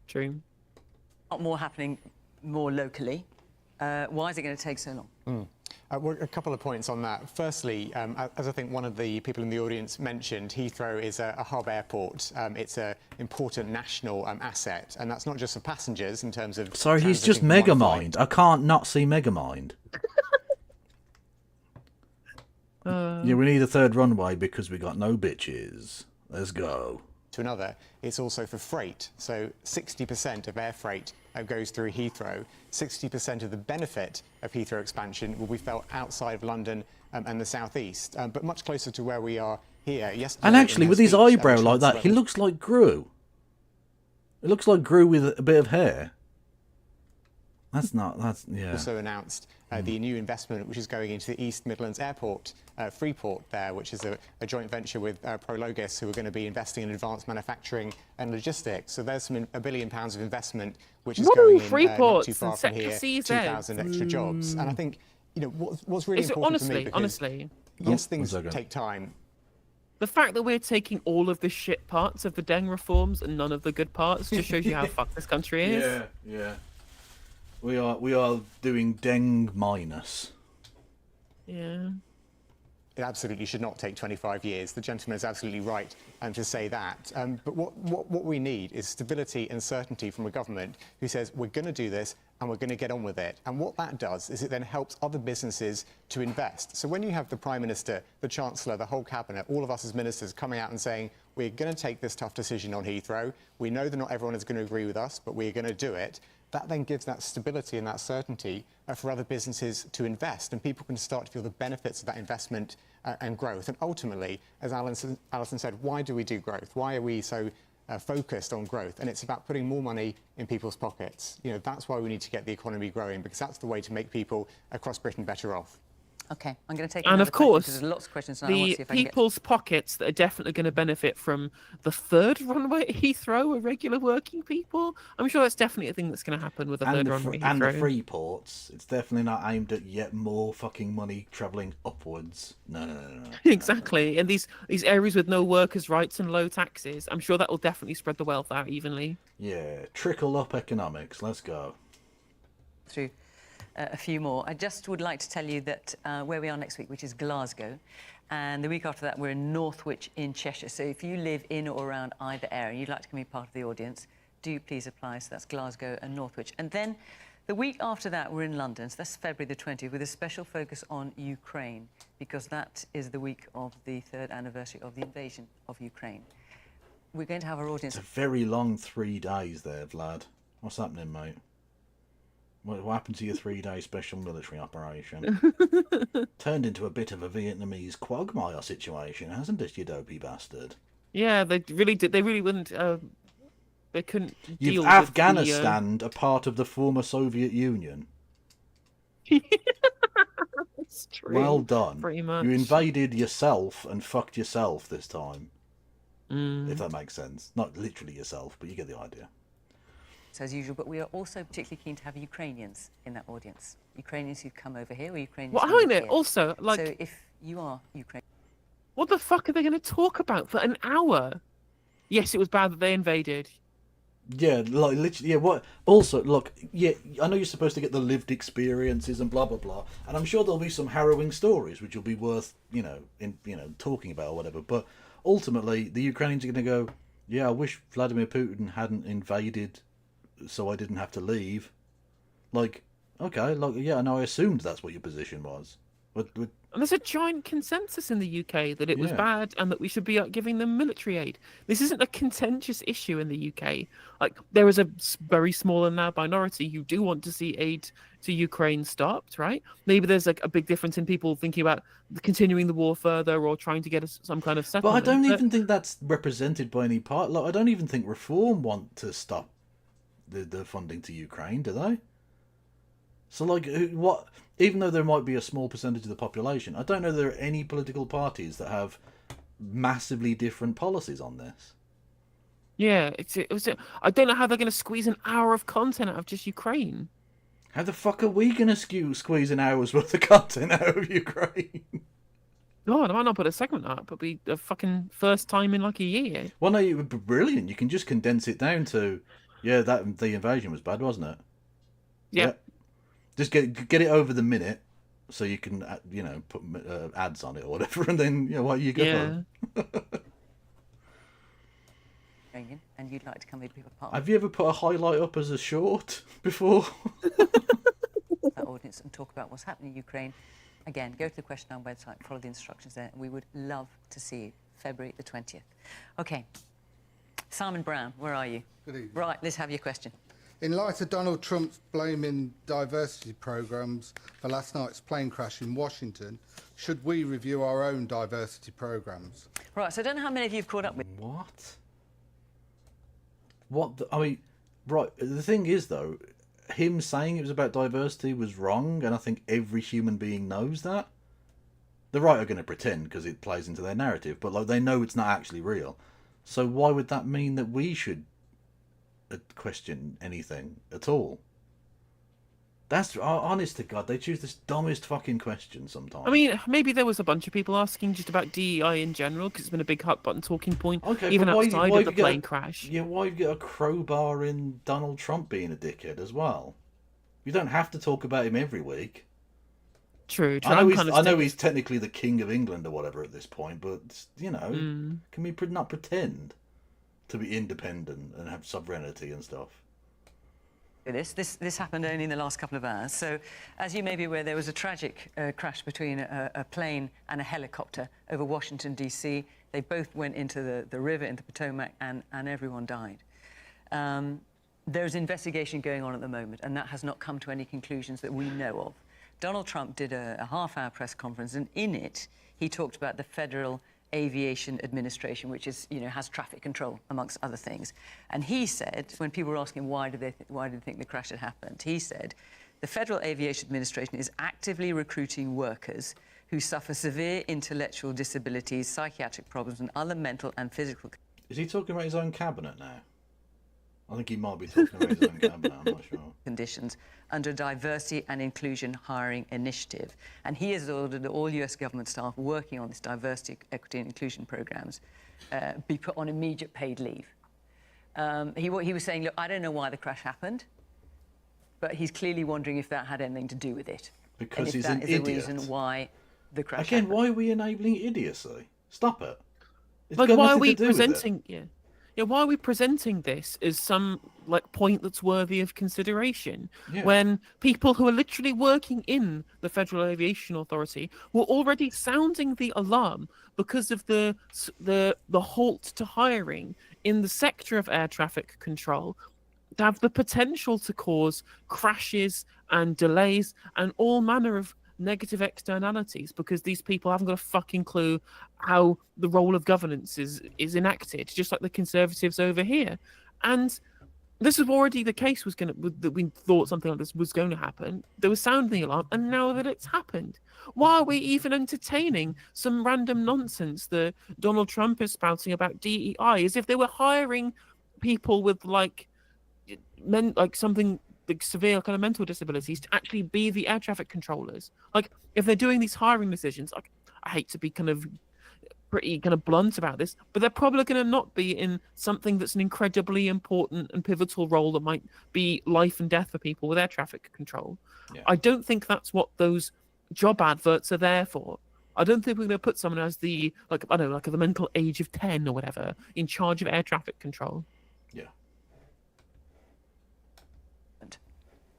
True. A lot more happening more locally. Why is it going to take so long? Well, a couple of points on that. Firstly, as I think one of the people in the audience mentioned, Heathrow is a hub airport. It's an important national asset, and that's not just for passengers in terms of... Sorry, he's just Megamind. I can't not see Megamind. Yeah, we need a third runway because we got no bitches. Let's go. To another, it's also for freight. So 60% of air freight goes through Heathrow. 60% of the benefit of Heathrow expansion will be felt outside of London and the southeast, but much closer to where we are here. Yesterday, and actually, with his eyebrow like that, he looks like Gru. It looks like Gru with a bit of hair. Yeah. Also announced the new investment, which is going into the East Midlands Airport, Freeport there, which is a joint venture with Prologis, who are going to be investing in advanced manufacturing and logistics. So there's $1 billion of investment, which is going in not too far from here, 2,000 extra jobs. And I think, what's really important for me, honestly, yes, things take time. The fact that we're taking all of the shit parts of the Deng reforms and none of the good parts just shows you how fucked this country is. Yeah. We are doing Deng minus. Yeah. it absolutely should not take 25 years. The gentleman is absolutely right to say that. But what we need is stability and certainty from a government who says, we're going to do this and we're going to get on with it. And what that does is it then helps other businesses to invest. So when you have the Prime Minister, the Chancellor, the whole Cabinet, all of us as ministers coming out and saying, we're going to take this tough decision on Heathrow. We know that not everyone is going to agree with us, but we're going to do it. That then gives that stability and that certainty for other businesses to invest, and people can start to feel the benefits of that investment and growth. And ultimately, as Alison said, why do we do growth? Why are we so focused on growth? And it's about putting more money in people's pockets. You know, that's why we need to get the economy growing, because that's the way to make people across Britain better off. Okay, I'm going to take and another of course, question, there's lots of questions now. I want to see the if I can people's pockets that are definitely going to benefit from the third runway at Heathrow are regular working people. I'm sure that's definitely a thing that's going to happen with the third runway at Heathrow. And the free ports. It's definitely not aimed at yet more fucking money travelling upwards. No. Exactly. And these areas with no workers' rights and low taxes, I'm sure that will definitely spread the wealth out evenly. Yeah, trickle up economics. Let's go. through a few more. I just would like to tell you that where we are next week, which is Glasgow, and the week after that we're in Northwich in Cheshire. So if you live in or around either area and you'd like to be part of the audience, do please apply. So that's Glasgow and Northwich. And then the week after that we're in London, so that's February the 20th, with a special focus on Ukraine, because that is the week of the 3rd anniversary of the invasion of Ukraine. We're going to have our audience... It's a very long 3 days there, Vlad. What's happening, mate? What happened to your 3-day special military operation? Turned into a bit of a Vietnamese quagmire situation, hasn't it, you dopey bastard? Yeah, they really did. They really wouldn't. They couldn't. You've Afghanistan, a part of the former Soviet Union. That's true. Well done. Pretty much. You invaded yourself and fucked yourself this time. If that makes sense. Not literally yourself, but you get the idea. As usual, but we are also particularly keen to have Ukrainians in that audience. Ukrainians who've come over here, or Ukrainians Well, who I live know, here. also, like... So if you are Ukrainian... What the fuck are they going to talk about for an hour? Yes, it was bad that they invaded. Yeah, like literally. Yeah, what? Also, look. Yeah, I know you're supposed to get the lived experiences and blah blah blah, and I'm sure there'll be some harrowing stories which will be worth talking about or whatever. But ultimately, the Ukrainians are going to go, yeah, I wish Vladimir Putin hadn't invaded, so I didn't have to leave. Like, okay, like yeah, no, I assumed that's what your position was. But And there's a giant consensus in the UK that it was Yeah. bad and that we should be giving them military aid. This isn't a contentious issue in the UK. Like, there is a very small and now minority who do want to see aid to Ukraine stopped, right? Maybe there's like a big difference in people thinking about continuing the war further or trying to get some kind of But settlement. I don't even think that's represented by any part. Like, I don't even think Reform want to stop the funding to Ukraine, do they? So, like, what? Even though there might be a small percentage of the population, I don't know there are any political parties that have massively different policies on this. Yeah, I don't know how they're going to squeeze an hour of content out of just Ukraine. How the fuck are we going to squeeze an hour's worth of content out of Ukraine? God, I might not put a segment up. It'll be the fucking first time in like a year. Well, no, it would be brilliant. You can just condense it down to, yeah, that the invasion was bad, wasn't it? Yeah. Just get it over the minute, so you can put ads on it or whatever, and then what you go. Yeah. And you'd like to come and be a part Have you ever put a highlight up as a short before? of that audience and talk about what's happening in Ukraine? Again, go to the Question Hour website, follow the instructions there, and we would love to see you. February the 20th. Okay. Simon Brown, where are you? Good evening. Right, let's have your question. In light of Donald Trump's blaming diversity programs for last night's plane crash in Washington, should we review our own diversity programs? Right, so I don't know how many of you have caught up with... What? I mean, right, the thing is, though, him saying it was about diversity was wrong, and I think every human being knows that. The right are going to pretend because it plays into their narrative, but like they know it's not actually real. So why would that mean that we should question anything at all? That's honest to God, they choose this dumbest fucking question sometimes. I mean, maybe there was a bunch of people asking just about DEI in general because it's been a big hot button talking point, even but outside why of the you get plane crash. Yeah, why you get a crowbar in Donald Trump being a dickhead as well? You don't have to talk about him every week. True. I know he's technically the king of England or whatever at this point, but can we not pretend to be independent and have sovereignty and stuff? This happened only in the last couple of hours. So, as you may be aware, there was a tragic crash between a plane and a helicopter over Washington, D.C. They both went into the river, into Potomac, and everyone died. There's investigation going on at the moment, and that has not come to any conclusions that we know of. Donald Trump did a half-hour press conference, and in it, he talked about the Federal Aviation Administration, which is, has traffic control, amongst other things. And he said, when people were asking why did they think the crash had happened, he said, the Federal Aviation Administration is actively recruiting workers who suffer severe intellectual disabilities, psychiatric problems, and other mental and physical... Is he talking about his own cabinet now? I think he might be talking about his own cabinet, I'm not sure. ...conditions under a diversity and inclusion hiring initiative. And he has ordered all US government staff working on this diversity, equity and inclusion programs be put on immediate paid leave. He was saying, look, I don't know why the crash happened, but he's clearly wondering if that had anything to do with it. Because he's an idiot. That is the reason why the crash happened. Why are we enabling idiocy? Stop it. It's like, got why are nothing we to do with it. presenting... Yeah, why are we presenting this as some point that's worthy of consideration when people who are literally working in the Federal Aviation Authority were already sounding the alarm because of the halt to hiring in the sector of air traffic control to have the potential to cause crashes and delays and all manner of negative externalities because these people haven't got a fucking clue how the role of governance is enacted, just like the Conservatives over here. And this was already the case that we thought something like this was going to happen. There was sounding the alarm, and now that it's happened, why are we even entertaining some random nonsense that Donald Trump is spouting about DEI as if they were hiring people with something like severe kind of mental disabilities to actually be the air traffic controllers? Like, if they're doing these hiring decisions, I hate to be pretty blunt about this, but they're probably going to not be in something that's an incredibly important and pivotal role that might be life and death for people with air traffic control. Yeah. I don't think that's what those job adverts are there for. I don't think we're going to put someone as the the mental age of 10 or whatever in charge of air traffic control. Yeah.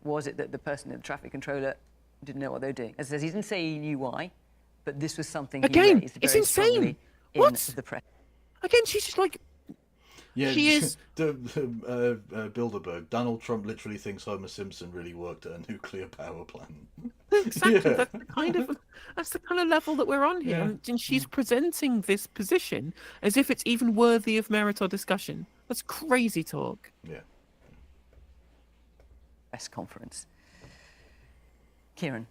Was it that the person, the traffic controller, didn't know what they were doing? As he didn't say he knew why, but this was something he raised it's very insane. strongly What? in the press. Again, she's just like... Yeah, she is... Bilderberg, Donald Trump literally thinks Homer Simpson really worked at a nuclear power plant. Exactly. Yeah. That's the kind of level that we're on here. Yeah. And she's presenting this position as if it's even worthy of merit or discussion. That's crazy talk. Yeah. Press conference. Kieran.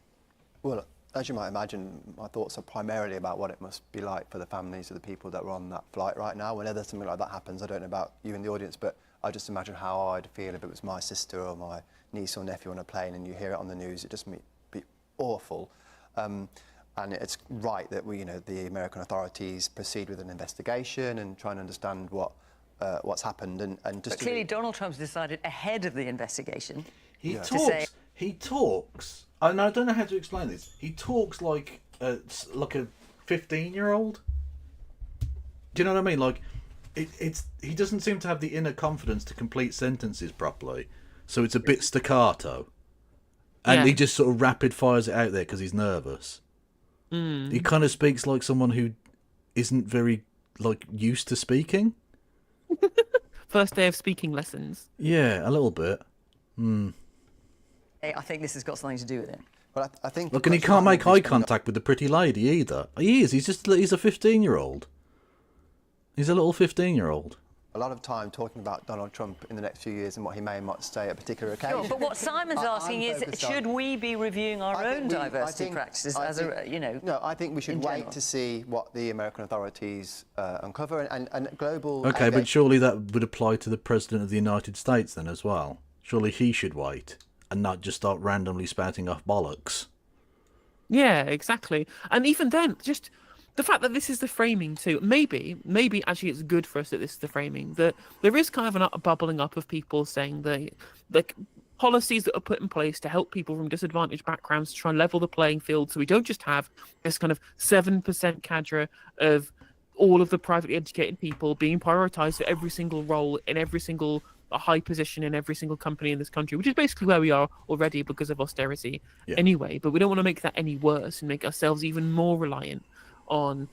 Well, as you might imagine, my thoughts are primarily about what it must be like for the families of the people that were on that flight right now. Whenever something like that happens, I don't know about you in the audience, but I just imagine how I'd feel if it was my sister or my niece or nephew on a plane and you hear it on the news. It just be awful. And it's right that the American authorities proceed with an investigation and try and understand what's happened. And just but clearly, Donald Trump's decided ahead of the investigation. He talks. And I don't know how to explain this. He talks like a 15-year-old. Do you know what I mean? Like, he doesn't seem to have the inner confidence to complete sentences properly, so it's a bit staccato, and he just sort of rapid fires it out there because he's nervous. He kind of speaks like someone who isn't very used to speaking. First day of speaking lessons. Yeah, a little bit. I think this has got something to do with it. Well, I think. Look, and he can't make eye contact with the pretty lady either. He is. He's a 15-year-old. He's a little 15-year-old. A lot of time talking about Donald Trump in the next few years and what he may and might say at a particular occasion. Sure, but what Simon's asking is, should we be reviewing our own diversity practices No, I think we should wait to see what the American authorities uncover and global... Okay, but surely that would apply to the President of the United States then as well. Surely he should wait and not just start randomly spouting off bollocks. Yeah, exactly. And even then, just... the fact that this is the framing too, maybe actually it's good for us that this is the framing, that there is kind of a bubbling up of people saying policies that are put in place to help people from disadvantaged backgrounds to try and level the playing field, so we don't just have this kind of 7% cadre of all of the privately educated people being prioritized for every single role in every single high position in every single company in this country, which is basically where we are already because of austerity anyway. But we don't want to make that any worse and make ourselves even more reliant on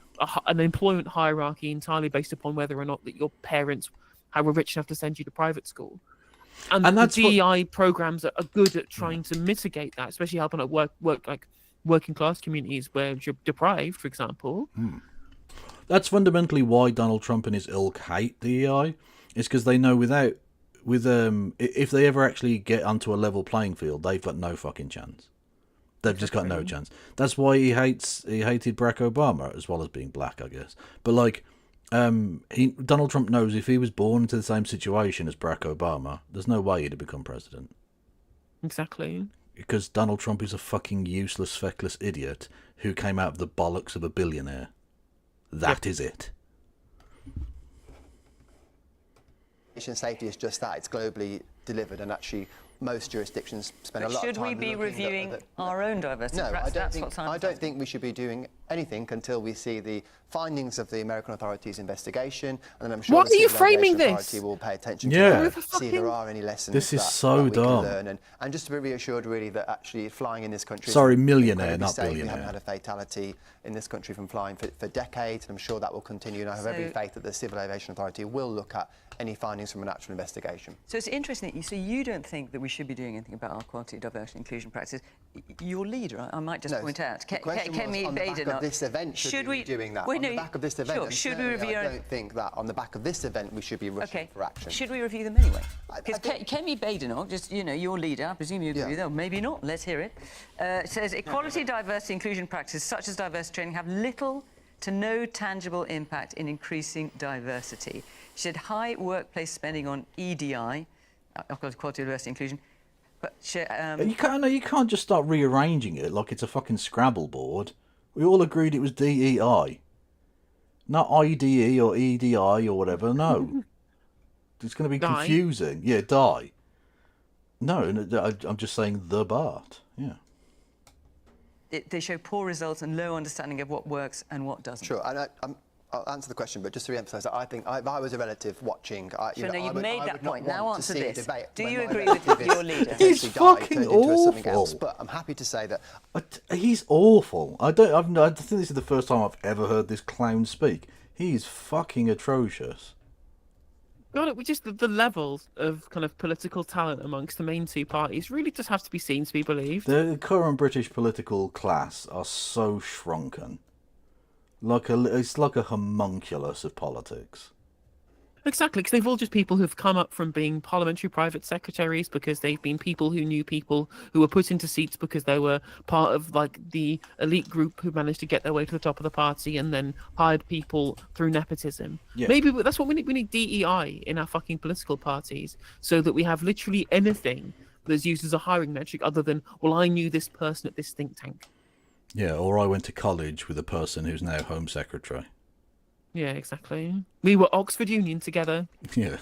an employment hierarchy entirely based upon whether or not that your parents were rich enough to send you to private school. And that's the DEI programs are good at trying to mitigate that, especially helping at working class communities where you're deprived, for example. That's fundamentally why Donald Trump and his ilk hate DEI. It's because they know if they ever actually get onto a level playing field, they've got no fucking chance. They've just got no chance. That's why he hated Barack Obama, as well as being black, I guess. But like, Donald Trump knows if he was born into the same situation as Barack Obama, there's no way he'd have become president. Exactly. Because Donald Trump is a fucking useless, feckless idiot who came out of the bollocks of a billionaire. That is it. Patient safety is just that. It's globally delivered, and actually most jurisdictions spend a lot of time should we be reviewing our own diversity? No, Perhaps I don't think we should be doing anything until we see the findings of the American authorities' investigation, and then I'm sure What the are you Civil framing Aviation this? Authority will pay attention Yeah. to that, see if there are any lessons This is that so we can dumb. learn, and just to be reassured really that actually flying in this country Sorry, is millionaire, incredibly not safe. We billionaire. haven't had a fatality in this country from flying for decades, and I'm sure that will continue, and I have every faith that the Civil Aviation Authority will look at any findings from an actual investigation. So it's interesting. So you don't think that we should be doing anything about our quality, diversity, inclusion practices. Your leader, I might just point out, Kemi on the back of this event should we be doing that? On the back of this event, Sure. Should we review? I don't think that on the back of this event we should be rushing for action. Should we review them anyway? Because Kemi Badenoch, just your leader, I presume you'd review them. Maybe not. Let's hear it. Says equality, diversity, inclusion practices such as diversity training have little to no tangible impact in diversity. She said high workplace spending on EDI, equality, diversity, inclusion. But you can't just start rearranging it like it's a fucking Scrabble board. We all agreed it was DEI, not IDE or EDI or whatever. No, it's going to be confusing. Yeah, die. No, I'm just saying the BART. Yeah. They show poor results and low understanding of what works and what doesn't. Sure, and I'll answer the question, but just to re-emphasise that I think if I was a relative watching... you've made that point. Now answer this. Do you agree with your leader? He's fucking awful. Else, but I'm happy to say that... He's awful. I think this is the first time I've ever heard this clown speak. He's fucking atrocious. God, we just the levels of kind of political talent amongst the main two parties really just have to be seen to be believed. The current British political class are so shrunken. It's like a homunculus of politics. Exactly, because they've all just people who've come up from being parliamentary private secretaries because they've been people who knew people who were put into seats because they were part of like the elite group who managed to get their way to the top of the party and then hired people through nepotism. Yeah. Maybe that's what we need. We need DEI in our fucking political parties so that we have literally anything that's used as a hiring metric other than, well, I knew this person at this think tank. Yeah, or I went to college with a person who's now Home Secretary. Yeah, exactly. We were Oxford Union together. Yeah.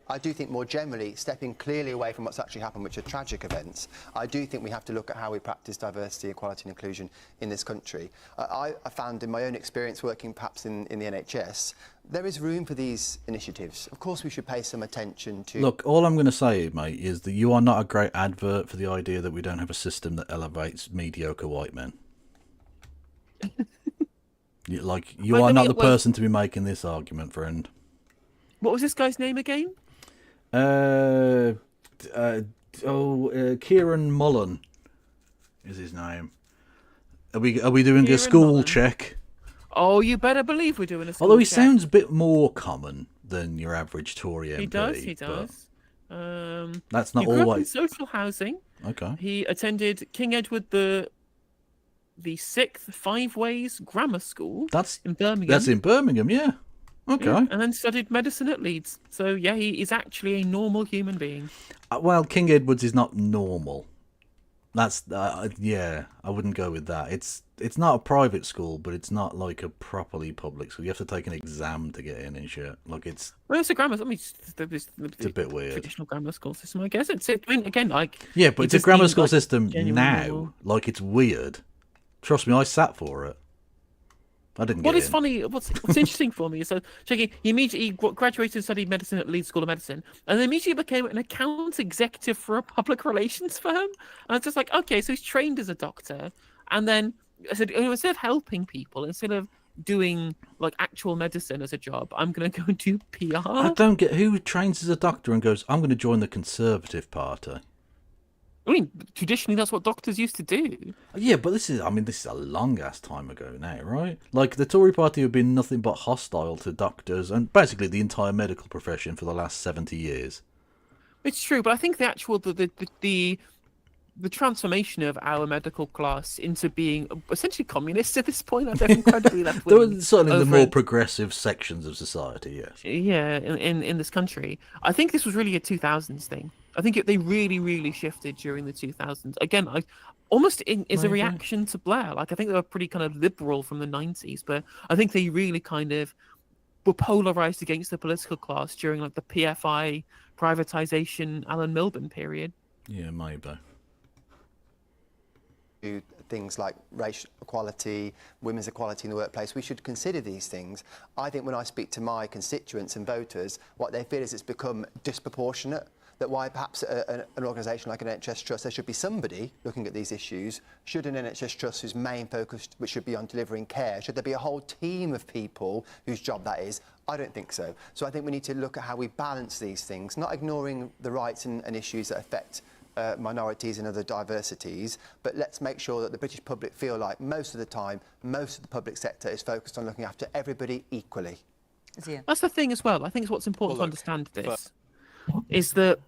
I do think more generally, stepping clearly away from what's actually happened, which are tragic events, I do think we have to look at how we practice diversity, equality and inclusion in this country. I found in my own experience working perhaps in the NHS, there is room for these initiatives. Of course we should pay some attention to... Look, all I'm going to say, mate, is that you are not a great advert for the idea that we don't have a system that elevates mediocre white men. You are not the person to be making this argument, friend. What was this guy's name again? Kieran Mullen is his name. Are we doing Kieran a school Mullen. check? Oh, you better believe we're doing a school Although he check. sounds a bit more common than your average Tory MP. He does. That's not he grew up in always social housing. okay. He attended King Edward the 6th Five Ways Grammar School. That's in Birmingham. That's in Birmingham, yeah. Okay. Yeah, and then studied medicine at Leeds. So yeah, he is actually a normal human being. Well, King Edward's is not normal. That's yeah. I wouldn't go with that. It's not a private school, but it's not like a properly public school. You have to take an exam to get in and shit. Like it's. Well, it's a grammar. I mean, it's a bit weird. Traditional grammar school system, I guess. I mean, again, like. Yeah, but it's a grammar school system genuine now. level. Like it's weird. Trust me, I sat for it. I didn't What get is in. funny, what's interesting for me is that checking, he immediately graduated and studied medicine at Leeds School of Medicine, and then immediately became an account executive for a public relations firm. And I was just like, okay, so he's trained as a doctor, and then I said, instead of helping people, instead of doing like actual medicine as a job, I'm going to go and do PR. I don't get who trains as a doctor and goes, I'm going to join the Conservative Party. I mean, traditionally, that's what doctors used to do. Yeah, but this is a long ass time ago now, right? Like the Tory party have been nothing but hostile to doctors and basically the entire medical profession for the last 70 years. It's true, but I think the actual the transformation of our medical class into being essentially communists at this point, they're incredibly left There wing. were certainly the more progressive sections of society, yes. Yeah, in this country, I think this was really a 2000s thing. I think they really shifted during the 2000s. Again, almost as a reaction to Blair. Like I think they were pretty kind of liberal from the 90s, but I think they really kind of were polarized against the political class during like the PFI privatization, Alan Milburn period. Yeah, maybe. Things like racial equality, women's equality in the workplace, we should consider these things. I think when I speak to my constituents and voters, what they feel is it's become disproportionate, that why perhaps an organisation like an NHS Trust, there should be somebody looking at these issues. Should an NHS Trust whose main focus, which should be on delivering care, should there be a whole team of people whose job that is? I don't think so. So I think we need to look at how we balance these things, not ignoring the rights and issues that affect minorities and other diversities, but let's make sure that the British public feel like most of the time, most of the public sector is focused on looking after everybody equally. That's the thing as well. I think it's what's important to understand this is that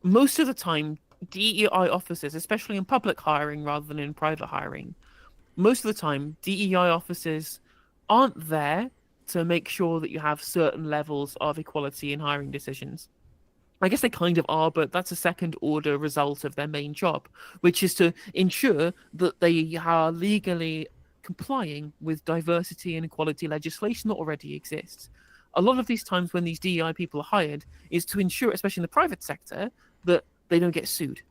most of the time, DEI officers, especially in public hiring rather than in private hiring, most of the time, DEI officers aren't there to make sure that you have certain levels of equality in hiring decisions. I guess they kind of are, but that's a second order result of their main job, which is to ensure that they are legally complying with diversity and equality legislation that already exists. A lot of these times when these DEI people are hired is to ensure, especially in the private sector, that they don't get sued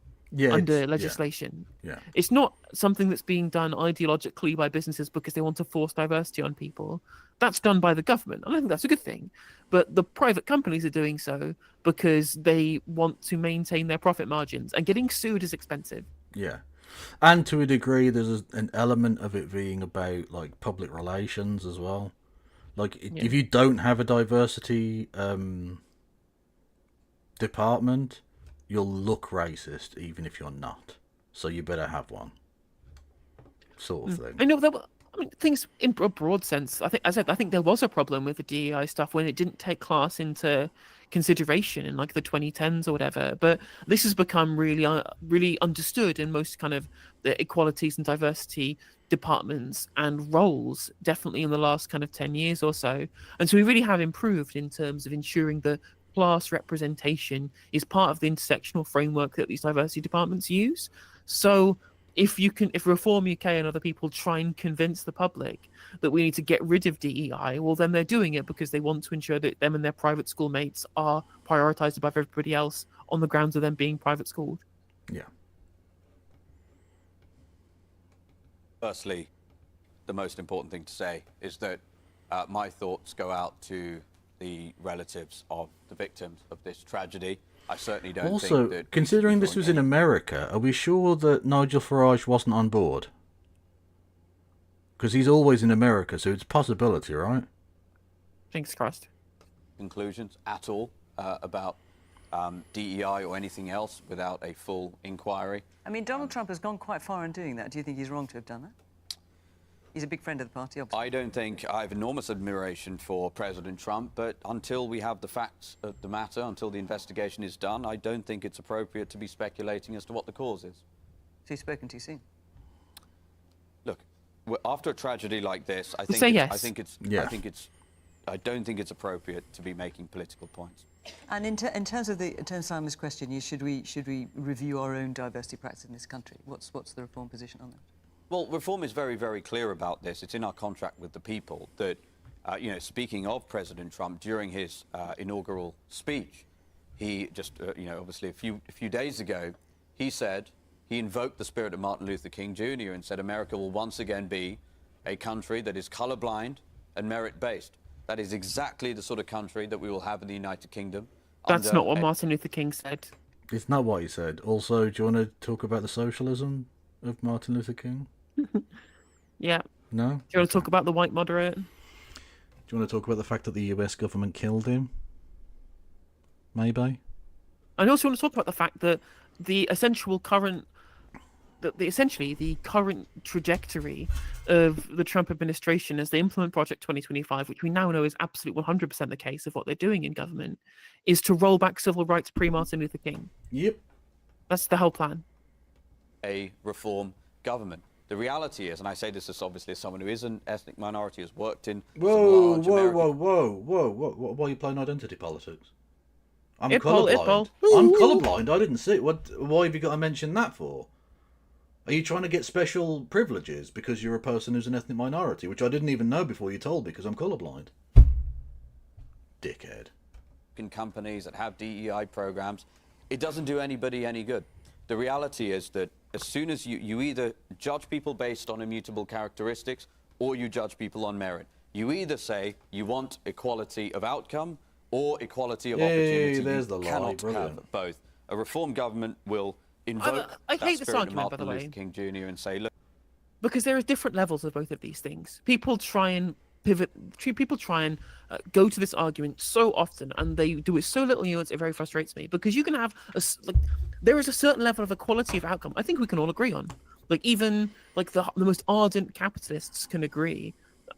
under legislation. Yeah. It's not something that's being done ideologically by businesses because they want to force diversity on people. That's done by the government. I don't think that's a good thing. But the private companies are doing so because they want to maintain their profit margins. And getting sued is expensive. Yeah. And to a degree, there's an element of it being about like public relations as well. Like if you don't have a diversity department, you'll look racist even if you're not. So you better have one. Sort of thing. I know things in a broad sense. I think there was a problem with the DEI stuff when it didn't take class into consideration in like the 2010s or whatever. But this has become really understood in most kind of the equalities and diversity departments and roles, definitely in the last kind of 10 years or so. And so we really have improved in terms of ensuring the class representation is part of the intersectional framework that these diversity departments use. So if Reform UK and other people try and convince the public that we need to get rid of DEI, well, then they're doing it because they want to ensure that them and their private school mates are prioritised above everybody else on the grounds of them being private schooled. Yeah. Firstly, the most important thing to say is that my thoughts go out to the relatives of the victims of this tragedy. I certainly don't think Also, that... considering this was in America, are we sure that Nigel Farage wasn't on board? Because he's always in America, so it's a possibility, right? Fingers crossed. Conclusions at all about DEI or anything else without a full inquiry. I mean, Donald Trump has gone quite far in doing that. Do you think he's wrong to have done that? He's a big friend of the party, obviously. I don't think I have enormous admiration for President Trump, but until we have the facts of the matter, until the investigation is done, I don't think it's appropriate to be speculating as to what the cause is. So you've spoken too soon? Look, after a tragedy like this, I say yes. I don't think it's appropriate to be making political points. And in terms of Simon's question, should we review our own diversity practice in this country? What's the Reform position on that? Well, Reform is very, very clear about this. It's in our contract with the people that, speaking of President Trump, during his inaugural speech, he just, obviously a few days ago, he invoked the spirit of Martin Luther King Jr. and said America will once again be a country that is colorblind and merit-based. That is exactly the sort of country that we will have in the United Kingdom. That's not what Martin Luther King said. It's not what he said. Also, do you want to talk about the socialism of Martin Luther King? Yeah. No? Do you want to talk about the white moderate? Do you want to talk about the fact that the US government killed him? Maybe? I also want to talk about the fact that the current trajectory of the Trump administration as they implement Project 2025, which we now know is absolutely 100% the case of what they're doing in government, is to roll back civil rights pre-Martin Luther King. Yep. That's the whole plan. A reform government. The reality is, and I say this as obviously as someone who is an ethnic minority, has worked in Whoa, why are you playing identity politics? I'm colourblind. I'm colourblind. I didn't see it. Why have you got to mention that for? Are you trying to get special privileges because you're a person who's an ethnic minority, which I didn't even know before you told me because I'm colourblind? Dickhead. In companies that have DEI programs, it doesn't do anybody any good. The reality is that as soon as you either judge people based on immutable characteristics or you judge people on merit. You either say you want equality of outcome or equality of opportunity. There's the you lie. cannot Brilliant. have both. A reform government will invoke I that hate this spirit argument, of by the Martin way. Luther King Jr. and say, look, Because there are different levels of both of these things. People try and pivot. People try and go to this argument so often, and they do it so little nuance. It very frustrates me because you can have there is a certain level of equality of outcome. I think we can all agree on. Like even like the most ardent capitalists can agree.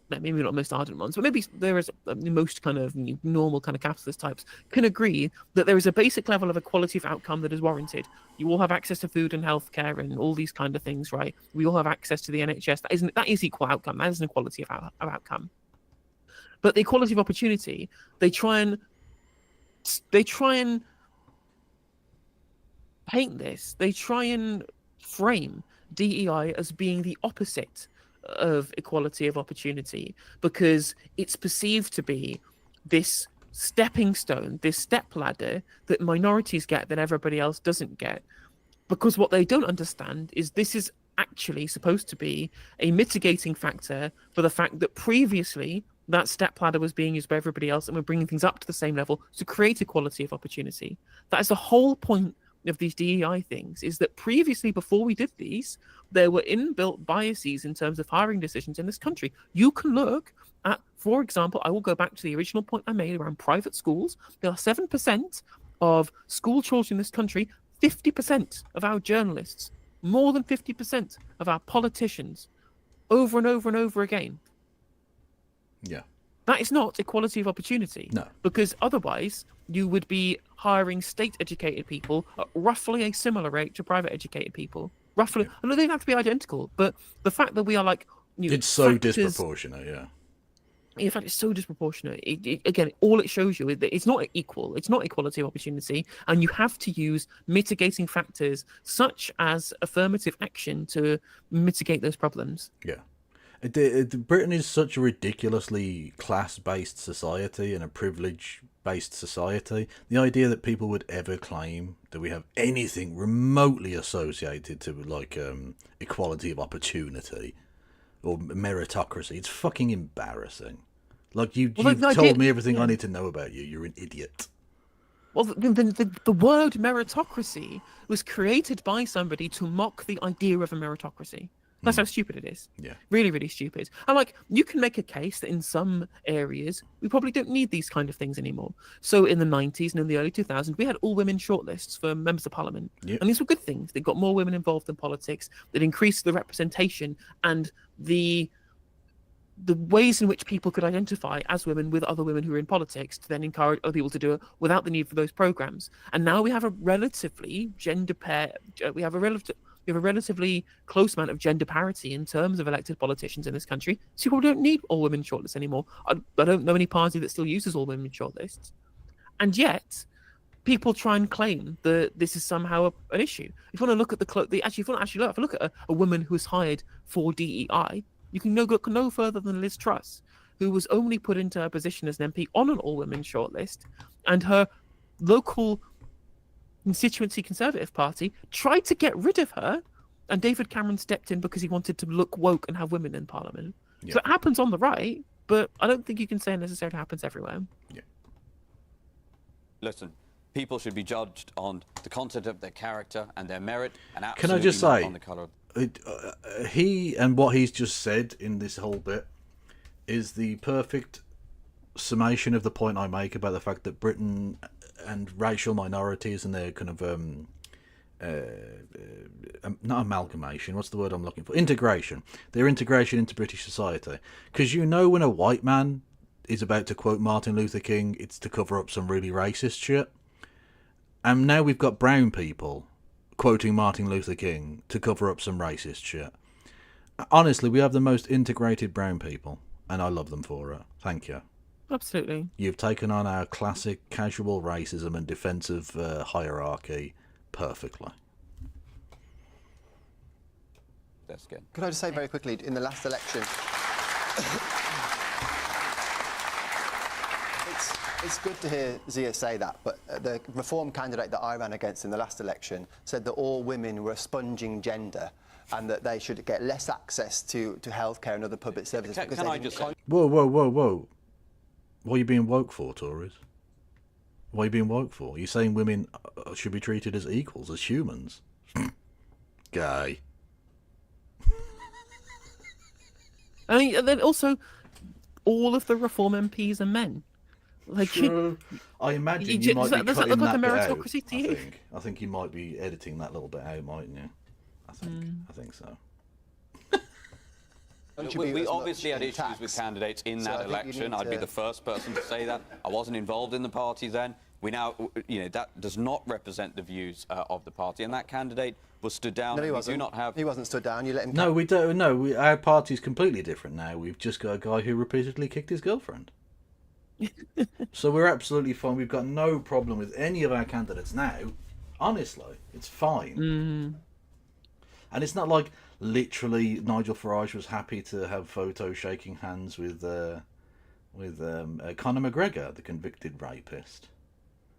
Maybe not most ardent ones, but maybe there is the most kind of normal kind of capitalist types can agree that there is a basic level of equality of outcome that is warranted. You all have access to food and healthcare and all these kind of things, right? We all have access to the NHS. That is equal outcome. That is an equality of outcome. But the equality of opportunity, they try and paint this. They try and frame DEI as being the opposite of equality of opportunity because it's perceived to be this stepping stone, this stepladder that minorities get that everybody else doesn't get. Because what they don't understand is this is actually supposed to be a mitigating factor for the fact that previously that stepladder was being used by everybody else and we're bringing things up to the same level to create equality of opportunity. That is the whole point of these DEI things, is that previously, before we did these, there were inbuilt biases in terms of hiring decisions in this country. You can look at, for example, I will go back to the original point I made around private schools. There are 7% of school children in this country, 50% of our journalists, more than 50% of our politicians, over and over and over again. Yeah. That is not equality of opportunity. No. Because otherwise, you would be hiring state-educated people at roughly a similar rate to private-educated people. Roughly. And they don't have to be identical, but the fact that we are like... it's so disproportionate, yeah. In fact, it's so disproportionate. Again, all it shows you is that it's not equal. It's not equality of opportunity, and you have to use mitigating factors such as affirmative action to mitigate those problems. Yeah. Britain is such a ridiculously class-based society and a privilege-based society. The idea that people would ever claim that we have anything remotely associated to like equality of opportunity or meritocracy, it's fucking embarrassing. Like you've told me everything I need to know about you. You're an idiot. Well, the word meritocracy was created by somebody to mock the idea of a meritocracy. That's how stupid it is. Yeah. Really, really stupid. And like, you can make a case that in some areas, we probably don't need these kind of things anymore. So in the 90s and in the early 2000s, we had all women shortlists for members of parliament. Yep. And these were good things. They got more women involved in politics, that increased the representation and the ways in which people could identify as women with other women who are in politics to then encourage other people to do it without the need for those programs. And now we have a relatively we have a relatively close amount of gender parity in terms of elected politicians in this country. So people don't need all women shortlists anymore. I don't know any party that still uses all women shortlists. And yet, people try and claim that this is somehow an issue. If you want to look at if you look at a woman who was hired for DEI, you can look no further than Liz Truss, who was only put into her position as an MP on an all-women shortlist, and her local constituency Conservative Party tried to get rid of her, and David Cameron stepped in because he wanted to look woke and have women in Parliament. Yeah. So it happens on the right, but I don't think you can say it necessarily happens everywhere. Yeah. Listen, people should be judged on the content of their character and their merit, and Can I absolutely just not say, on the colour. he and what he's just said in this whole bit is the perfect summation of the point I make about the fact that Britain and racial minorities and their kind of not amalgamation, what's the word I'm looking for, integration, their integration into British society. Because when a white man is about to quote Martin Luther King, it's to cover up some really racist shit. And now we've got brown people quoting Martin Luther King to cover up some racist shit. Honestly, we have the most integrated brown people, and I love them for it. Thank you. Absolutely. You've taken on our classic casual racism and defensive hierarchy perfectly. That's good. Could I just say very quickly, in the last election, it's good to hear Zia say that, but the Reform candidate that I ran against in the last election said that all women were a sponging gender and that they should get less access to healthcare and other public services. Can I just say... Whoa. What are you being woke for, Tories? What are you being woke for? You're saying women should be treated as equals, as humans? Gay. I mean, and then also, all of the Reform MPs are men. Like, True. I imagine you might be does that cutting look like a that bit out, meritocracy to you? I think you might be editing that little bit out, mightn't you? I think so. We obviously had issues with candidates in that election. I'd be the first person to say that. I wasn't involved in the party then. We now, that does not represent the views of the party, and that candidate was stood down. No, he and wasn't. We do not have... He wasn't stood down. You let him. No, we don't. No, our party's completely different now. We've just got a guy who repeatedly kicked his girlfriend. So we're absolutely fine. We've got no problem with any of our candidates now. Honestly, it's fine. Mm. And it's not like literally Nigel Farage was happy to have photos shaking hands with Conor McGregor, the convicted rapist.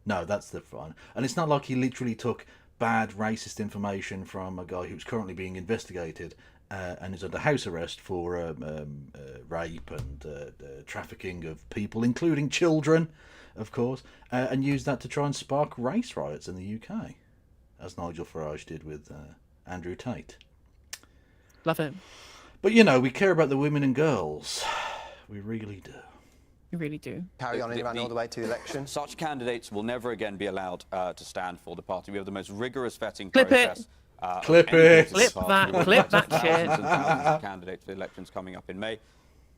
No, that's the fun. And it's not like he literally took bad racist information from a guy who's currently being investigated and is under house arrest for rape and trafficking of people, including children, of course, and used that to try and spark race riots in the UK, as Nigel Farage did with Andrew Tate. Love it. But, we care about the women and girls. We really do. You really do. Carry on and all the way to the election. Such candidates will never again be allowed to stand for the party. We have the most rigorous vetting Clip process. it. Clip it. Clip that shit. Thousands and thousands of candidates for the elections coming up in May.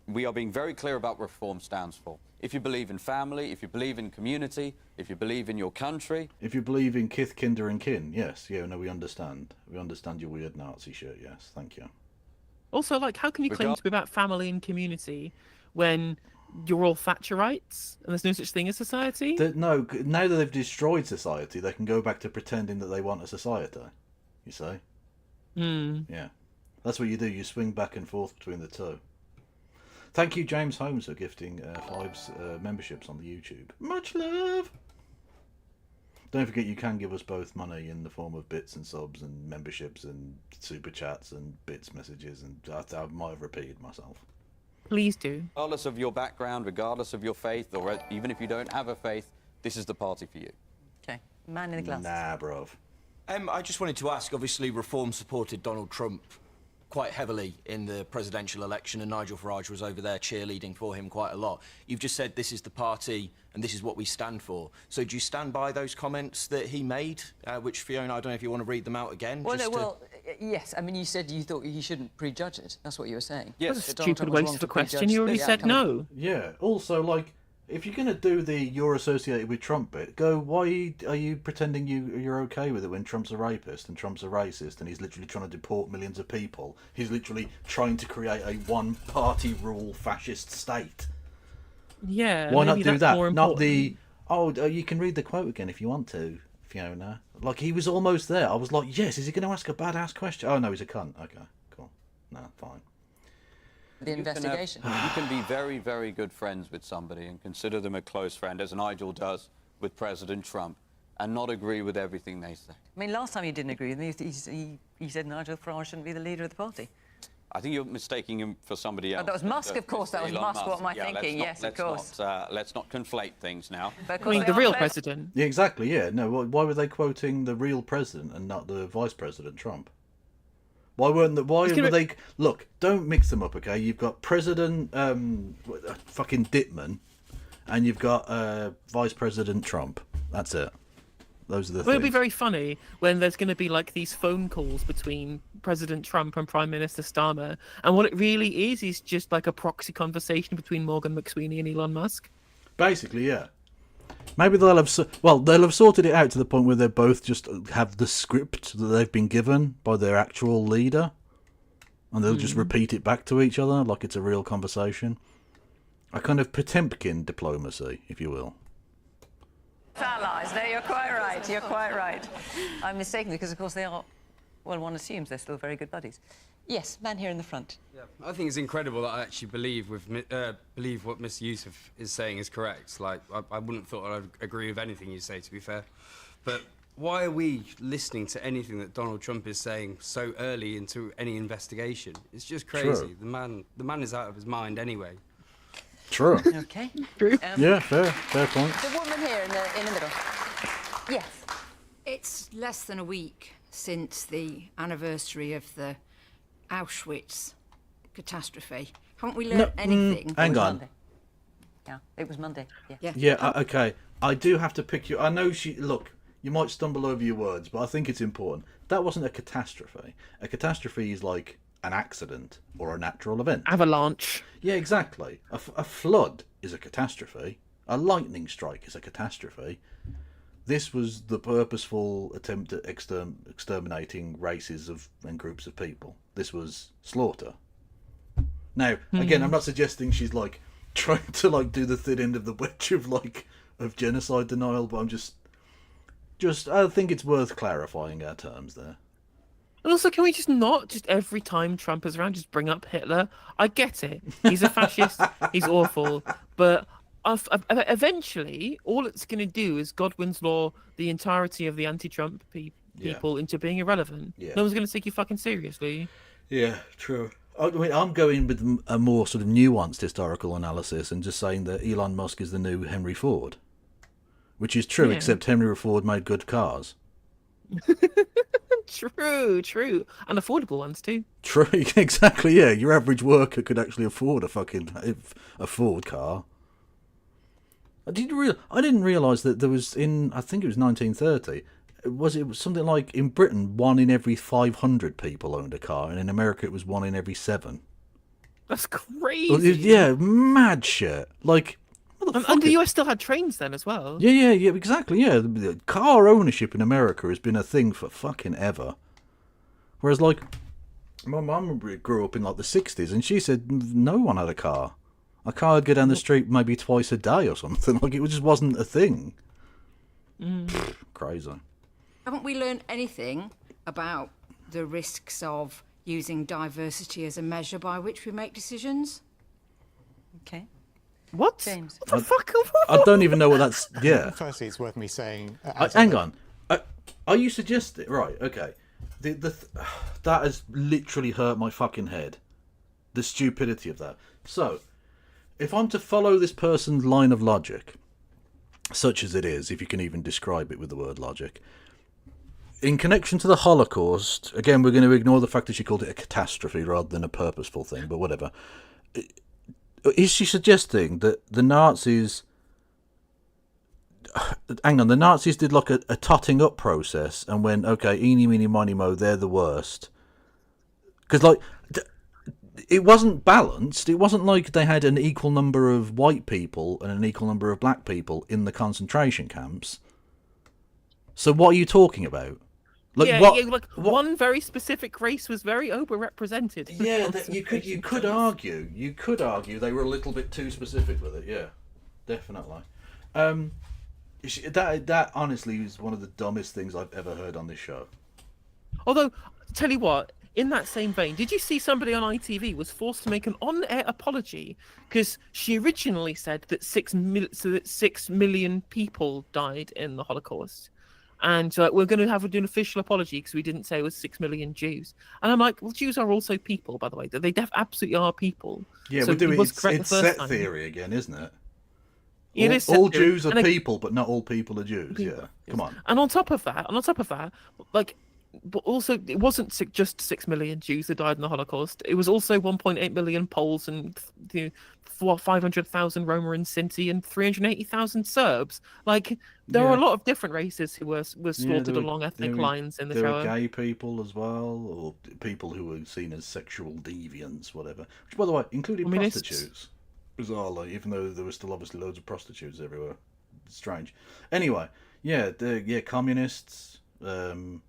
We are being very clear about what Reform stands for. If you believe in family, if you believe in community, if you believe in your country... If you believe in kith, kinder and kin, yes. Yeah, no, we understand. We understand your weird Nazi shirt, yes. Thank you. Also, how can you claim to be about family and community when you're all Thatcherites and there's no such thing as society? No, now that they've destroyed society, they can go back to pretending that they want a society, you see? Yeah. That's what you do. You swing back and forth between the two. Thank you, James Holmes, for gifting 5 memberships on the YouTube. Much love! Don't forget you can give us both money in the form of bits and subs and memberships and super chats and bits messages, and I might have repeated myself. Please do. Regardless of your background, regardless of your faith, or even if you don't have a faith, this is the party for you. Okay. Man in the glass. Nah, bruv. I just wanted to ask, obviously Reform supported Donald Trump quite heavily in the presidential election, and Nigel Farage was over there cheerleading for him quite a lot. You've just said this is the party and this is what we stand for. So do you stand by those comments that he made, which, Fiona, I don't know if you want to read them out again? Well, yes. I mean, you said you thought he shouldn't prejudge it. That's what you were saying. Yes. That's a stupid waste of a question. You already said no. Yeah. Also, if you're going to do the you're associated with Trump bit, go, why are you pretending you're okay with it when Trump's a rapist and Trump's a racist and he's literally trying to deport millions of people? He's literally trying to create a one-party rule fascist state. Yeah. Why not do that? Not the, Oh, you can read the quote again if you want to, Fiona. Like, he was almost there. I was like, yes, is he going to ask a badass question? Oh, no, he's a cunt. Okay, cool. No, fine. The investigation. You can be very, very good friends with somebody and consider them a close friend, as Nigel does with President Trump, and not agree with everything they say. I mean, last time he didn't agree with me, he said Nigel Farage shouldn't be the leader of the party. I think you're mistaking him for somebody else. Oh, that was Musk, of course. That was Elon Musk. What am I thinking? Yes, of course. Let's not conflate things now. I mean, the real president. Yeah, exactly, yeah. No, why were they quoting the real president and not the vice president, Trump? Why were they... Look, don't mix them up, okay? You've got President fucking Dittman, and you've got Vice President Trump. That's it. Those are the things. It'll be very funny when there's going to be like these phone calls between President Trump and Prime Minister Starmer, and what it really is just like a proxy conversation between Morgan McSweeney and Elon Musk. Basically, yeah. Maybe they'll have sorted it out to the point where they both just have the script that they've been given by their actual leader, and they'll just repeat it back to each other like it's a real conversation. A kind of Potemkin diplomacy, if you will. Allies. No, you're quite right. You're quite right. I'm mistaken because, of course, they are. Well, one assumes they're still very good buddies. Yes, man here in the front. Yeah, I think it's incredible that I actually believe what Mr. Yusuf is saying is correct. Like, I wouldn't have thought I'd agree with anything you say, to be fair. But why are we listening to anything that Donald Trump is saying so early into any investigation? It's just crazy. True. The man is out of his mind anyway. True. Okay. True. Yeah, fair point. The woman here in the middle. Yes. It's less than a week since the anniversary of the Auschwitz catastrophe. Haven't we learned anything? Hang on. Monday. Yeah, it was Monday. Yeah. Yeah, okay. I do have to pick you. I know look, you might stumble over your words, but I think it's important. That wasn't a catastrophe. A catastrophe is like an accident or a natural event. Avalanche. Yeah, exactly. A flood is a catastrophe. A lightning strike is a catastrophe. This was the purposeful attempt at exterminating races and groups of people. This was slaughter. Now, again, I'm not suggesting she's like trying to like do the thin end of the wedge of genocide denial, but I'm just I think it's worth clarifying our terms there. And also, can we just not just every time Trump is around just bring up Hitler? I get it. He's a fascist. He's awful. But eventually, all it's going to do is Godwin's law the entirety of the anti-Trump people into being irrelevant. Yeah. No one's going to take you fucking seriously. Yeah, true. I mean, I'm going with a more sort of nuanced historical analysis and just saying that Elon Musk is the new Henry Ford. Which is true, except Henry Ford made good cars. True. And affordable ones, too. True, exactly, yeah. Your average worker could actually afford a Ford car. I didn't realise that there was I think it was 1930, was it something like in Britain 1 in every 500 people owned a car, and in America it was 1 in every 7. That's crazy. Yeah, mad shit. Like, and the US still had trains then as well. Yeah, exactly, yeah. The car ownership in America has been a thing for fucking ever. Whereas, like, my mum grew up in, like, the 60s, and she said no one had a car. A car would go down the street maybe twice a day or something. Like, it just wasn't a thing. Crazy. Haven't we learned anything about the risks of using diversity as a measure by which we make decisions? Okay. What? James. What the fuck? I don't even know what that's... Yeah. Firstly, it's worth me saying... hang on. Are you suggesting... Right, okay. That has literally hurt my fucking head. The stupidity of that. So, if I'm to follow this person's line of logic, such as it is, if you can even describe it with the word logic, in connection to the Holocaust, again, we're going to ignore the fact that she called it a catastrophe rather than a purposeful thing, but whatever. Is she suggesting that the Nazis... Hang on, the Nazis did like a totting up process and went, okay, eeny, meeny, miny, mo, they're the worst. Because, like, it wasn't balanced. It wasn't like they had an equal number of white people and an equal number of black people in the concentration camps. So what are you talking about? Like, what? One very specific race was very overrepresented. Yeah, you could argue they were a little bit too specific with it. Yeah, definitely. That honestly is one of the dumbest things I've ever heard on this show. Although, tell you what, in that same vein, did you see somebody on ITV was forced to make an on-air apology because she originally said that 6 million people died in the Holocaust, and we're going to do an official apology because we didn't say it was 6 million Jews. And I'm like, well, Jews are also people, by the way. They absolutely are people. Yeah, so we're doing it's set time. theory again, isn't it? It is all set theory. Jews are people, but not all people are Jews. People. Yeah, come on. And on top of that, like, but also it wasn't just 6 million Jews that died in the Holocaust. It was also 1.8 million Poles and 500,000 Roma and Sinti and 380,000 Serbs. Like, there are a lot of different races who were slaughtered along ethnic lines in the show. There were gay people as well, or people who were seen as sexual deviants, whatever. Which, by the way, included prostitutes. Bizarrely, even though there were still obviously loads of prostitutes everywhere. It's strange. Anyway, communists, the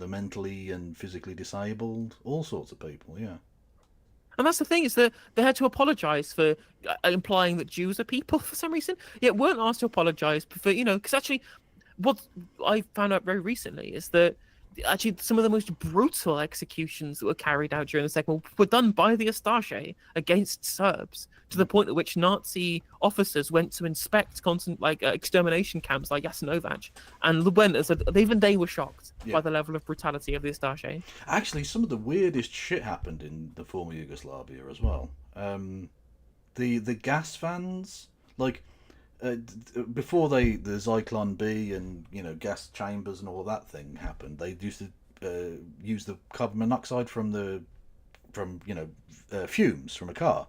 mentally and physically disabled, all sorts of people, yeah. And that's the thing, is that they had to apologise for implying that Jews are people for some reason, yet weren't asked to apologise for, because actually what I found out very recently is that actually some of the most brutal executions that were carried out during the Second World War were done by the Ustaše against Serbs, to the point at which Nazi officers went to inspect extermination camps like Jasenovac, and even they were shocked by the level of brutality of the Ustaše. Actually, some of the weirdest shit happened in the former Yugoslavia as well. The gas vans, before the Zyklon B and gas chambers and all of that thing happened, they used to use the carbon monoxide from fumes from a car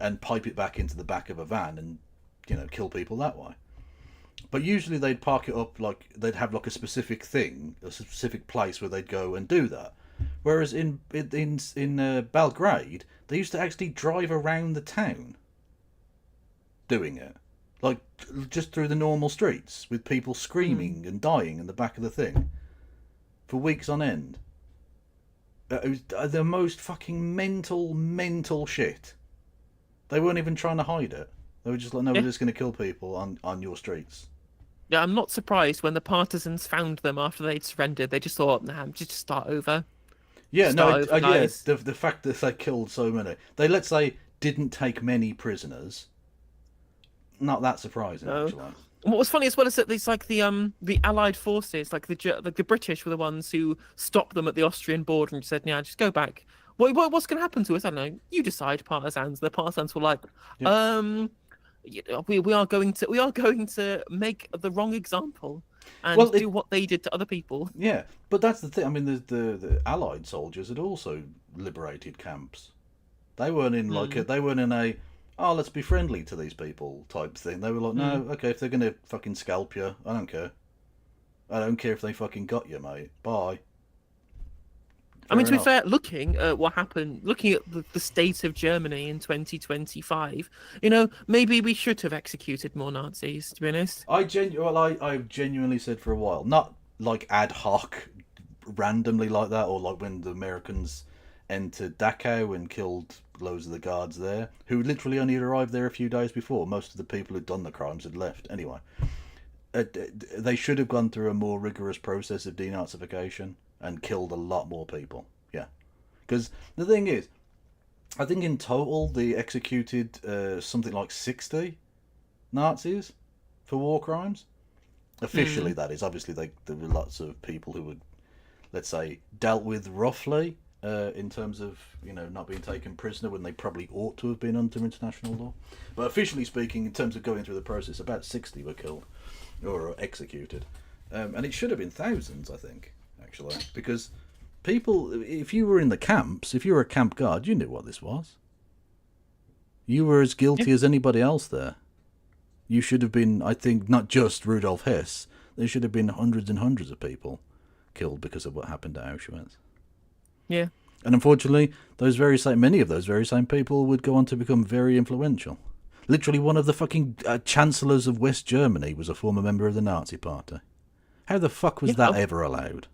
and pipe it back into the back of a van and kill people that way. But usually they'd park it up, they'd have a specific thing, a specific place where they'd go and do that. Whereas in Belgrade, they used to actually drive around the town doing it. Just through the normal streets with people screaming and dying in the back of the thing for weeks on end. It was the most fucking mental shit. They weren't even trying to hide it. They were just like, no, we're just going to kill people on your streets. Yeah, I'm not surprised when the partisans found them after they'd surrendered. They just thought, nah, just start over. Yeah, the fact that they killed so many. They, let's say, didn't take many prisoners. Not that surprising, actually. What was funny as well is that it's like the Allied forces, the British were the ones who stopped them at the Austrian border and said, "Yeah, just go back." What's going to happen to us? I don't know. You decide, partisans. The partisans were like, we are going to make the wrong example and do what they did to other people. Yeah, but that's the thing. I mean, the Allied soldiers had also liberated camps. They weren't in let's be friendly to these people type thing. They were like, no, okay, if they're going to fucking scalp you, I don't care. I don't care if they fucking got you, mate. Bye. I mean, to be fair, looking at what happened, looking at the state of Germany in 2025, maybe we should have executed more Nazis, to be honest. I've genuinely said for a while, not ad hoc, randomly like that, or when the Americans entered Dachau and killed loads of the guards there, who literally only arrived there a few days before. Most of the people who'd done the crimes had left. Anyway, they should have gone through a more rigorous process of denazification and killed a lot more people. Yeah. Because the thing is, I think in total they executed something like 60 Nazis for war crimes. Officially, that is. Obviously, there were lots of people who were, let's say, dealt with roughly in terms of not being taken prisoner when they probably ought to have been under international law. But officially speaking, in terms of going through the process, about 60 were killed or executed. And it should have been thousands, I think, actually, because people, if you were in the camps, if you were a camp guard, you knew what this was. You were as guilty as anybody else there. You should have been, I think, not just Rudolf Hess. There should have been hundreds and hundreds of people killed because of what happened at Auschwitz. Yeah. And unfortunately, many of those very same people would go on to become very influential. Literally, one of the fucking chancellors of West Germany was a former member of the Nazi Party. How the fuck was that ever allowed?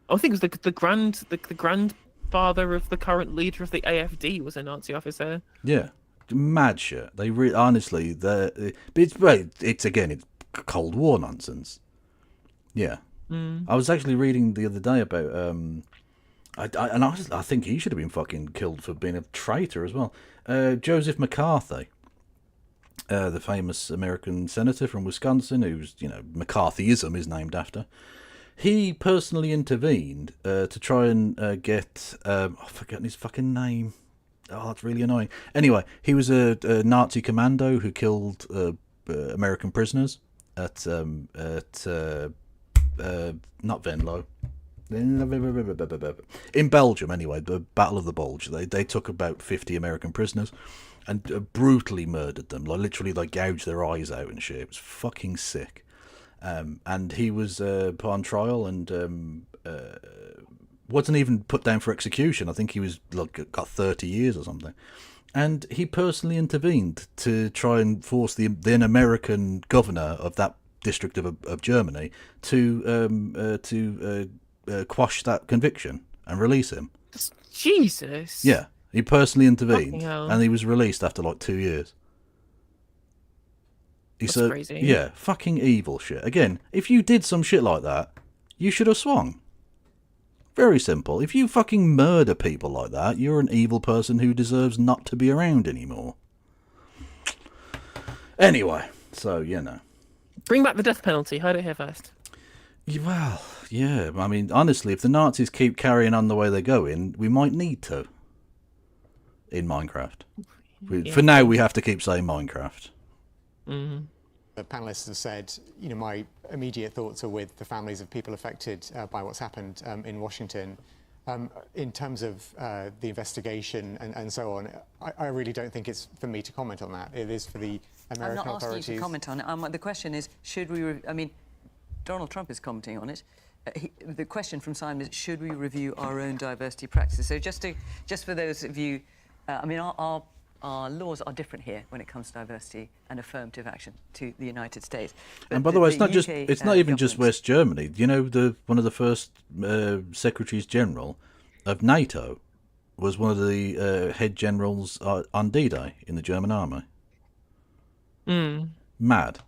I think it was the grandfather of the current leader of the AfD was a Nazi officer. Yeah, mad shit. They honestly, it's Cold War nonsense. Yeah. Mm. I was actually reading the other day about I think he should have been fucking killed for being a traitor as well. Joseph McCarthy, the famous American senator from Wisconsin, who's, McCarthyism is named after. He personally intervened to try and get I've forgotten his fucking name. Oh, that's really annoying. Anyway, he was a Nazi commando who killed American prisoners at not Venlo. In Belgium, anyway, the Battle of the Bulge. They took about 50 American prisoners and brutally murdered them. Literally, gouged their eyes out and shit. It was fucking sick. And he was put on trial and wasn't even put down for execution. I think he was got 30 years or something. And he personally intervened to try and force the then American governor of that district of Germany to quash that conviction and release him. Jesus. Yeah, he personally intervened, Fucking hell. and he was released after 2 years. That's crazy. Yeah, fucking evil shit. Again, if you did some shit like that, you should have swung. Very simple. If you fucking murder people like that, you're an evil person who deserves not to be around anymore. Anyway, so, Bring back the death penalty. Heard it here first. Well, yeah. I mean, honestly, if the Nazis keep carrying on the way they're going, we might need to. In Minecraft. For now, we have to keep saying Minecraft. Mm-hmm. The panelists have said, my immediate thoughts are with the families of people affected by what's happened in Washington. In terms of the investigation and so on, I really don't think it's for me to comment on that. It is for the American I'm not authorities. asking you to comment on it. The question is, should we... Donald Trump is commenting on it. The question from Simon is, should we review our own diversity practices? So just for those of you... Our laws are different here when it comes to diversity and affirmative action to the United States. But And by the way, it's not even just governments- West Germany. One of the first secretaries general of NATO was one of the head generals on D-Day in the German army. Mm. Mad.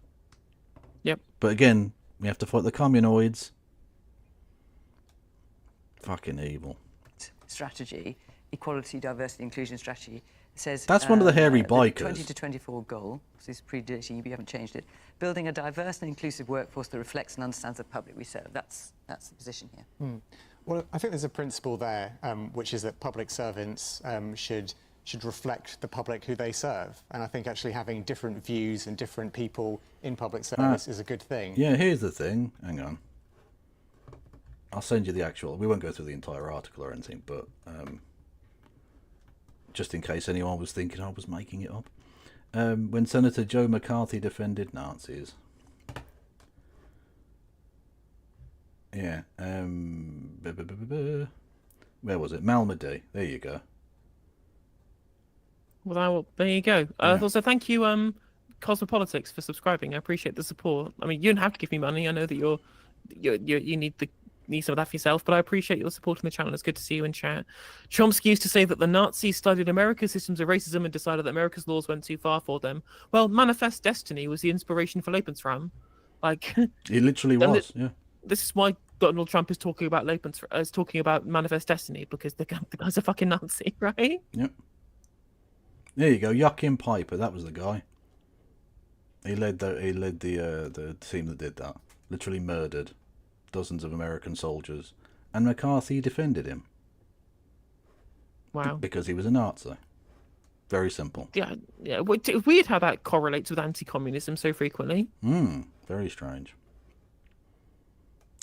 Yep. But again, we have to fight the communoids. Fucking evil. Strategy, equality, diversity, inclusion strategy, says... That's one of the hairy bikers. 20 to 24 goal, this is predating you haven't changed it, building a diverse and inclusive workforce that reflects and understands the public we serve. That's the position here. Well, I think there's a principle there, which is that public servants should reflect the public who they serve. And I think actually having different views and different people in public service is a good thing. Yeah, here's the thing. Hang on. I'll send you the actual... We won't go through the entire article or anything, but... just in case anyone was thinking I was making it up. When Senator Joe McCarthy defended Nazis. Yeah. Where was it? Malmedy. There you go. Well, there you go. Also, thank you, Cosmopolitics, for subscribing. I appreciate the support. I mean, you don't have to give me money. I know that you need some of that for yourself, but I appreciate your support on the channel. It's good to see you in chat. Chomsky used to say that the Nazis studied America's systems of racism and decided that America's laws went too far for them. Well, Manifest Destiny was the inspiration for Lebensraum. It literally was. Yeah. This is why Donald Trump is talking about talking about Manifest Destiny, because the guy's a fucking Nazi, right? Yep. There you go, Joachim Piper. That was the guy. He led the team that did that. Literally murdered dozens of American soldiers, and McCarthy defended him. Wow. Because he was a Nazi. Very simple. Yeah. It's weird how that correlates with anti-communism so frequently. Very strange.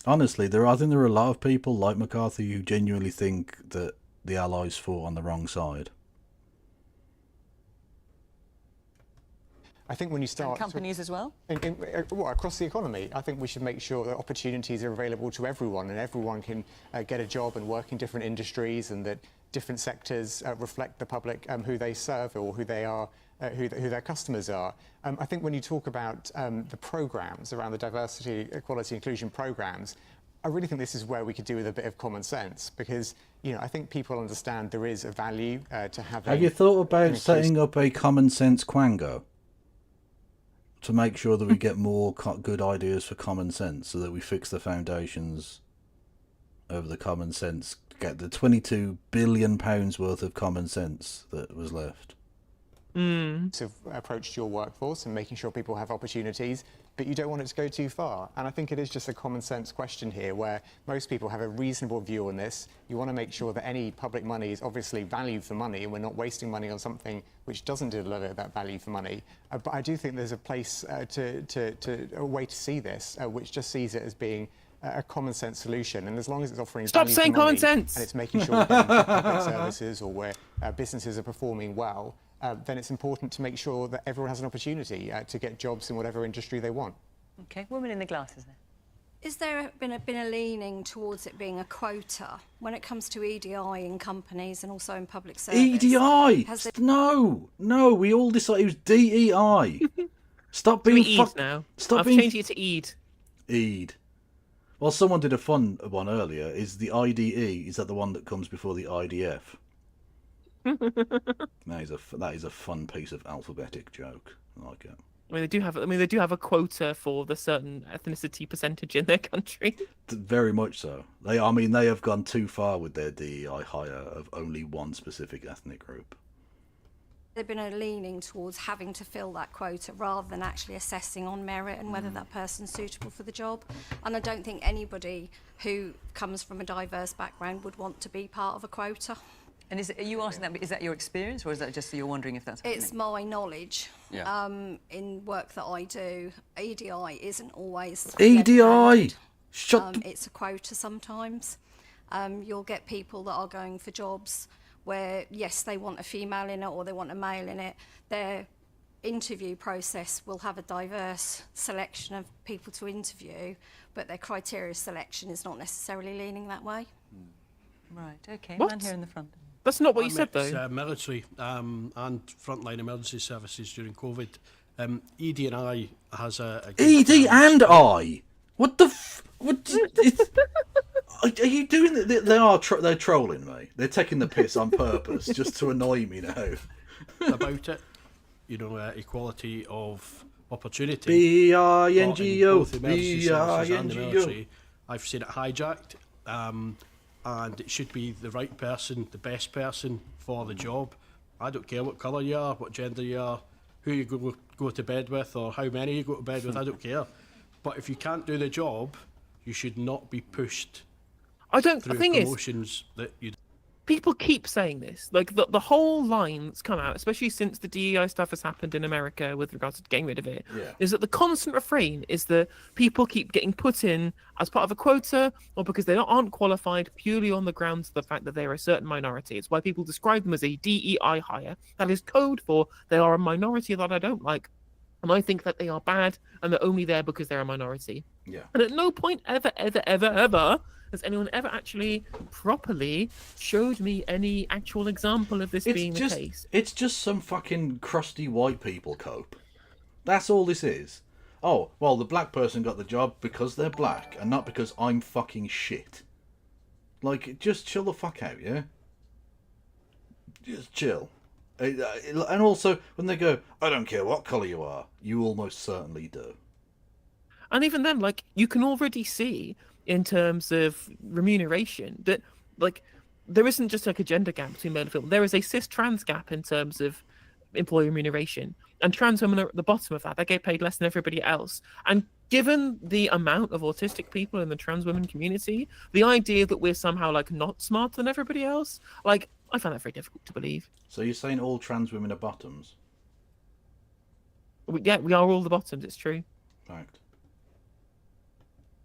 Honestly, I think there are a lot of people like McCarthy who genuinely think that the Allies fought on the wrong side. I think when you start... And companies as well? Across the economy, I think we should make sure that opportunities are available to everyone, and everyone can get a job and work in different industries, and that different sectors reflect the public who they serve or who they are, who their customers are. I think when you talk about the programmes around the diversity, equality, inclusion programmes, I really think this is where we could do with a bit of common sense, because I think people understand there is a value to having... Have you thought about setting up a common sense Quango? to make sure that we get more good ideas for common sense, so that we fix the foundations of the common sense, get the £22 billion worth of common sense that was left. Sort of approach to your workforce and making sure people have opportunities, but you don't want it to go too far. And I think it is just a common sense question here, where most people have a reasonable view on this. You want to make sure that any public money is obviously value for money, and we're not wasting money on something which doesn't deliver that value for money. But I do think there's a place a way to see this, which just sees it as being a common sense solution, and as long as it's offering Stop value saying for money, common sense, and it's making sure we're getting public services or where businesses are performing well, then it's important to make sure that everyone has an opportunity to get jobs in whatever industry they want. Okay, woman in the glasses there. Is there been a leaning towards it being a quota when it comes to EDI in companies and also in public service? EDI! No, we all decided it was DEI. Stop being now. Stop I've being changed it to ED. ED. Well, someone did a fun one earlier. Is the IDE, is that the one that comes before the IDF? That is a fun piece of alphabetic joke. I like it. I mean, they do have a quota for the certain ethnicity percentage in their country. Very much so. They have gone too far with their DEI hire of only one specific ethnic group. There's been a leaning towards having to fill that quota rather than actually assessing on merit and whether that person's suitable for the job. And I don't think anybody who comes from a diverse background would want to be part of a quota. And are you asking that? Is that your experience, or is that just you're wondering if that's happening? It's my knowledge. Yeah. In work that I do, EDI isn't always EDI. It's a quota sometimes. You'll get people that are going for jobs where, yes, they want a female in it or they want a male in it. Their interview process will have a diverse selection of people to interview, but their criteria selection is not necessarily leaning that way. Right. Okay. What? Man here in the front. That's not what you said, It's, though. military and frontline emergency services during COVID. ED&I has a ED and I. What the? Are you doing that? They're trolling me. They're taking the piss on purpose just to annoy me now. about it. Equality of opportunity. B-I-N-G-O. Both emergency services and the B-I-N-G-O. military. I've seen it hijacked. And it should be the right person, the best person for the job. I don't care what colour you are, what gender you are, who you go to bed with, or how many you go to bed with. I don't care. But if you can't do the job, you should not be pushed through promotions that you. People keep saying this. Like, the whole line that's come out, especially since the DEI stuff has happened in America with regards to getting rid of it, is that the constant refrain is that people keep getting put in as part of a quota or because they aren't qualified purely on the grounds of the fact that they're a certain minority. It's why people describe them as a DEI hire. That is code for they are a minority that I don't like. And I think that they are bad and they're only there because they're a minority. Yeah. And at no point ever has anyone ever actually properly showed me any actual example of this being the case. It's just some fucking crusty white people cope. That's all this is. Oh, well, the black person got the job because they're black and not because I'm fucking shit. Like, just chill the fuck out, yeah? Just chill. And also, when they go, I don't care what colour you are, you almost certainly do. And even then, like, you can already see in terms of remuneration that, like, there isn't just like a gender gap between male and female. There is a cis-trans gap in terms of employee remuneration. And trans women are at the bottom of that. They get paid less than everybody else. And given the amount of autistic people in the trans women community, the idea that we're somehow, like, not smarter than everybody else, like, I find that very difficult to believe. So you're saying all trans women are bottoms? Yeah, we are all the bottoms, it's true. Fact.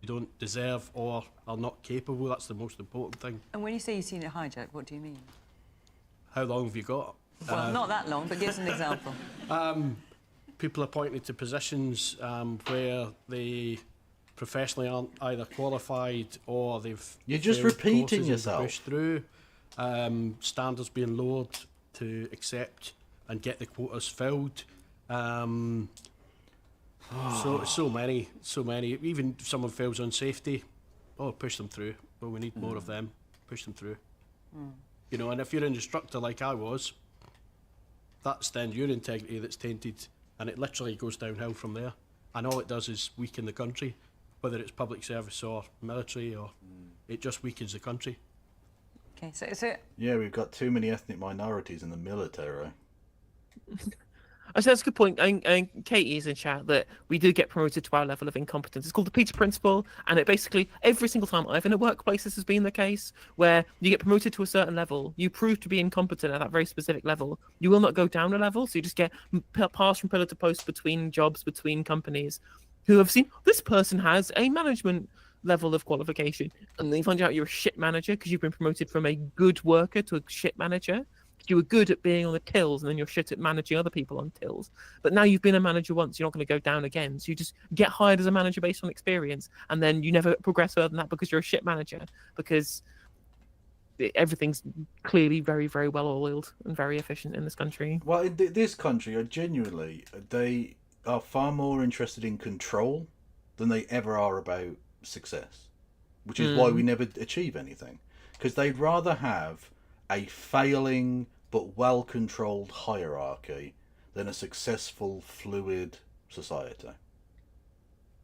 You don't deserve or are not capable. That's the most important thing. And when you say you've seen it hijacked, what do you mean? How long have you got? Well, not that long, but give us an example. People appointed to positions where they professionally aren't either qualified or they've. You're just failed repeating courses and yourself. Pushed through. Standards being lowered to accept and get the quotas filled. So many. Even if someone fails on safety, push them through. Well, we need more of them. Push them through. You know, and if you're an instructor like I was, that's then your integrity that's tainted, and it literally goes downhill from there. And all it does is weaken the country, whether it's public service or military, or it just weakens the country. Okay, so is it? Yeah, we've got too many ethnic minorities in the military. I say that's a good point. And Katie is in chat that we do get promoted to our level of incompetence. It's called the Peter Principle, and it basically, every single time I've in a workplace, this has been the case, where you get promoted to a certain level, you prove to be incompetent at that very specific level, you will not go down a level, so you just get passed from pillar to post between jobs, between companies, who have seen, this person has a management level of qualification, and then you find out you're a shit manager because you've been promoted from a good worker to a shit manager. You were good at being on the tills, and then you're shit at managing other people on tills. But now you've been a manager once, you're not going to go down again. So you just get hired as a manager based on experience, and then you never progress further than that because you're a shit manager, because everything's clearly very, very well oiled and very efficient in this country. Well, in this country, genuinely, they are far more interested in control than they ever are about success, which is why we never achieve anything, because they'd rather have a failing but well-controlled hierarchy than a successful, fluid society.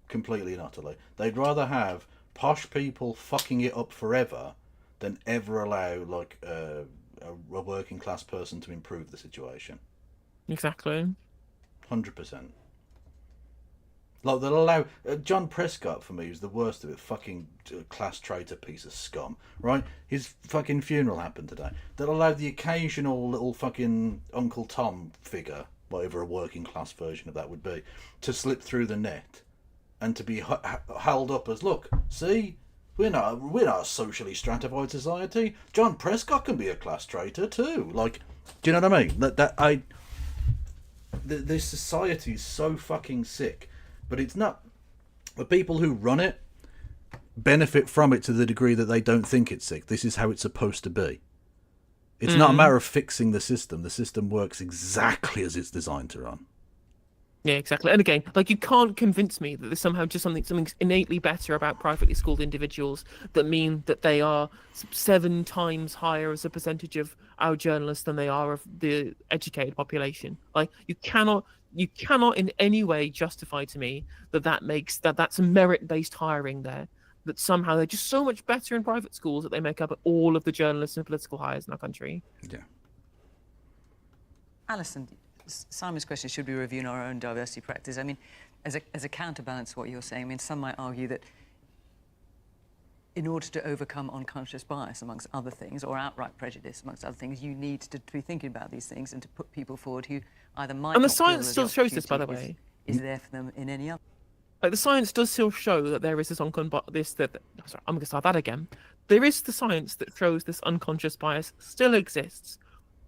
Completely and utterly. They'd rather have posh people fucking it up forever than ever allow like a working class person to improve the situation. Exactly. 100%. Like, they'll allow... John Prescott, for me, is the worst of it. Fucking class traitor piece of scum, right? His fucking funeral happened today. They'll allow the occasional little fucking Uncle Tom figure, whatever a working class version of that would be, to slip through the net and to be held up as, look, see? We're not a socially stratified society. John Prescott can be a class traitor too. Like, do you know what I mean? This society is so fucking sick. But it's not. The people who run it benefit from it to the degree that they don't think it's sick. This is how it's supposed to be. It's not a matter of fixing the system. The system works exactly as it's designed to run. Yeah, exactly. And again, like, you can't convince me that there's somehow just something innately better about privately schooled individuals that mean that they are 7 times higher as a percentage of our journalists than they are of the educated population. Like, you cannot in any way justify to me that's a merit-based hiring there, that somehow they're just so much better in private schools that they make up all of the journalists and political hires in our country. Yeah. Alison, Simon's question, should we review our own diversity practice? I mean, as a counterbalance to what you're saying, I mean, some might argue that in order to overcome unconscious bias, amongst other things, or outright prejudice, amongst other things, you need to be thinking about these things and to put people forward who either might and the not feel science that still shows this, by the way. Is there for them in any other. Like, the science does still show that there is this sorry, I'm going to start that again. There is the science that shows this unconscious bias still exists.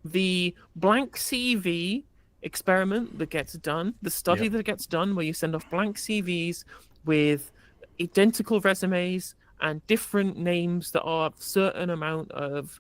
The blank CV experiment that gets done, the study that gets done where you send off blank CVs with identical resumes and different names that are a certain amount of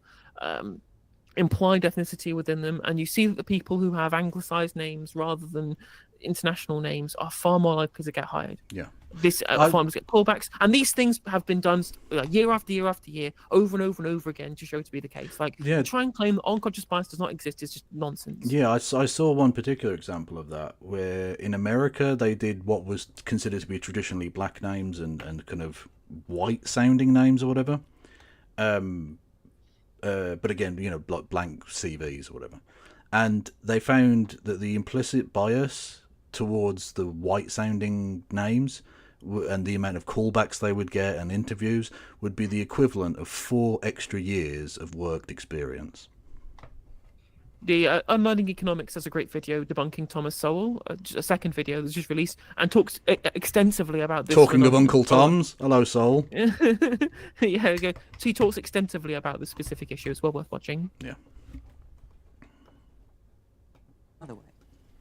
implied ethnicity within them, and you see that the people who have anglicized names rather than international names are far more likely to get hired. Yeah. This farmers get callbacks, and these things have been done year after year after year, over and over and over again, to show to be the case. Like, try and claim that unconscious bias does not exist is just nonsense. Yeah, I saw one particular example of that, where in America they did what was considered to be traditionally black names and kind of white-sounding names or whatever. But again, like blank CVs or whatever. And they found that the implicit bias towards the white-sounding names and the amount of callbacks they would get and interviews would be the equivalent of 4 extra years of worked experience. The Unlearning Economics has a great video debunking Thomas Sowell, a second video that's just released, and talks extensively about this. Talking of Uncle Tom's, hello Sowell. Yeah, so he talks extensively about the specific issue. It's well worth watching. Yeah.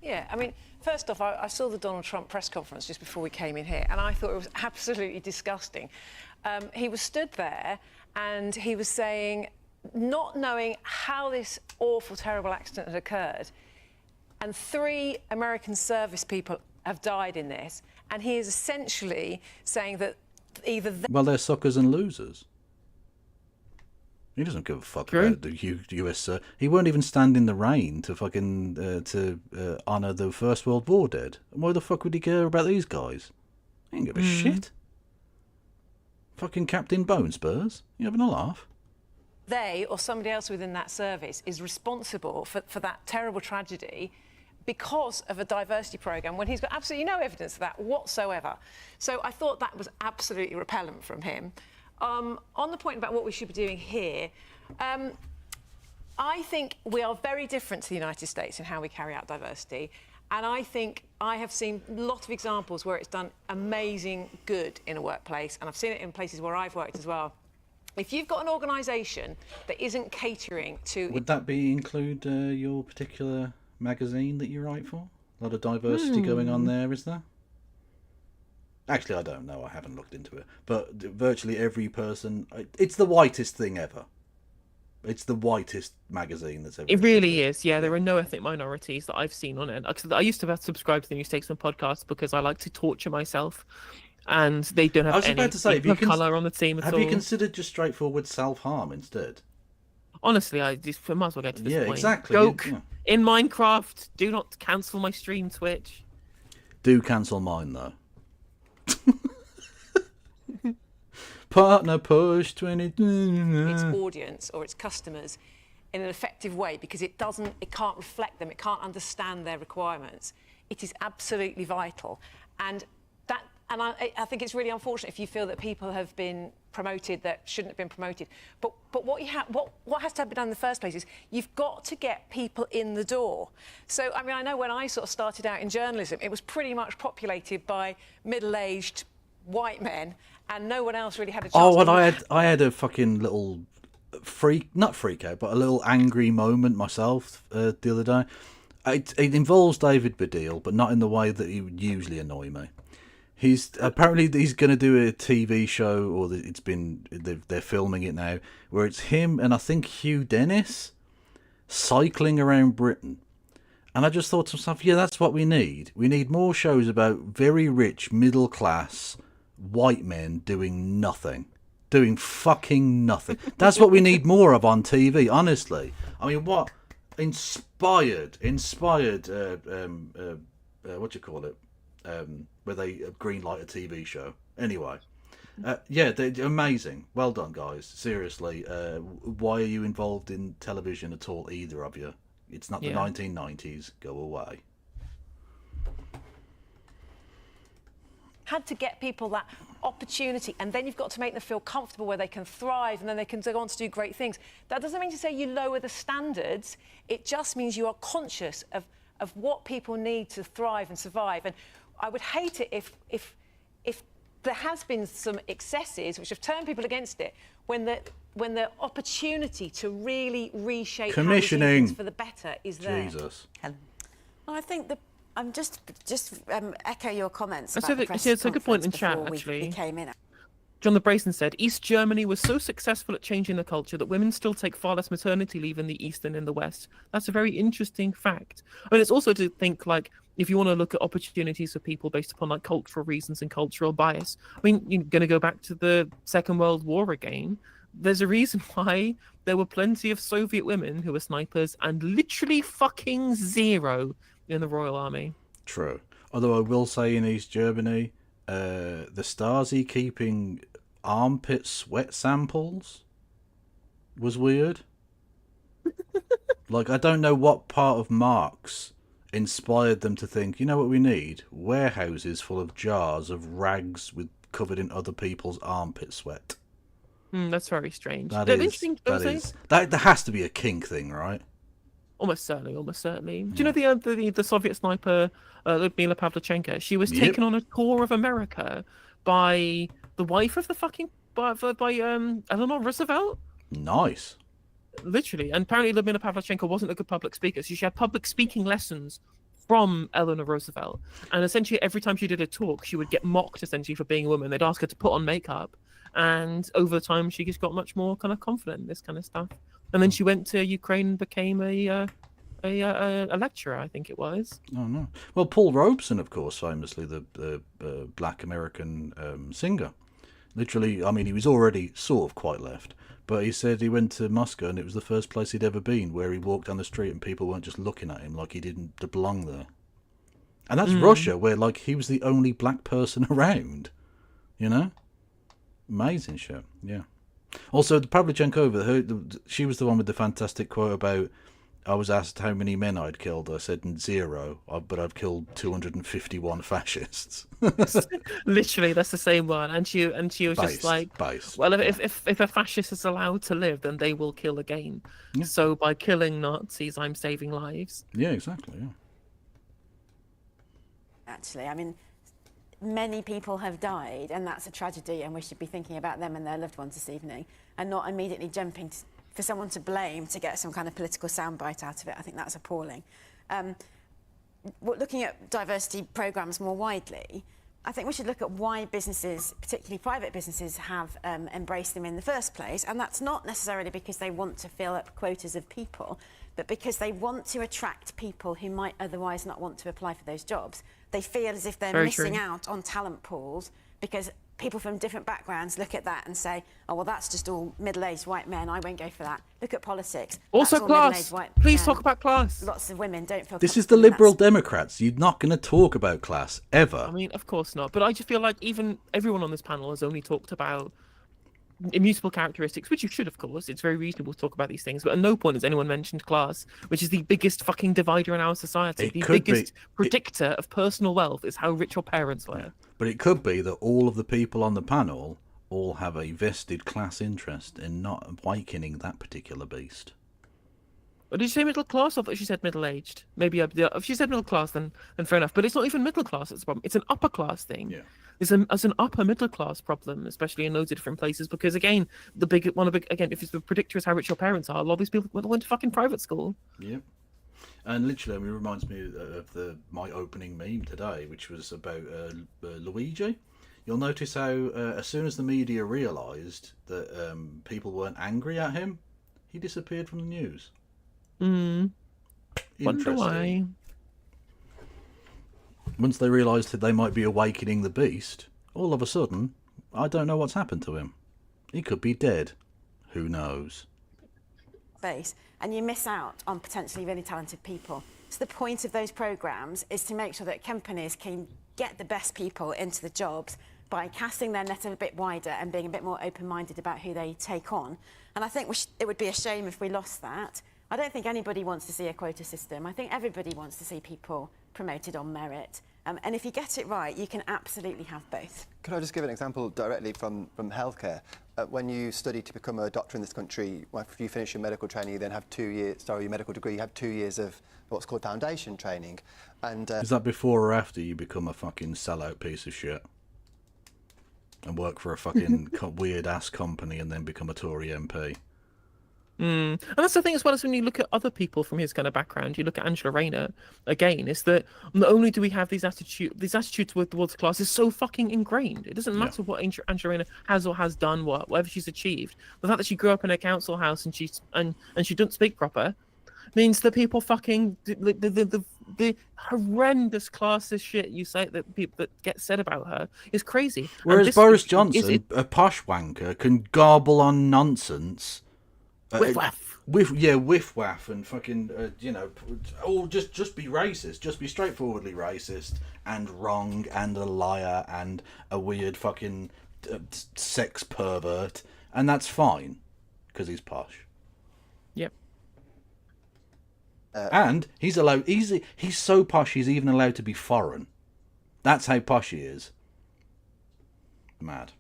Yeah, I mean, first off, I saw the Donald Trump press conference just before we came in here, and I thought it was absolutely disgusting. He was stood there and he was saying, not knowing how this awful, terrible accident had occurred, and 3 American service people have died in this, and he is essentially saying that either Well, they're suckers and losers. He doesn't give a fuck True. about the US. He won't even stand in the rain to fucking honour the First World War dead. Why the fuck would he care about these guys? He ain't give a shit. Fucking Captain Bone Spurs. You having a laugh? They or somebody else within that service is responsible for that terrible tragedy because of a diversity programme when he's got absolutely no evidence of that whatsoever. So I thought that was absolutely repellent from him. On the point about what we should be doing here, I think we are very different to the United States in how we carry out diversity. And I think I have seen a lot of examples where it's done amazing good in a workplace, and I've seen it in places where I've worked as well. If you've got an organisation that isn't catering to... Would that include your particular magazine that you write for? A lot of diversity going on there, is there? Actually, I don't know. I haven't looked into it. But virtually every person... It's the whitest thing ever. It's the whitest magazine that's ever... It really is, yeah. There are no ethnic minorities that I've seen on it. I used to subscribe to the New Statesman podcast because I like to torture myself. And they don't have any colour on the team at all. Have you considered just straightforward self-harm instead? Honestly, I might as well get to this point. Yeah, exactly. Joke. In Minecraft, do not cancel my stream, Twitch. Do cancel mine, though. Partner push 20. its audience or its customers in an effective way because it can't reflect them, it can't understand their requirements. It is absolutely vital. And I think it's really unfortunate if you feel that people have been promoted that shouldn't have been promoted. But what has to be done in the first place is you've got to get people in the door. So, I mean, I know when I sort of started out in journalism, it was pretty much populated by middle-aged white men, and no one else really had a chance. Oh, and I had a fucking little not freak out, but a little angry moment myself the other day. It involves David Baddiel, but not in the way that he would usually annoy me. He's going to do a TV show, or they're filming it now, where it's him and I think Hugh Dennis cycling around Britain. And I just thought to myself, yeah, that's what we need. We need more shows about very rich, middle class white men doing nothing. Doing fucking nothing. That's what we need more of on TV, honestly. I mean, what inspired what do you call it? Where they greenlight a TV show. Anyway, yeah, they're amazing. Well done, guys. Seriously, why are you involved in television at all, either of you? It's not the 1990s. Go away. Had to get people that opportunity, and then you've got to make them feel comfortable where they can thrive, and then they can go on to do great things. That doesn't mean to say you lower the standards. It just means you are conscious of what people need to thrive and survive. And I would hate it if there has been some excesses which have turned people against it when the opportunity to really reshape commissioning how we do things for the better is there. Jesus. Well, I think I'm just echo your comments. That's About the press it's a good point in chat, conference before actually. we came in. John the Brayson said, East Germany was so successful at changing the culture that women still take far less maternity leave in the East than in the West. That's a very interesting fact. I mean, it's also to think, like, if you want to look at opportunities for people based upon, like, cultural reasons and cultural bias. I mean, you're going to go back to the Second World War again. There's a reason why there were plenty of Soviet women who were snipers and literally fucking zero in the Royal Army. True. Although I will say in East Germany, the Stasi keeping armpit sweat samples was weird. Like, I don't know what part of Marx inspired them to think, you know what we need? Warehouses full of jars of rags covered in other people's armpit sweat. That's very strange. That has to be a kink thing, right? Almost certainly. Do you know the Soviet sniper Lyudmila Pavlichenko? She was taken on a tour of America by the wife of the by Eleanor Roosevelt. Nice. Literally, and apparently Lyudmila Pavlichenko wasn't a good public speaker, so she had public speaking lessons from Eleanor Roosevelt. And essentially, every time she did a talk, she would get mocked essentially for being a woman. They'd ask her to put on makeup, and over time, she just got much more kind of confident in this kind of stuff. And then she went to Ukraine and became a lecturer, I think it was. Oh, no. Well, Paul Robeson, of course, famously the black American singer. Literally, I mean, he was already sort of quite left, But he said he went to Moscow and it was the first place he'd ever been, where he walked down the street and people weren't just looking at him like he didn't belong there. And that's Russia, where like he was the only black person around. You know? Amazing shit, yeah. Also, the Pavlyuchenkova, she was the one with the fantastic quote about, I was asked how many men I'd killed. I said 0, but I've killed 251 fascists. Literally, that's the same one. And she was just like, well, if a fascist is allowed to live, then they will kill again. Yeah. So by killing Nazis, I'm saving lives. Yeah, exactly, yeah. Actually, I mean, many people have died, and that's a tragedy, and we should be thinking about them and their loved ones this evening, and not immediately jumping for someone to blame to get some kind of political soundbite out of it. I think that's appalling. Looking at diversity programmes more widely, I think we should look at why businesses, particularly private businesses, have embraced them in the first place, and that's not necessarily because they want to fill up quotas of people, but because they want to attract people who might otherwise not want to apply for those jobs. They feel as if they're missing out on talent pools because people from different backgrounds look at that and say, oh, well, that's just all middle-aged white men. I won't go for that. Look at politics. Also That's all class. middle-aged white Please men. talk about class. Lots of women don't feel This is the Liberal Democrats. You're not going to talk about class, ever. I mean, of course not. But I just feel like even everyone on this panel has only talked about immutable characteristics, which you should, of course. It's very reasonable to talk about these things. But at no point has anyone mentioned class, which is the biggest fucking divider in our society. The biggest predictor of personal wealth is how rich your parents were. But it could be that all of the people on the panel all have a vested class interest in not awakening that particular beast. Or did you say middle class? I thought she said middle-aged. Maybe if she said middle class, then fair enough. But it's not even middle class that's the problem. It's an upper class thing. Yeah. It's an upper middle class problem, especially in loads of different places. Because again, if it's the predictor is how rich your parents are, a lot of these people went to fucking private school. Yep. And literally, I mean, it reminds me of my opening meme today, which was about Luigi. You'll notice how as soon as the media realised that people weren't angry at him, he disappeared from the news. Wonder why. Once they realised that they might be awakening the beast, all of a sudden, I don't know what's happened to him. He could be dead. Who knows? Base, and you miss out on potentially really talented people. So the point of those programmes is to make sure that companies can get the best people into the jobs by casting their net a bit wider and being a bit more open-minded about who they take on. And I think it would be a shame if we lost that. I don't think anybody wants to see a quota system. I think everybody wants to see people promoted on merit. And if you get it right, you can absolutely have both. Could I just give an example directly from healthcare? When you study to become a doctor in this country, after you finish your medical training, you then have 2 years, your medical degree, you have 2 years of what's called foundation training. And is that before or after you become a fucking sellout piece of shit? And work for a fucking weird-ass company and then become a Tory MP? And that's the thing as well, as when you look at other people from his kind of background, you look at Angela Rayner again, is that not only do we have these attitudes towards class is so fucking ingrained. It doesn't matter what Angela Rayner has or has done, whatever she's achieved. The fact that she grew up in a council house and she doesn't speak proper means that people fucking the horrendous classist shit you say that gets said about her is crazy. Whereas Boris Johnson, a posh wanker, can garble on nonsense. Whiff waff and fucking or just be racist, just be straightforwardly racist and wrong and a liar and a weird fucking sex pervert, and that's fine because he's posh. Yep. And he's allowed. He's so posh. He's even allowed to be foreign. That's how posh he is. Mad.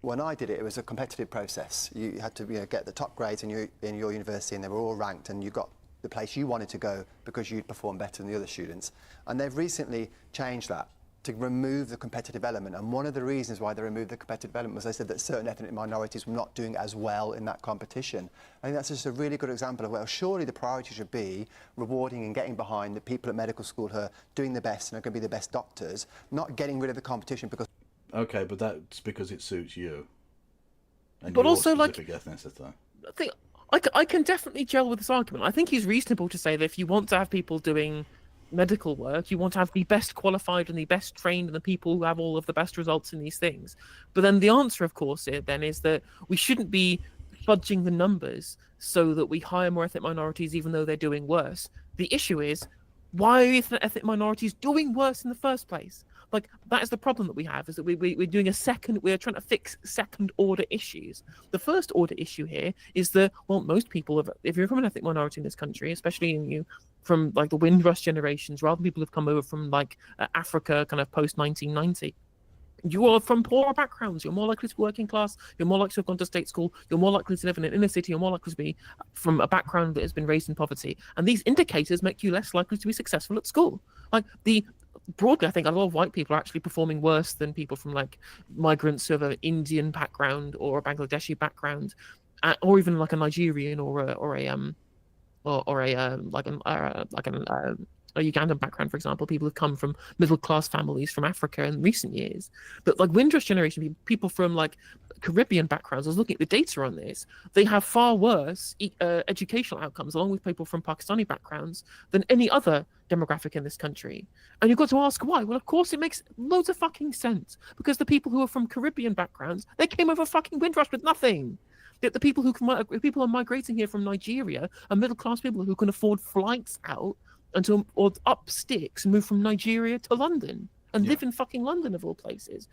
When I did it, it was a competitive process. You had to get the top grades in your university, and they were all ranked, and you got the place you wanted to go because you'd perform better than the other students. And they've recently changed that to remove the competitive element. And one of the reasons why they removed the competitive element was they said that certain ethnic minorities were not doing as well in that competition. I think that's just a really good example of, well, surely the priority should be rewarding and getting behind the people at medical school who are doing the best and are going to be the best doctors, not getting rid of the competition because... Okay, but that's because it suits you. And but your also, specific ethnicity. I think I can definitely gel with this argument. I think he's reasonable to say that if you want to have people doing medical work, you want to have the best qualified and the best trained and the people who have all of the best results in these things. But then the answer, of course, then is that we shouldn't be fudging the numbers so that we hire more ethnic minorities even though they're doing worse. The issue is, why are ethnic minorities doing worse in the first place? Like, that is the problem that we have, is that we're doing we're trying to fix second order issues. The first order issue here is that, well, most people, if you're from an ethnic minority in this country, especially from like the Windrush generations, rather than people who've come over from like Africa kind of post 1990, you are from poorer backgrounds. You're more likely to be working class. You're more likely to have gone to state school. You're more likely to live in an inner city. You're more likely to be from a background that has been raised in poverty. And these indicators make you less likely to be successful at school. Like, broadly, I think a lot of white people are actually performing worse than people from like migrants who have an Indian background or a Bangladeshi background, or even like a Nigerian or a Ugandan background, for example. People have come from middle class families from Africa in recent years. But like Windrush generation, people from like Caribbean backgrounds, I was looking at the data on this, they have far worse educational outcomes, along with people from Pakistani backgrounds, than any other demographic in this country. And you've got to ask why. Well, of course, it makes loads of fucking sense, because the people who are from Caribbean backgrounds, they came over fucking Windrush with nothing. The people are migrating here from Nigeria are middle class people who can afford flights out or up sticks and move from Nigeria to London and live in fucking London, of all places.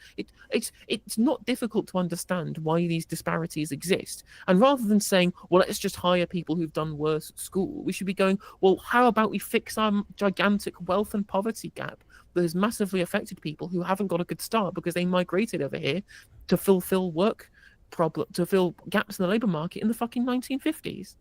It's not difficult to understand why these disparities exist. And rather than saying, well, let's just hire people who've done worse at school, we should be going, well, how about we fix our gigantic wealth and poverty gap that has massively affected people who haven't got a good start because they migrated over here to fulfill gaps in the labour market in the fucking 1950s.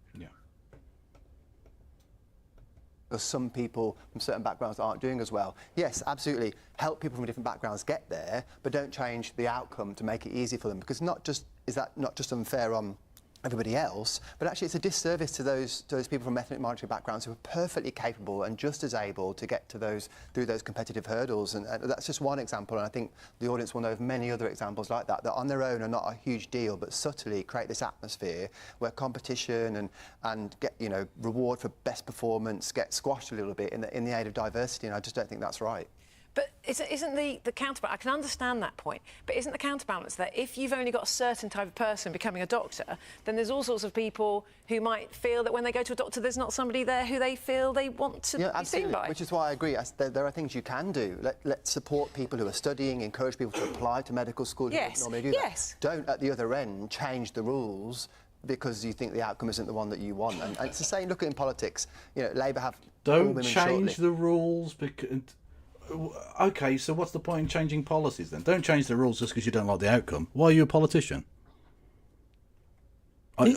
Because some people from certain backgrounds aren't doing as well. Yes, absolutely, help people from different backgrounds get there, but don't change the outcome to make it easy for them, because is that not just unfair on everybody else, but actually it's a disservice to those people from ethnic minority backgrounds who are perfectly capable and just as able to get to through those competitive hurdles. And that's just one example, and I think the audience will know of many other examples like that on their own are not a huge deal, but subtly create this atmosphere where competition and get, reward for best performance get squashed a little bit in the aid of diversity, and I just don't think that's right. But isn't the counterbalance, I can understand that point, but isn't the counterbalance that if you've only got a certain type of person becoming a doctor, then there's all sorts of people who might feel that when they go to a doctor, there's not somebody there who they feel they want to be seen by? Which is why I agree. There are things you can do. Let's support people who are studying, encourage people to apply to medical school. Yes, normally do that. Don't, at the other end, change the rules because you think the outcome isn't the one that you want. And it's the same, look at in politics. Labour have Don't change the rules because... Okay, so what's the point in changing policies then? Don't change the rules just because you don't like the outcome. Why are you a politician?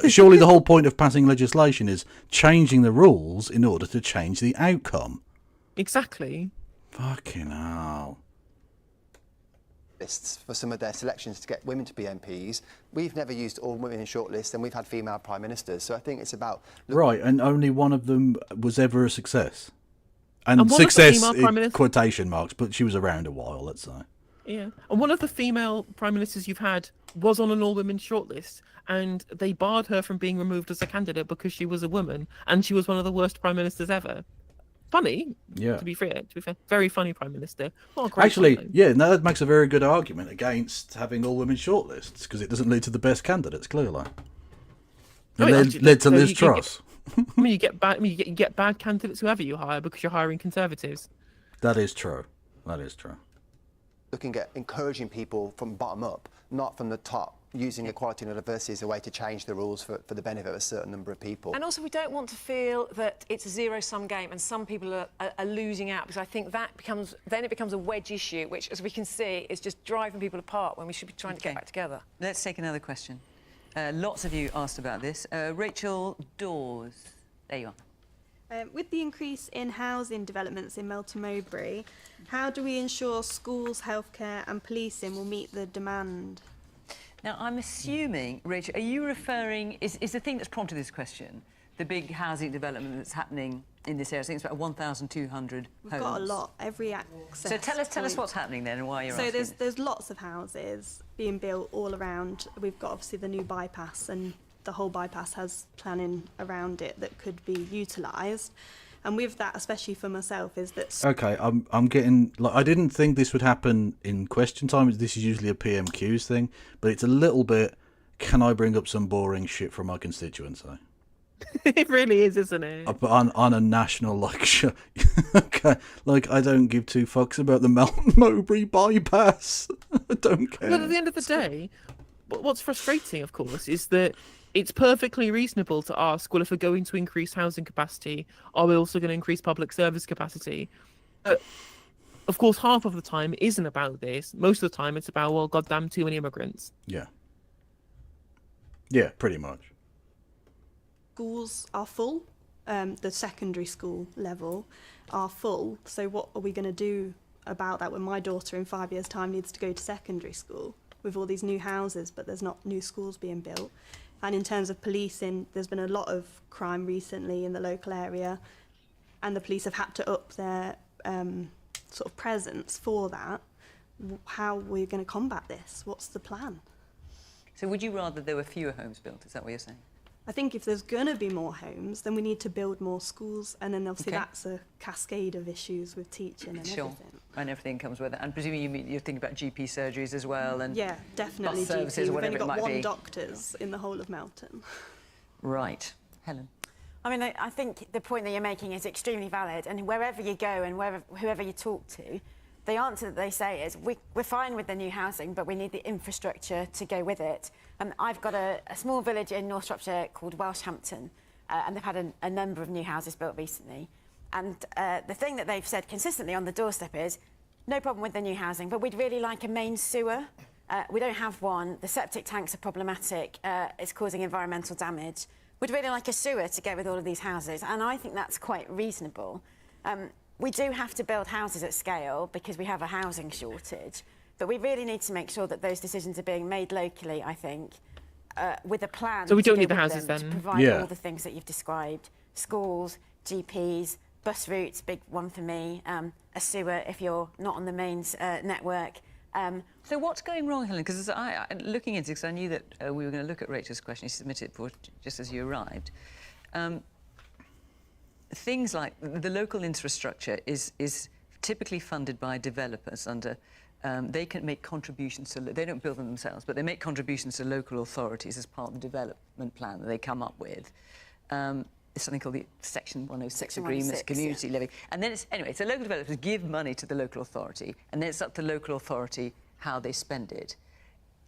Surely the whole point of passing legislation is changing the rules in order to change the outcome. Exactly. Fucking hell. Lists for some of their selections to get women to be MPs. We've never used all women in shortlists, and we've had female prime ministers. So I think it's about... Right, and only one of them was ever a success. And success in quotation marks, but she was around a while, let's say. Yeah. And one of the female prime ministers you've had was on an all-women shortlist, and they barred her from being removed as a candidate because she was a woman, and she was one of the worst prime ministers ever. Funny, to be fair. Very funny prime minister. Actually, that makes a very good argument against having all-women shortlists, because it doesn't lead to the best candidates, clearly. It led to Liz Truss. You get bad candidates whoever you hire because you're hiring Conservatives. That is true. Looking at encouraging people from bottom up, not from the top, using equality and diversity as a way to change the rules for the benefit of a certain number of people. And also we don't want to feel that it's a zero-sum game and some people are losing out, because I think that becomes a wedge issue, which, as we can see, is just driving people apart when we should be trying to get back together. Let's take another question. Lots of you asked about this. Rachel Dawes. There you are. With the increase in housing developments in Melton Mowbray, how do we ensure schools, healthcare and policing will meet the demand? Now, I'm assuming, Rachel, are you referring... Is the thing that's prompted this question the big housing development that's happening in this area? I think it's about 1,200 We've got a lot, every access. So tell us what's happening then and why you're asking. So there's lots of houses being built all around. We've got obviously the new bypass, and the whole bypass has planning around it that could be utilised. And with that, especially for myself, is that... Okay, I'm getting... I didn't think this would happen in question time. This is usually a PMQs thing, but it's a little bit Can I bring up some boring shit from my constituency? It really is, isn't it? But on a national, like, okay, like, I don't give two fucks about the Melton Mowbray bypass. I don't care. But at the end of the day, what's frustrating, of course, is that it's perfectly reasonable to ask, well, if we're going to increase housing capacity, are we also going to increase public service capacity? Of course, half of the time it isn't about this. Most of the time it's about, well, goddamn, too many immigrants. Yeah. Yeah, pretty much. Schools are full. The secondary school level are full. So what are we going to do about that when my daughter in 5 years' time needs to go to secondary school with all these new houses, but there's not new schools being built? And in terms of policing, there's been a lot of crime recently in the local area, and the police have had to up their sort of presence for that. How are we going to combat this? What's the plan? So would you rather there were fewer homes built? Is that what you're saying? I think if there's going to be more homes, then we need to build more schools, and then obviously that's a cascade of issues with teaching and everything. And everything comes with it. And presumably you're thinking about GP surgeries as well, and yeah, definitely bus services, GP. or We've only whatever it got might one be. doctors in the whole of Melton. Right. Helen? I mean, I think the point that you're making is extremely valid, and wherever you go and whoever you talk to, the answer that they say is, we're fine with the new housing, but we need the infrastructure to go with it. I've got a small village in North Shropshire called Welshampton, and they've had a number of new houses built recently. And the thing that they've said consistently on the doorstep is, no problem with the new housing, but we'd really like a main sewer. We don't have one. The septic tanks are problematic. It's causing environmental damage. We'd really like a sewer to go with all of these houses, and I think that's quite reasonable. We do have to build houses at scale because we have a housing shortage, but we really need to make sure that those decisions are being made locally, I think, with a plan. So we don't to need go the with houses them then? to provide Yeah. all the things that you've described: schools, GPs, bus routes, big one for me, a sewer if you're not on the mains network. So what's going wrong, Helen? Because looking into it, because I knew that we were going to look at Rachel's question, she submitted it for just as you arrived. Things like the local infrastructure is typically funded by developers under. They can make contributions to. They don't build them themselves, but they make contributions to local authorities as part of the development plan that they come up with. It's something called the Section 106 agreements, community levy. And then so local developers give money to the local authority, and then it's up to the local authority how they spend it.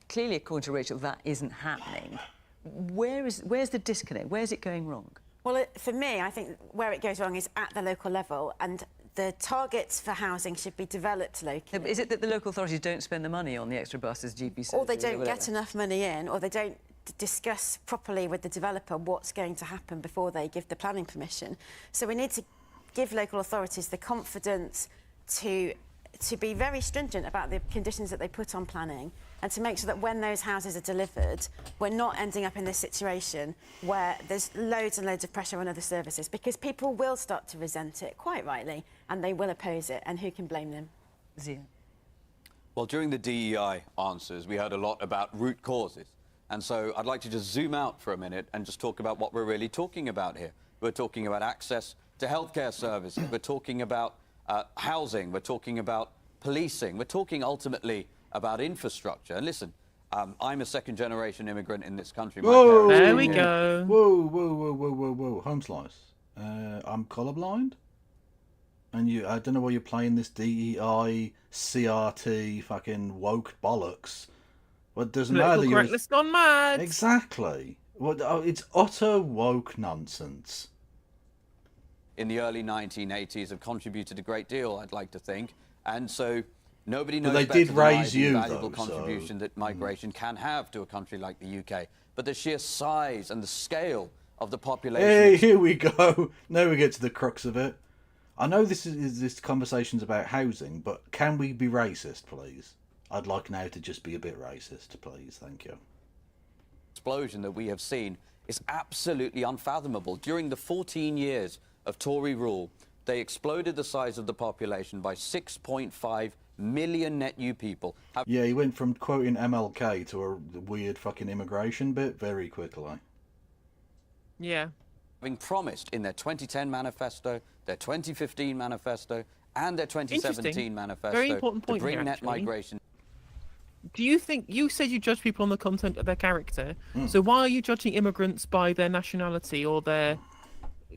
Clearly, according to Rachel, that isn't happening. Where's the disconnect? Where's it going wrong? Well, for me, I think where it goes wrong is at the local level, and the targets for housing should be developed locally. Is it that the local authorities don't spend the money on the extra buses, GP surgeries, or they don't whatever? get enough money in, or they don't discuss properly with the developer what's going to happen before they give the planning permission. So we need to give local authorities the confidence to be very stringent about the conditions that they put on planning, and to make sure that when those houses are delivered, we're not ending up in this situation where there's loads and loads of pressure on other services, because people will start to resent it, quite rightly, and they will oppose it, and who can blame them? Zia? Well, during the DEI answers, we heard a lot about root causes. And so I'd like to just zoom out for a minute and just talk about what we're really talking about here. We're talking about access to healthcare services. We're talking about housing. We're talking about policing. We're talking ultimately about infrastructure. And listen, I'm a second-generation immigrant in this country. Whoa! There we go. Whoa! Home slice. I'm colourblind, and I don't know why you're playing this DEI, CRT, fucking woke bollocks. Well, it doesn't matter. Political correctness gone mad. Exactly. Well, it's utter woke nonsense. In the early 1980s have contributed a great deal, I'd like to think. And so nobody knows But they better did than I raise the you, valuable though, contribution that migration can have to a country like the UK. But the sheer size and the scale of the population... Hey, here we go. Now we get to the crux of it. I know this conversation's about housing, but can we be racist, please? I'd like now to just be a bit racist, please. Thank you. explosion that we have seen is absolutely unfathomable. During the 14 years of Tory rule, they exploded the size of the population by 6.5 million net new people. Yeah, he went from quoting MLK to a weird fucking immigration bit very quickly. Yeah. Having promised in their 2010 manifesto, their 2015 manifesto, and their 2017 manifesto Very important point to bring here, net actually. migration. do you think you said you judge people on the content of their character? So why are you judging immigrants by their nationality or their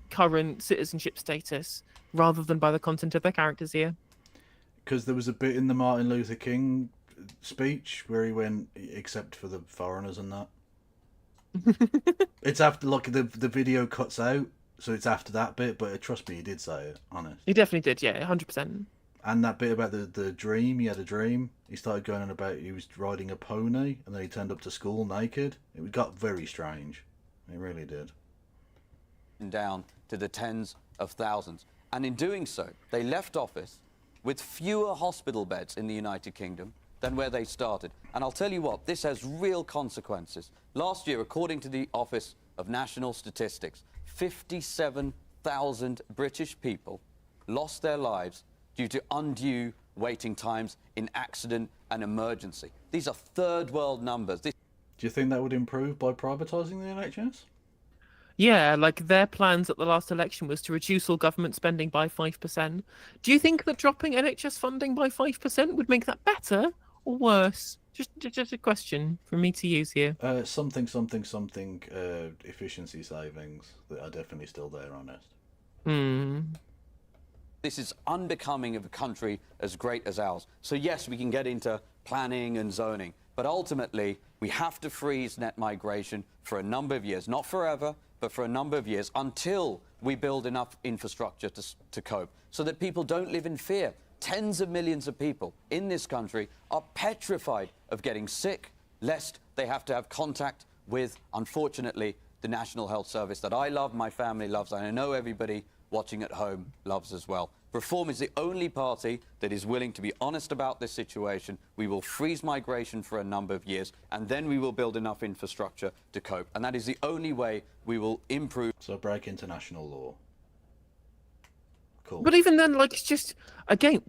current citizenship status rather than by the content of their characters here? Because there was a bit in the Martin Luther King speech where he went, except for the foreigners and that. It's after, like, the video cuts out, so it's after that bit, but trust me, he did say it, honest. He definitely did, yeah, 100%. And that bit about the dream, he had a dream. He started going on about he was riding a pony, and then he turned up to school naked. It got very strange. It really did. Down to the tens of thousands. And in doing so, they left office with fewer hospital beds in the United Kingdom than where they started. And I'll tell you what, this has real consequences. Last year, according to the Office of National Statistics, 57,000 British people lost their lives due to undue waiting times in accident and emergency. These are third world numbers. Do you think that would improve by privatising the NHS? Yeah, like their plans at the last election was to reduce all government spending by 5%. Do you think that dropping NHS funding by 5% would make that better or worse? Just a question for me to use here. Something efficiency savings that are definitely still there, honest. This is unbecoming of a country as great as ours. So yes, we can get into planning and zoning, but ultimately we have to freeze net migration for a number of years, not forever, but for a number of years, until we build enough infrastructure to cope, so that people don't live in fear. Tens of millions of people in this country are petrified of getting sick, lest they have to have contact with, unfortunately, the National Health Service that I love, my family loves, and I know everybody watching at home loves as well. Reform is the only party that is willing to be honest about this situation. We will freeze migration for a number of years, and then we will build enough infrastructure to cope. And that is the only way we will improve. So break international law. Cool. But even then, like, it's just, again,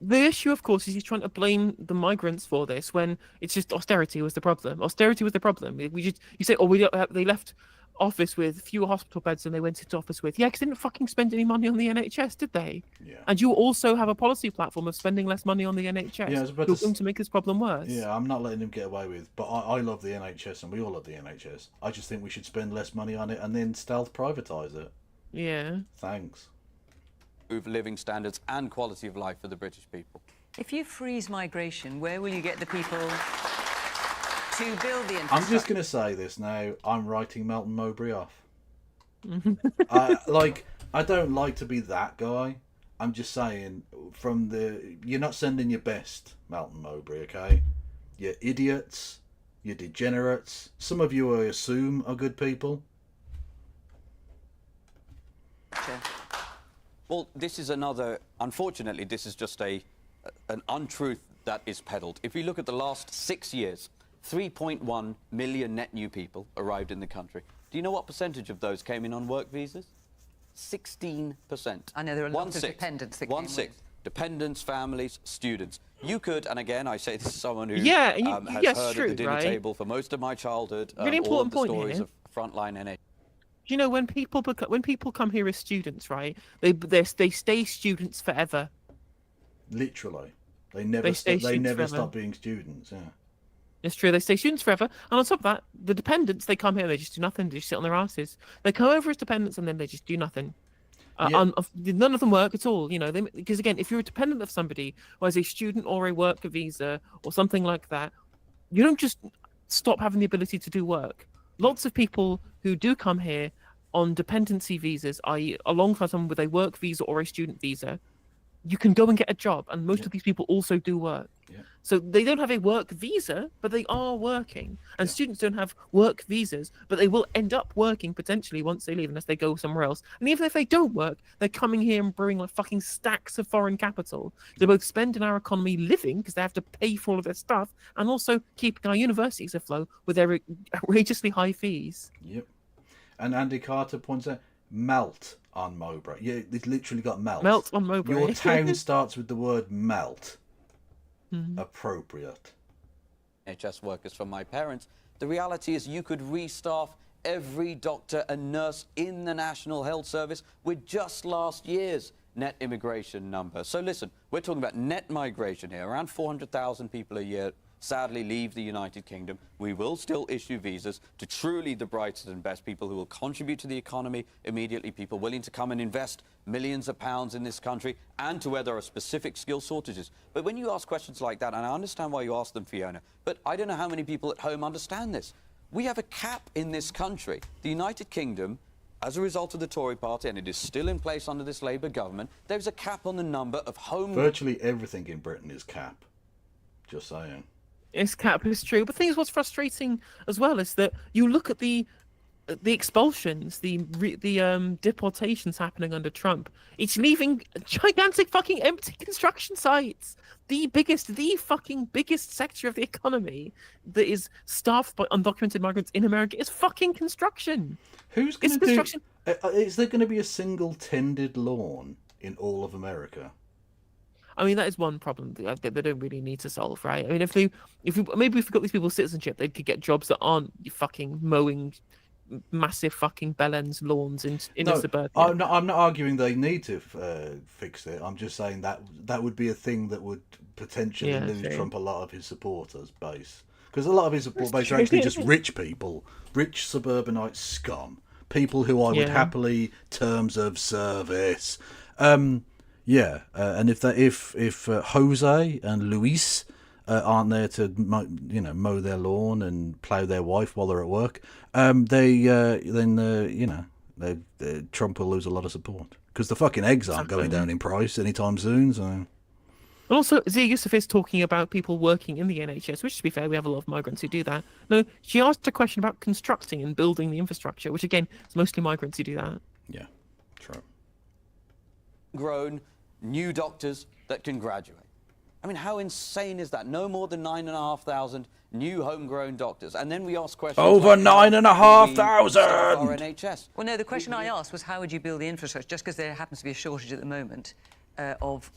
the issue, of course, is he's trying to blame the migrants for this when it's just austerity was the problem. Austerity was the problem. You say, oh, they left office with fewer hospital beds than they went into office with. Yeah, because they didn't fucking spend any money on the NHS, did they? Yeah. And you also have a policy platform of spending less money on the NHS. Yeah, You're going to make this problem worse. Yeah, I'm not letting him get away with. But I love the NHS, and we all love the NHS. I just think we should spend less money on it and then stealth privatise it. Yeah. Thanks. Improve living standards and quality of life for the British people. If you freeze migration, where will you get the people to build the infrastructure? I'm just going to say this now. I'm writing Melton Mowbray off. I don't like to be that guy. I'm just saying, you're not sending your best, Melton Mowbray, okay? You're idiots. You're degenerates. Some of you, I assume, are good people. Sure. Well, this is unfortunately, this is just an untruth that is peddled. If we look at the last 6 years, 3.1 million net new people arrived in the country. Do you know what percentage of those came in on work visas? 16%. I know there are a lot of dependents. 1/6. Dependents, families, students. You could, and again, I say this is someone who has heard at the dinner table for most of my childhood, really all of important the point stories here. of frontline NHS. You know, when people come here as students, right? They stay students forever. Literally, they never stop being students. Yeah, it's true. They stay students forever, and on top of that, the dependents, they come here, they just do nothing. They just sit on their asses. They come over as dependents, and then they just do nothing. None of them work at all. You know, because again, if you're a dependent of somebody who has a student or a work visa or something like that, you don't just stop having the ability to do work. Lots of people who do come here on dependency visas, i.e. alongside someone with a work visa or a student visa, you can go and get a job, and most of these people also do work. Yeah. So they don't have a work visa, but they are working. And students don't have work visas, but they will end up working potentially once they leave, unless they go somewhere else. And even if they don't work, they're coming here and brewing like fucking stacks of foreign capital. They both spend in our economy living, because they have to pay for all of their stuff, and also keeping our universities afloat with their outrageously high fees. Yep. And Andy Carter points out, melt on Mowbray. Yeah, it's literally got melt. Melt on Mowbray. Your town starts with the word melt. Appropriate. NHS workers from my parents. The reality is you could restaff every doctor and nurse in the National Health Service with just last year's net immigration number. So listen, we're talking about net migration here, around 400,000 people a year sadly leave the United Kingdom, we will still issue visas to truly the brightest and best people who will contribute to the economy immediately, people willing to come and invest millions of pounds in this country and to where there are specific skill shortages. But when you ask questions like that, and I understand why you ask them, Fiona, but I don't know how many people at home understand this. We have a cap in this country. The United Kingdom, as a result of the Tory party, and it is still in place under this Labour government, there's a cap on the number of home... Virtually everything in Britain is cap. Just saying. It's cap is true, but the thing is, what's frustrating as well is that you look at the expulsions, the deportations happening under Trump. It's leaving gigantic fucking empty construction sites. The fucking biggest sector of the economy that is staffed by undocumented migrants in America is fucking construction. Who's going to do? Is there going to be a single tended lawn in all of America? I mean, that is one problem that they don't really need to solve, right? I mean, if we got these people's citizenship, they could get jobs that aren't fucking mowing massive fucking bellends lawns in the suburbia. I'm not arguing they need to fix it. I'm just saying that would be a thing that would potentially lose Trump a lot of his supporters base, because a lot of his support base are actually just rich people, rich suburbanite scum, people who I would happily terms of service. And if Jose and Luis aren't there to mow their lawn and plough their wife while they're at work, Trump will lose a lot of support, because the fucking eggs aren't going down in price anytime soon. So, and also Zia Yusuf is talking about people working in the NHS, which, to be fair, we have a lot of migrants who do that. No, she asked a question about constructing and building the infrastructure, which again, it's mostly migrants who do that. Yeah, true. Grown new doctors that can graduate. I mean, how insane is that? No more than 9,500 new homegrown doctors. And then we ask questions over like, 9,500! Our NHS. Well, no, the question I asked was how would you build the infrastructure, just because there happens to be a shortage at the moment of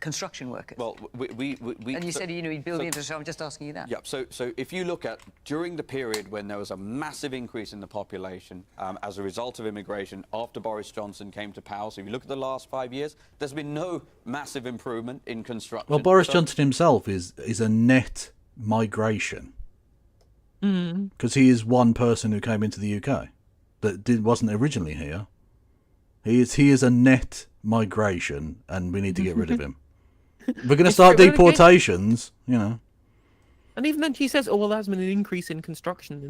construction workers. Well, we and you said, you'd build the infrastructure. I'm just asking you that. Yeah, so if you look at during the period when there was a massive increase in the population as a result of immigration after Boris Johnson came to power, so if you look at the last 5 years, there's been no massive improvement in construction. Well, Boris Johnson himself is a net migration, because he is one person who came into the UK that wasn't originally here. He is a net migration, and we need to get rid of him. We're going to start deportations, And even then, he says, "Oh well, there's been an increase in construction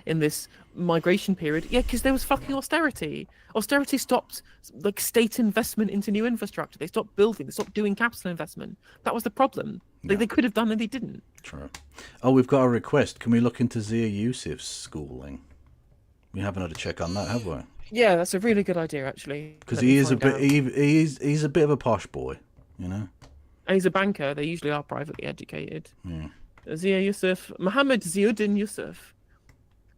in this migration period." Yeah, because there was fucking austerity. Austerity stopped state investment into new infrastructure. They stopped building. They stopped doing capital investment. That was the problem. They could have done and they didn't. True. Oh, we've got a request. Can we look into Zia Yusuf's schooling? We haven't had a check on that, have we? Yeah, that's a really good idea, actually. Because he's a bit of a posh boy, And he's a banker. They usually are privately educated. Yeah. Zia Yusuf, Mohammed Ziauddin Yusuf.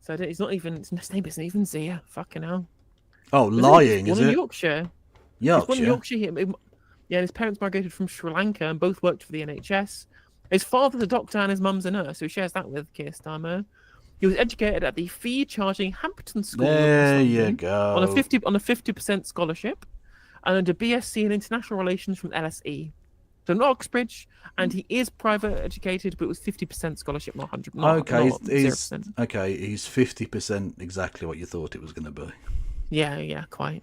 So he's not even. His name isn't even Zia. Fucking hell. Oh, lying, is it? One in Yorkshire. Yorkshire. He's one in Yorkshire. Yeah, and his parents migrated from Sri Lanka and both worked for the NHS. His father's a doctor and his mum's a nurse, who shares that with Keir Starmer. He was educated at the fee-charging Hampton School. There you go. On a 50% scholarship, and a BSc in International Relations from LSE. So not Oxbridge, and he is private educated, but it was 50% scholarship, not 100. Okay, not 0%. He's 50% exactly what you thought it was going to be. Yeah, quite.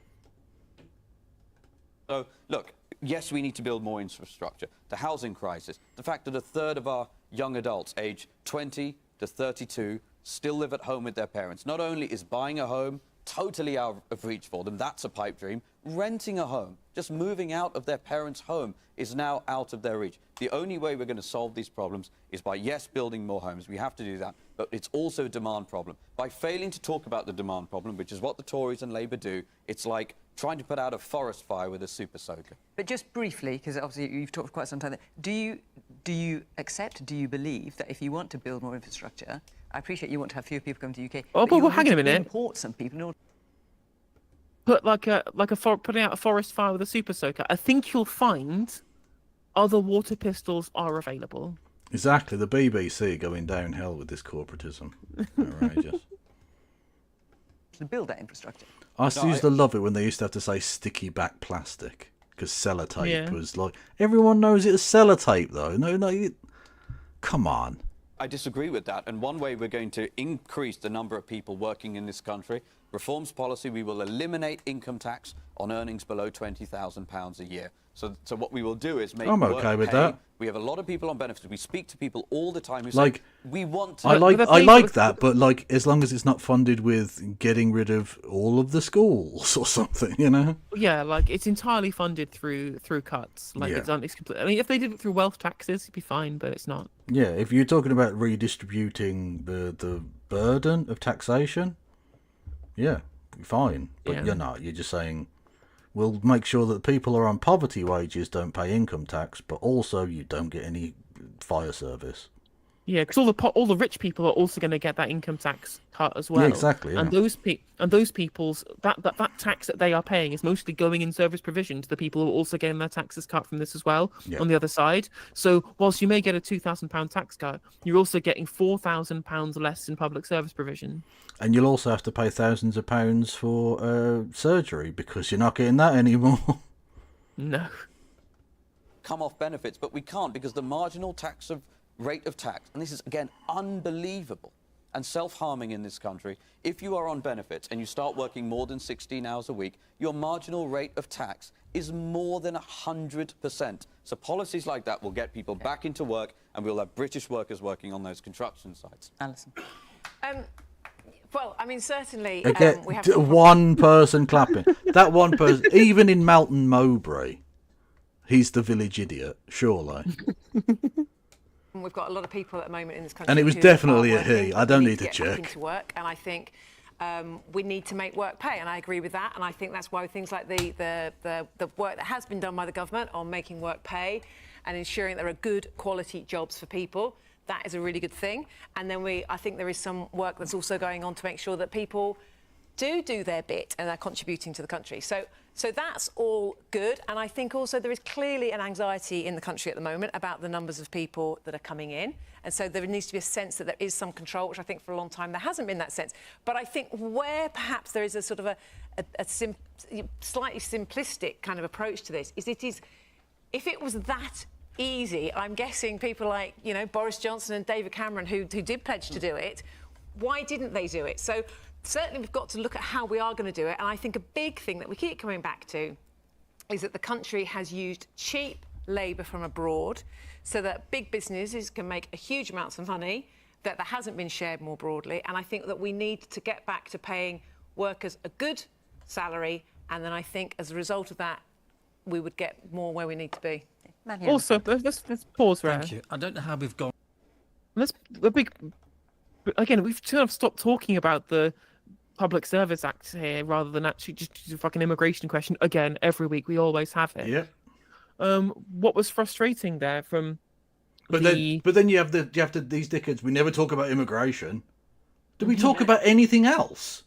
So, look, yes, we need to build more infrastructure. The housing crisis, the fact that a third of our young adults aged 20 to 32 still live at home with their parents. Not only is buying a home totally out of reach for them, that's a pipe dream, renting a home, just moving out of their parents' home is now out of their reach. The only way we're going to solve these problems is by, yes, building more homes. We have to do that, but it's also a demand problem. By failing to talk about the demand problem, which is what the Tories and Labour do, it's like trying to put out a forest fire with a super soaker. But just briefly, because obviously you've talked for quite some time there, do you believe that if you want to build more infrastructure, I appreciate you want to have fewer people come to the UK. Oh, but hang on a minute. Import some people in order. Putting out a forest fire with a super soaker. I think you'll find other water pistols are available. Exactly, the BBC going downhill with this corporatism. Outrageous. To build that infrastructure. I used to love it when they used to have to say sticky back plastic, because sellotape was like, everyone knows it's sellotape though. No, Come on. I disagree with that. And one way we're going to increase the number of people working in this country, reforms policy, we will eliminate income tax on earnings below £20,000 a year. So what we will do is make I'm work okay with pay. that. We have a lot of people on benefits. We speak to people all the time who Like, say, we want to... I like that, but like as long as it's not funded with getting rid of all of the schools or something, you know? Yeah, like it's entirely funded through cuts. Like Yeah. it's complete. I mean, if they did it through wealth taxes, it'd be fine, but it's not. Yeah, if you're talking about redistributing the burden of taxation, yeah, fine. But Yeah. you're not. You're just saying, we'll make sure that people who are on poverty wages don't pay income tax, but also you don't get any fire service. Yeah, because all the rich people are also going to get that income tax cut as well. Yeah, exactly, yeah. And those people's that tax that they are paying is mostly going in service provision to the people who are also getting their taxes cut from this as well. Yeah. On the other side, so whilst you may get a £2,000 tax cut, you're also getting £4,000 less in public service provision. And you'll also have to pay thousands of pounds for surgery because you're not getting that anymore. No. come off benefits, but we can't because the marginal rate of tax, and this is, again, unbelievable and self-harming in this country, if you are on benefits and you start working more than 16 hours a week, your marginal rate of tax is more than 100%. So policies like that will get people back into work, and we'll have British workers working on those construction sites. Alison. Well, I mean, certainly Again, we have one person clapping. That one person, even in Melton Mowbray, he's the village idiot, surely. We've got a lot of people at the moment in this country. And it was who definitely are a he. working, I don't who need to get check. back into work, and I think we need to make work pay, and I agree with that. And I think that's why things like the work that has been done by the government on making work pay and ensuring there are good quality jobs for people, that is a really good thing. And then I think there is some work that's also going on to make sure that people do their bit and are contributing to the country. So that's all good. And I think also there is clearly an anxiety in the country at the moment about the numbers of people that are coming in. And so there needs to be a sense that there is some control, which I think for a long time there hasn't been that sense. But I think where perhaps there is a sort of slightly simplistic kind of approach to this is if it was that easy, I'm guessing people like, Boris Johnson and David Cameron who did pledge to do it, why didn't they do it? So certainly we've got to look at how we are going to do it. And I think a big thing that we keep coming back to is that the country has used cheap labour from abroad so that big businesses can make a huge amounts of money that hasn't been shared more broadly. And I think that we need to get back to paying workers a good salary. And then I think as a result of that, we would get more where we need to be. Also, let's pause there. Thank you. I don't know how we've gone. Again, we've kind of stopped talking about the Public Service Act here rather than actually just a fucking immigration question. Again, every week we always have it. Yeah. What was frustrating there from But then you have these dickheads. We never talk about immigration. Do we talk about anything else?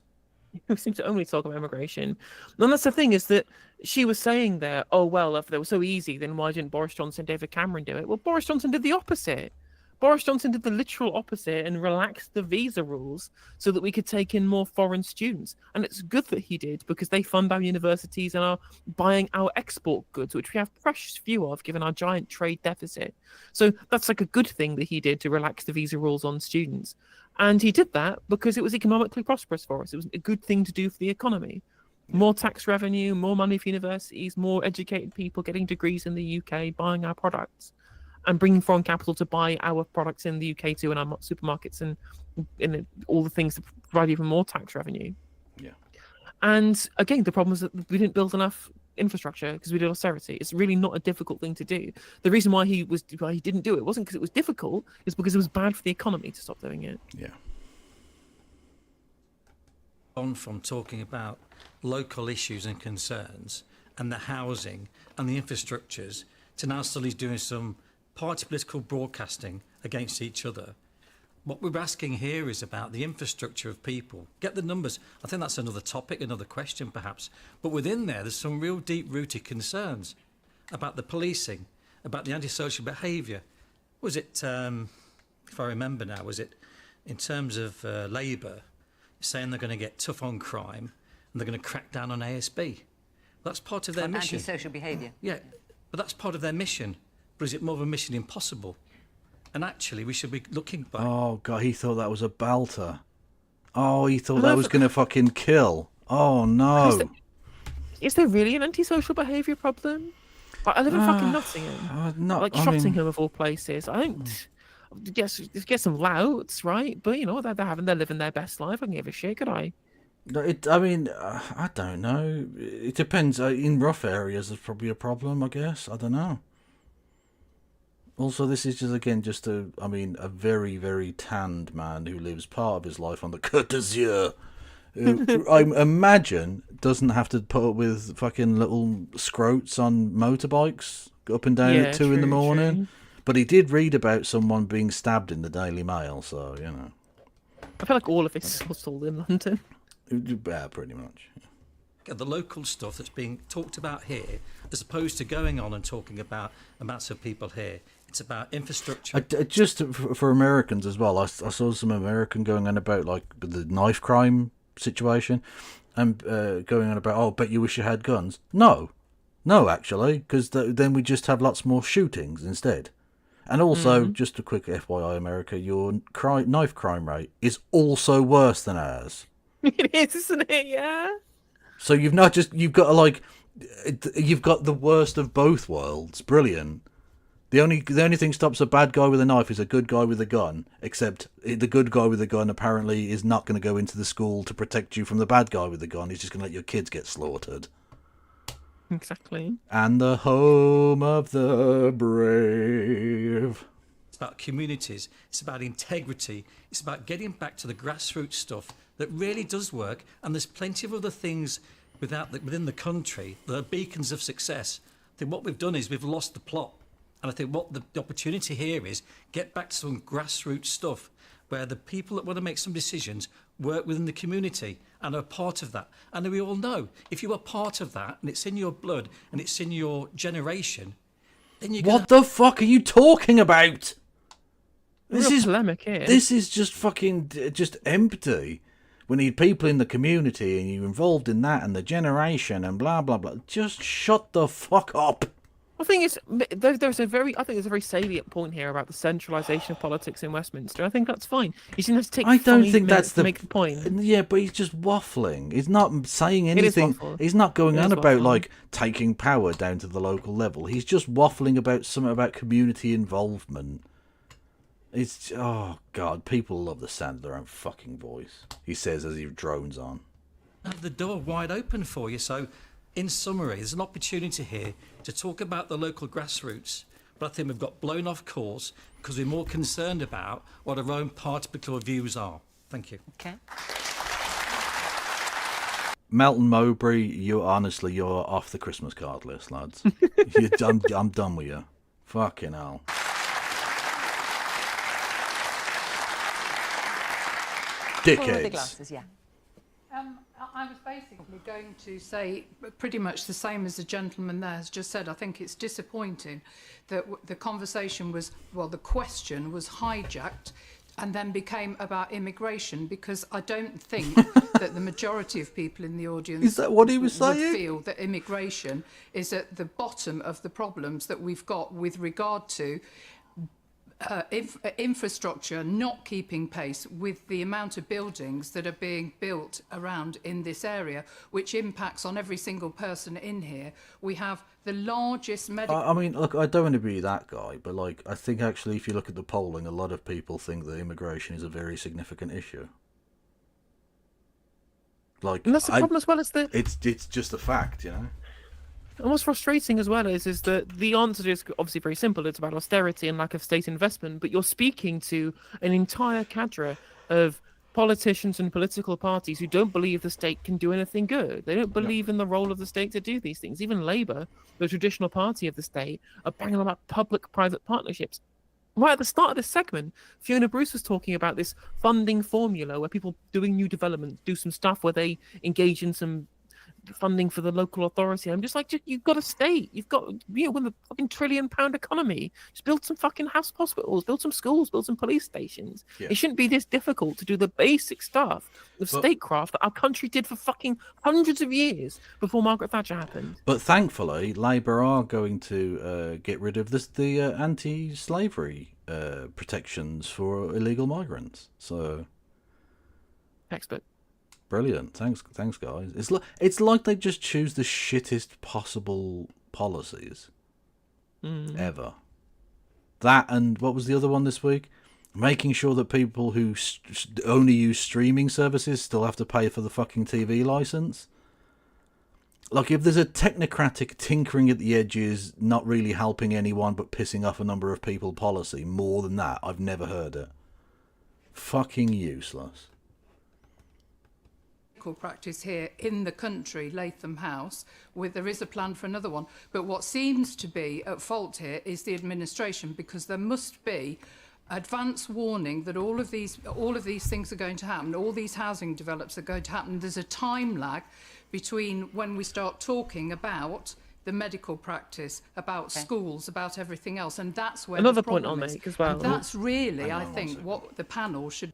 We seem to only talk about immigration. And that's the thing, is that she was saying there, oh, well, if they were so easy, then why didn't Boris Johnson and David Cameron do it? Well, Boris Johnson did the opposite. Boris Johnson did the literal opposite and relaxed the visa rules so that we could take in more foreign students. And it's good that he did, because they fund our universities and are buying our export goods, which we have precious few of given our giant trade deficit. So that's like a good thing that he did to relax the visa rules on students. And he did that because it was economically prosperous for us. It was a good thing to do for the economy. More tax revenue, more money for universities, more educated people getting degrees in the UK, buying our products, and bringing foreign capital to buy our products in the UK too, in our supermarkets and in all the things to provide even more tax revenue. Yeah. And again, the problem is that we didn't build enough infrastructure because we did austerity. It's really not a difficult thing to do. The reason why he didn't do it wasn't because it was difficult, it's because it was bad for the economy to stop doing it. Yeah. On from talking about local issues and concerns and the housing and the infrastructures to now suddenly doing some party political broadcasting against each other. What we're asking here is about the infrastructure of people. Get the numbers. I think that's another topic, another question perhaps. But within there's some real deep-rooted concerns about the policing, about the antisocial behaviour. Was it, if I remember now, was it in terms of Labour saying they're going to get tough on crime and they're going to crack down on ASB? That's part of their mission. Antisocial behaviour. Yeah, but that's part of their mission. But is it more of a mission impossible? And actually, we should be looking back. Oh, God, he thought that was a belter. Oh, he thought that was going to fucking kill. Oh, no. Is there really an antisocial behaviour problem? I live in fucking Nottingham. Shottingham of all places. I don't... Yes, get some louts, right? But, you know, they're living their best life. I can give a shit, could I? I don't know. It depends. In rough areas, there's probably a problem, I guess. I don't know. Also, this is just a very, very tanned man who lives part of his life on the Côte d'Azur. Who I imagine doesn't have to put up with fucking little scrotes on motorbikes up and down at 2 in the morning. True. But he did read about someone being stabbed in the Daily Mail, so, you know. I feel like all of this is all in London. Yeah, pretty much. The local stuff that's being talked about here, as opposed to going on and talking about amounts of people here. It's about infrastructure. Just for Americans as well, I saw some American going on about like the knife crime situation and going on about, oh, bet you wish you had guns. No, actually, because then we just have lots more shootings instead. And also, just a quick FYI, America, your knife crime rate is also worse than ours. It is, isn't it? Yeah. So you've got the worst of both worlds. Brilliant. The only thing stops a bad guy with a knife is a good guy with a gun. Except the good guy with a gun apparently is not going to go into the school to protect you from the bad guy with the gun. He's just going to let your kids get slaughtered. Exactly. And the home of the brave. It's about communities. It's about integrity. It's about getting back to the grassroots stuff that really does work. And there's plenty of other things within the country that are beacons of success. I think what we've done is we've lost the plot. And I think what the opportunity here is get back to some grassroots stuff where the people that want to make some decisions work within the community and are part of that. And we all know if you are part of that and it's in your blood and it's in your generation, then you're What the fuck are you talking about? This is polemic here. This is just fucking just empty. We need people in the community and you're involved in that and the generation and blah blah blah. Just shut the fuck up. I think there's a very salient point here about the centralisation of politics in Westminster. I think that's fine. You shouldn't have to take I don't think 5 that's to make the point. Yeah, but he's just waffling. He's not saying It is anything. waffle. He's not going It on is about waffle. like taking power down to the local level. He's just waffling about something about community involvement. It's God, people love the sound of their own fucking voice. He says as he drones on. have the door wide open for you. So, in summary, there's an opportunity here to talk about the local grassroots, but I think we've got blown off course because we're more concerned about what our own particular views are. Thank you. Okay. Melton Mowbray, you're off the Christmas card list, lads. I'm done with you. Fucking hell. Dickheads. The glasses, yeah. I was basically going to say pretty much the same as the gentleman there has just said. I think it's disappointing that the conversation was, the question was hijacked and then became about immigration, because I don't think that the majority of people in the audience Is that what he was would saying? feel that immigration is at the bottom of the problems that we've got with regard to infrastructure not keeping pace with the amount of buildings that are being built around in this area, which impacts on every single person in here. We have the largest medical... I mean, look, I don't want to be that guy, but like, I think actually if you look at the polling, a lot of people think that immigration is a very significant issue. Like, and that's the problem as well as the... It's just a fact, you know? And what's frustrating as well is that the answer is obviously very simple. It's about austerity and lack of state investment, but you're speaking to an entire cadre of politicians and political parties who don't believe the state can do anything good. They don't believe in the role of the state to do these things. Even Labour, the traditional party of the state, are banging about public-private partnerships. Right at the start of this segment, Fiona Bruce was talking about this funding formula where people doing new development do some stuff where they engage in some funding for the local authority. I'm just like, you've got a state, you've got, with a fucking £1 trillion economy, just build some fucking hospitals, build some schools, build some police stations. Yeah. It shouldn't be this difficult to do the basic stuff of statecraft that our country did for fucking hundreds of years before Margaret Thatcher happened. But thankfully, Labour are going to get rid of the anti-slavery protections for illegal migrants. So, expert. Brilliant. Thanks, guys. It's like they just choose the shittest possible policies ever. That, and what was the other one this week? Making sure that people who only use streaming services still have to pay for the fucking TV license. Like, if there's a technocratic tinkering at the edges, not really helping anyone but pissing off a number of people policy, more than that, I've never heard it. Fucking useless. Practice here in the country, Latham House, there is a plan for another one. But what seems to be at fault here is the administration, because there must be advance warning that all of these things are going to happen, all these housing develops are going to happen. There's a time lag between when we start talking about the medical practice, about schools, about everything else, and that's where another the point problem I'll is. make as well. And that's really, I think, what the panel should.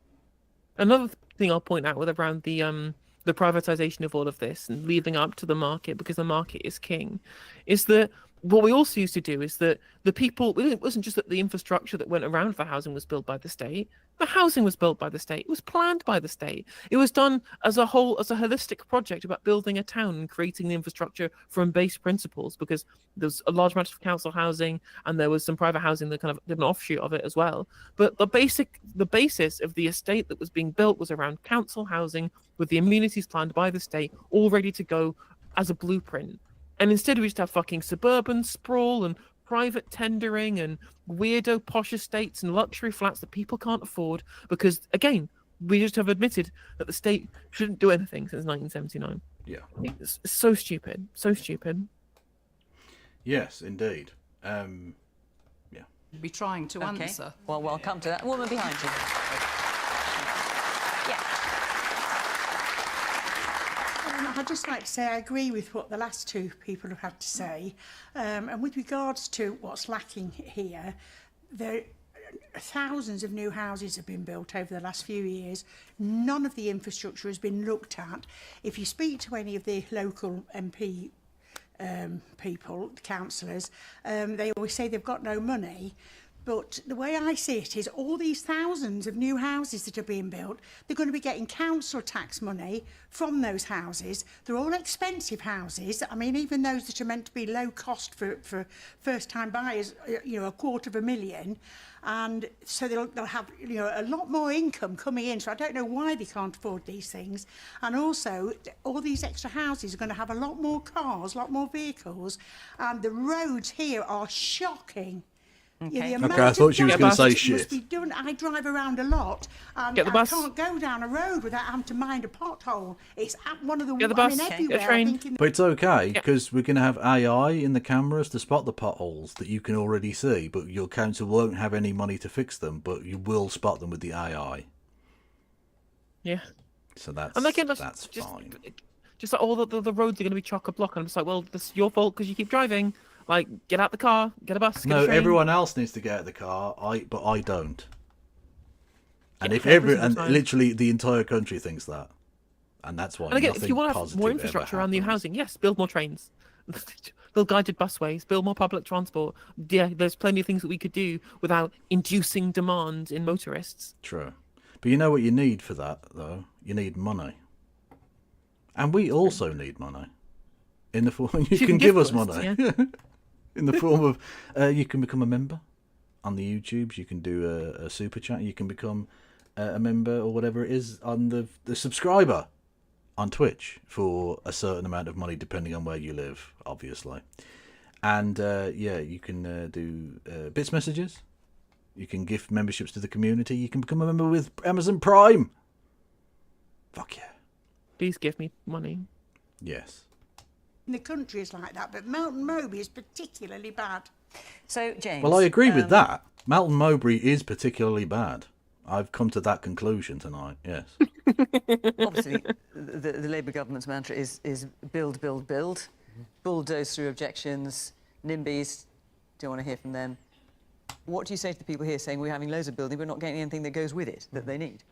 Another thing I'll point out with around the privatization of all of this and leaving up to the market, because the market is king, is that what we also used to do is that the people, it wasn't just that the infrastructure that went around for housing was built by the state. The housing was built by the state. It was planned by the state. It was done as a whole, as a holistic project about building a town and creating the infrastructure from base principles, because there's a large amount of council housing and there was some private housing that kind of did an offshoot of it as well. But the basis of the estate that was being built was around council housing with the amenities planned by the state, all ready to go as a blueprint. And instead we just have fucking suburban sprawl and private tendering and weirdo posh estates and luxury flats that people can't afford, because, again, we just have admitted that the state shouldn't do anything since 1979. Yeah. It's so stupid. So stupid. Yes, indeed. Be trying to answer. Well, we'll come to that. Woman behind you. I'd just like to say I agree with what the last two people have had to say. And with regards to what's lacking here, thousands of new houses have been built over the last few years. None of the infrastructure has been looked at. If you speak to any of the local MP people, councillors, they always say they've got no money. But the way I see it is all these thousands of new houses that are being built, they're going to be getting council tax money from those houses. They're all expensive houses. I mean, even those that are meant to be low cost for first-time buyers, $250,000. And so they'll have, a lot more income coming in. So I don't know why they can't afford these things. And also, all these extra houses are going to have a lot more cars, a lot more vehicles. And the roads here are shocking. Okay, I thought she was going to say shit. I drive around a lot, and I can't go down a road without having to mind a pothole. It's at one of the everywhere. But it's okay, because we're going to have AI in the cameras to spot the potholes that you can already see, but your council won't have any money to fix them, but you will spot them with the AI. Yeah. So that's, and again, that's just, fine. Just like all the roads are going to be chock-a-block, and I'm just like, well, this is your fault because you keep driving. Like, get out the car, get a bus, get a train. Everyone else needs to get out of the car, but I don't. And literally the entire country thinks that, and that's why. And again, if you want to have more infrastructure around new housing, yes, build more trains, build guided busways, build more public transport. Yeah, there's plenty of things that we could do without inducing demand in motorists. True, but you know what you need for that though? You need money, and we also need money. In the form, you can give us money. Yeah. In the form of, you can become a member on the YouTubes. You can do a super chat. You can become a member or whatever it is on the subscriber on Twitch for a certain amount of money, depending on where you live, obviously. And you can do bits messages. You can gift memberships to the community. You can become a member with Amazon Prime. Fuck yeah! Please give me money. Yes. The country is like that, but Melton Mowbray is particularly bad. So, James... Well, I agree with that. Melton Mowbray is particularly bad. I've come to that conclusion tonight, yes. Obviously, the Labour government's mantra is build, build, build. Bulldoze through objections, NIMBYs, don't want to hear from them. What do you say to the people here saying we're having loads of building but not getting anything that goes with it that they need?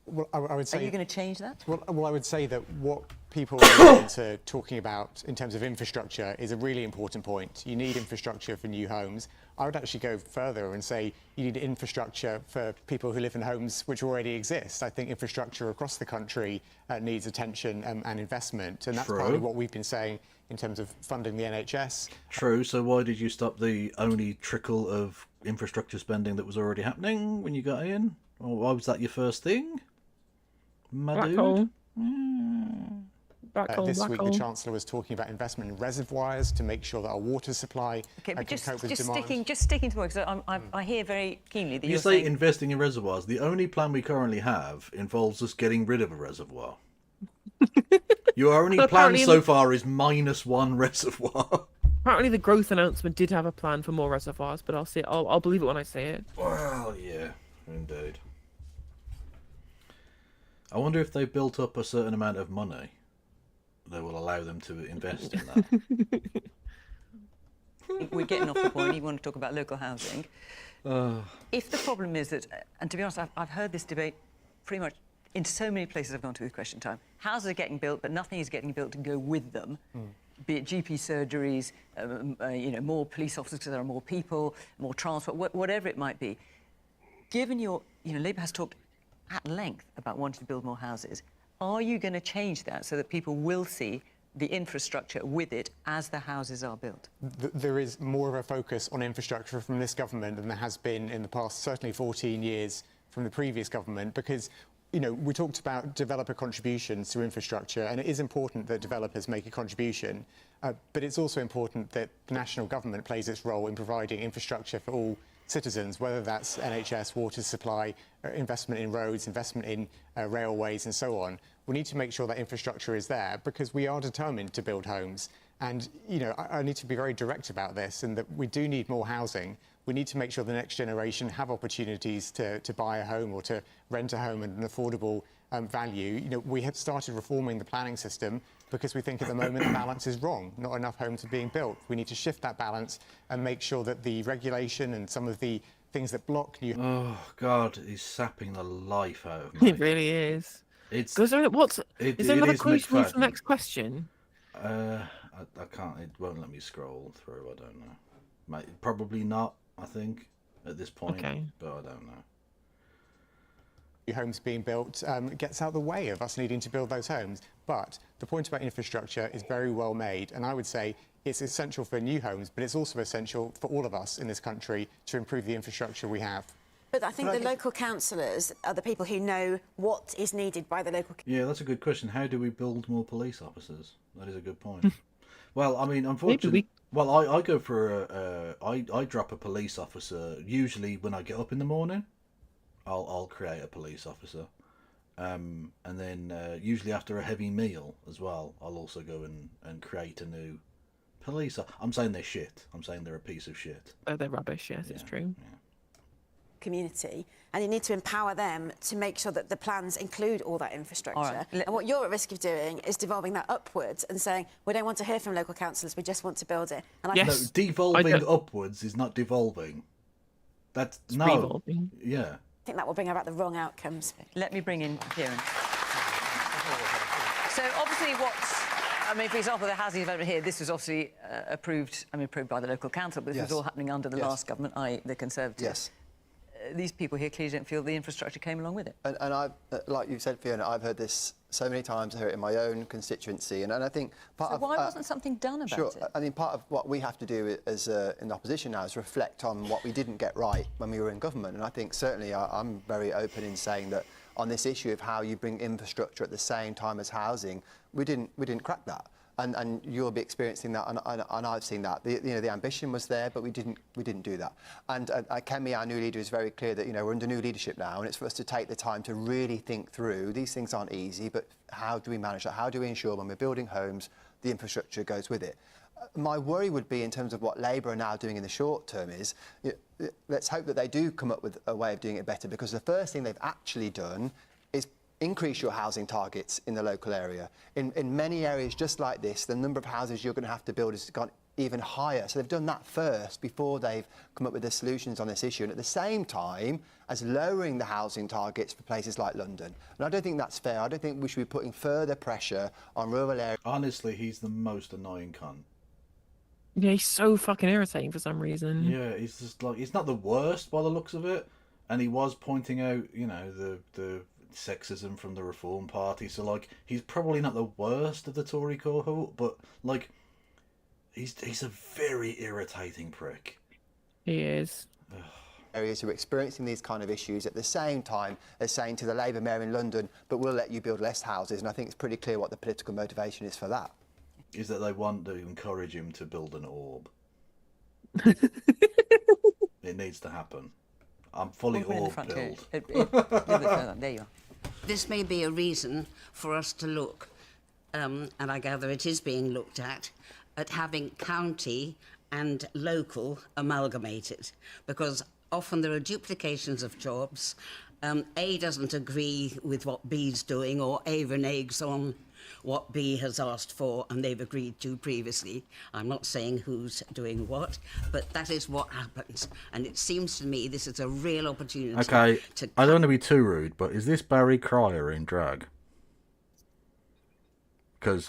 Well, I would say... Are you going to change that? Well, I would say that what people are into talking about in terms of infrastructure is a really important point. You need infrastructure for new homes. I would actually go further and say you need infrastructure for people who live in homes which already exist. I think infrastructure across the country needs attention and investment, and that's partly what we've been saying in terms of funding the NHS. True, so why did you stop the only trickle of infrastructure spending that was already happening when you got in? Or why was that your first thing? My dude? This week, the Chancellor was talking about investment in reservoirs to make sure that our water supply Okay, but can cope with demand. just sticking to work, because I hear very keenly that You you're say saying... investing in reservoirs. The only plan we currently have involves us getting rid of a reservoir. Your only plan so far is -1 reservoir. Apparently, the growth announcement did have a plan for more reservoirs, but I'll see it. I'll believe it when I see it. Well, yeah, indeed. I wonder if they built up a certain amount of money that will allow them to invest in that. We're getting off the point. You want to talk about local housing. If the problem is that, and to be honest, I've heard this debate pretty much in so many places I've gone to with Question Time. Houses are getting built, but nothing is getting built to go with them. Be it GP surgeries, more police officers because there are more people, more transport, whatever it might be. Given Labour has talked at length about wanting to build more houses. Are you going to change that so that people will see the infrastructure with it as the houses are built? There is more of a focus on infrastructure from this government than there has been in the past, certainly 14 years from the previous government, because we talked about developer contributions to infrastructure, and it is important that developers make a contribution, but it's also important that the national government plays its role in providing infrastructure for all citizens, whether that's NHS, water supply, investment in roads, investment in railways and so on. We need to make sure that infrastructure is there because we are determined to build homes. And, I need to be very direct about this, and that we do need more housing. We need to make sure the next generation have opportunities to buy a home or to rent a home at an affordable value. We have started reforming the planning system because we think at the moment the balance is wrong. Not enough homes are being built. We need to shift that balance and make sure that the regulation and some of the things that block new... Oh, God, he's sapping the life out of me. It really is. Is there another clue for the next question? I can't. It won't let me scroll through. I don't know. Probably not, I think, at this point. Okay. But I don't know. Homes being built gets out of the way of us needing to build those homes. But the point about infrastructure is very well made, and I would say it's essential for new homes, but it's also essential for all of us in this country to improve the infrastructure we have. But I think the local councillors are the people who know what is needed by the local... Yeah, that's a good question. How do we build more police officers? That is a good point. Well, I mean, unfortunately... Well, I go for I drop a police officer, usually when I get up in the morning. I'll create a police officer. And then usually after a heavy meal as well, I'll also go and create a new police. I'm saying they're shit. I'm saying they're a piece of shit. They're rubbish, yes, it's true. Yeah. Community, and you need to empower them to make sure that the plans include all that infrastructure. All right. And what you're at risk of doing is devolving that upwards and saying, we don't want to hear from local councillors, we just want to build it. And No, devolving upwards is not devolving. That's revolving. Yeah. I think that will bring about the wrong outcomes. Let me bring in Kieran. So obviously for example, the housing development here, this was obviously approved by the local council, but this was all happening under the last government, i.e. the Conservatives. Yes. These people here clearly don't feel the infrastructure came along with it. And I've, like you said, Fiona, I've heard this so many times. I hear it in my own constituency, and I think part of... why wasn't something done about it? I mean, part of what we have to do as in the opposition now is reflect on what we didn't get right when we were in government. And I think certainly I'm very open in saying that on this issue of how you bring infrastructure at the same time as housing, we didn't crack that. And you'll be experiencing that, and I've seen that. The ambition was there, but we didn't do that. And Kemi, our new leader, is very clear that we're under new leadership now, and it's for us to take the time to really think through. These things aren't easy, but how do we manage that? How do we ensure when we're building homes, the infrastructure goes with it? My worry would be in terms of what Labour are now doing in the short term is, let's hope that they do come up with a way of doing it better, because the first thing they've actually done increase your housing targets in the local area. In many areas just like this, the number of houses you're going to have to build has gone even higher. So they've done that first before they've come up with the solutions on this issue, and at the same time as lowering the housing targets for places like London. And I don't think that's fair. I don't think we should be putting further pressure on rural areas. Honestly, he's the most annoying cunt. Yeah, he's so fucking irritating for some reason. Yeah, he's just like, he's not the worst by the looks of it, and he was pointing out, you know, the sexism from the Reform Party. So like, he's probably not the worst of the Tory cohort, but like, he's a very irritating prick. He is. Areas who are experiencing these kind of issues at the same time as saying to the Labour mayor in London, but we'll let you build less houses. And I think it's pretty clear what the political motivation is for that. Is that they want to encourage him to build an orb. It needs to happen. I'm fully orb build. There you are. This may be a reason for us to look, and I gather it is being looked at having county and local amalgamated, because often there are duplications of jobs. A doesn't agree with what B's doing, or A reneges on what B has asked for and they've agreed to previously. I'm not saying who's doing what, but that is what happens. And it seems to me this is a real opportunity. Okay, I don't want to be too rude, but is this Barry Cryer in drag? Because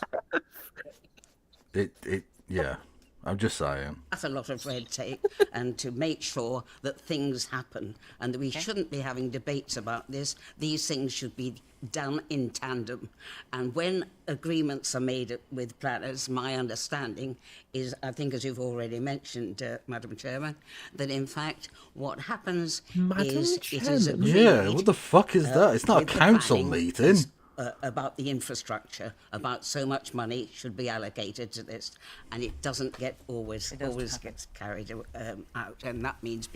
yeah, I'm just saying. That's a lot of red tape, and to make sure that things happen, and that we shouldn't be having debates about this. These things should be done in tandem. And when agreements are made with planners, my understanding is, I think as you've already mentioned, Madam Chairman, that in fact what happens is it is agreed. Yeah, what the fuck is that? It's not a council meeting. About the infrastructure, about so much money should be allocated to this, and it doesn't get always gets carried out, and that means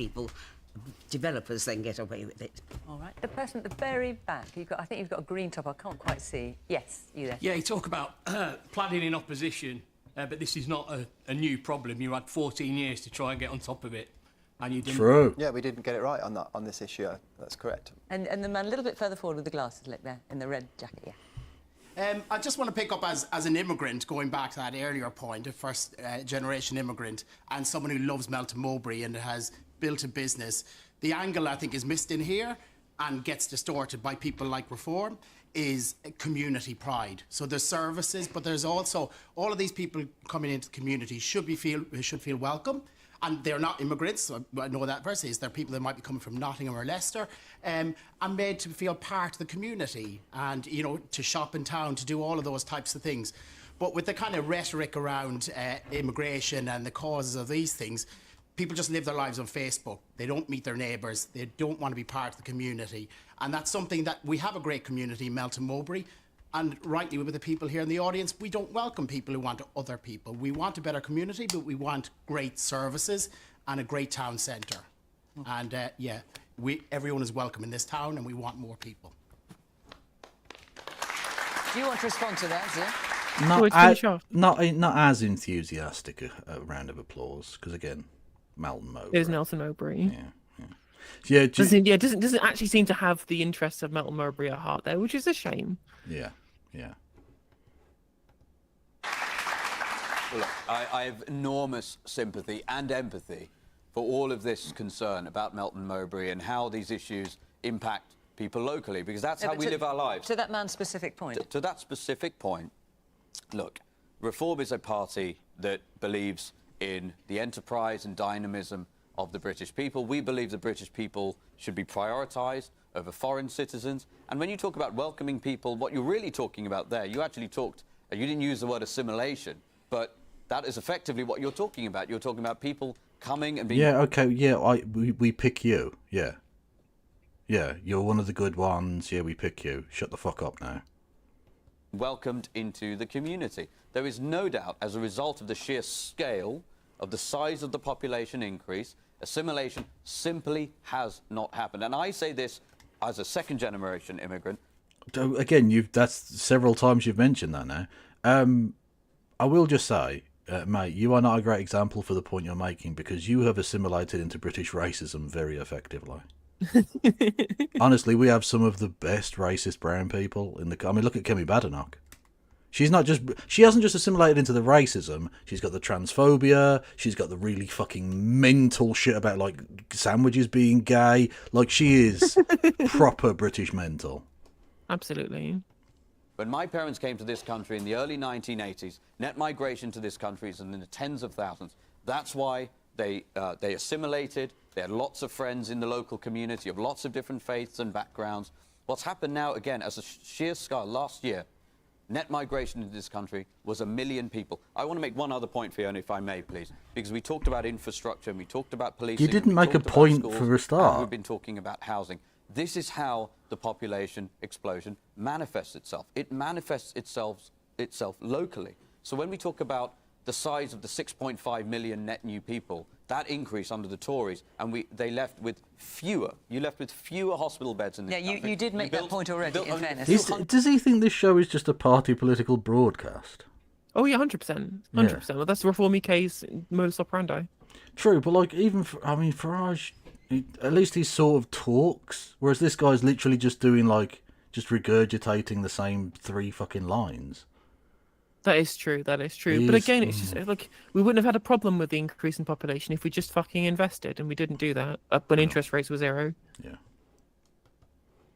developers then get away with it. All right, the person at the very back, I think you've got a green top, I can't quite see. Yes, you there. Yeah, you talk about planning in opposition, but this is not a new problem. You had 14 years to try and get on top of it, and you didn't. True. Yeah, we didn't get it right on this issue. That's correct. And the man a little bit further forward with the glasses, look there, in the red jacket, yeah. I just want to pick up as an immigrant, going back to that earlier point, a first generation immigrant and someone who loves Melton Mowbray and has built a business. The angle I think is missed in here and gets distorted by people like Reform is community pride. So there's services, but there's also all of these people coming into the community should feel welcome. And they're not immigrants, so I know that versus they're people that might be coming from Nottingham or Leicester, and made to feel part of the community and, you know, to shop in town, to do all of those types of things. But with the kind of rhetoric around immigration and the causes of these things, people just live their lives on Facebook. They don't meet their neighbours. They don't want to be part of the community. And that's something that we have a great community in Melton Mowbray. And rightly with the people here in the audience, we don't welcome people who want other people. We want a better community, but we want great services and a great town centre. And yeah, everyone is welcome in this town, and we want more people. Do you want to respond to that, Zia? Not as enthusiastic a round of applause, because again, Melton Mowbray. There's Nelson Mowbray. Yeah, doesn't actually seem to have the interests of Melton Mowbray at heart there, which is a shame. Yeah. Well, look, I have enormous sympathy and empathy for all of this concern about Melton Mowbray and how these issues impact people locally, because that's how we live our lives. To that man's specific point. To that specific point, look, Reform is a party that believes in the enterprise and dynamism of the British people. We believe the British people should be prioritised over foreign citizens. And when you talk about welcoming people, what you're really talking about there, you actually talked, you didn't use the word assimilation, but that is effectively what you're talking about. You're talking about people coming and being... Yeah, okay, yeah, we pick you, yeah. Yeah, you're one of the good ones, yeah, we pick you. Shut the fuck up now. welcomed into the community. There is no doubt, as a result of the sheer scale of the size of the population increase, assimilation simply has not happened. And I say this as a second-generation immigrant. Again, that's several times you've mentioned that now. I will just say, mate, you are not a great example for the point you're making, because you have assimilated into British racism very effectively. Honestly, we have some of the best racist brown people in the. I mean, look at Kemi Badenoch. She hasn't just assimilated into the racism. She's got the transphobia. She's got the really fucking mental shit about like sandwiches being gay. Like she is proper British mental. Absolutely. When my parents came to this country in the early 1980s, net migration to this country is in the tens of thousands. That's why they assimilated. They had lots of friends in the local community of lots of different faiths and backgrounds. What's happened now, again, as a sheer scar last year, net migration into this country was 1 million people. I want to make one other point, Fiona, if I may, please, because we talked about infrastructure and we talked about policing. You didn't make a point for a start. And we've been talking about housing. This is how the population explosion manifests itself. It manifests itself locally. So when we talk about the size of the 6.5 million net new people, that increase under the Tories, and they left with fewer. You left with fewer hospital beds in this country. Yeah, you did make that point already, in fairness. Does he think this show is just a party political broadcast? Oh yeah, 100%. 100%. Well, that's the Reform UK's modus operandi. True, but like even Farage, at least he sort of talks, whereas this guy's literally just doing just regurgitating the same 3 fucking lines. That is true. But again, it's just like we wouldn't have had a problem with the increase in population if we just fucking invested, and we didn't do that when interest rates were 0. Yeah.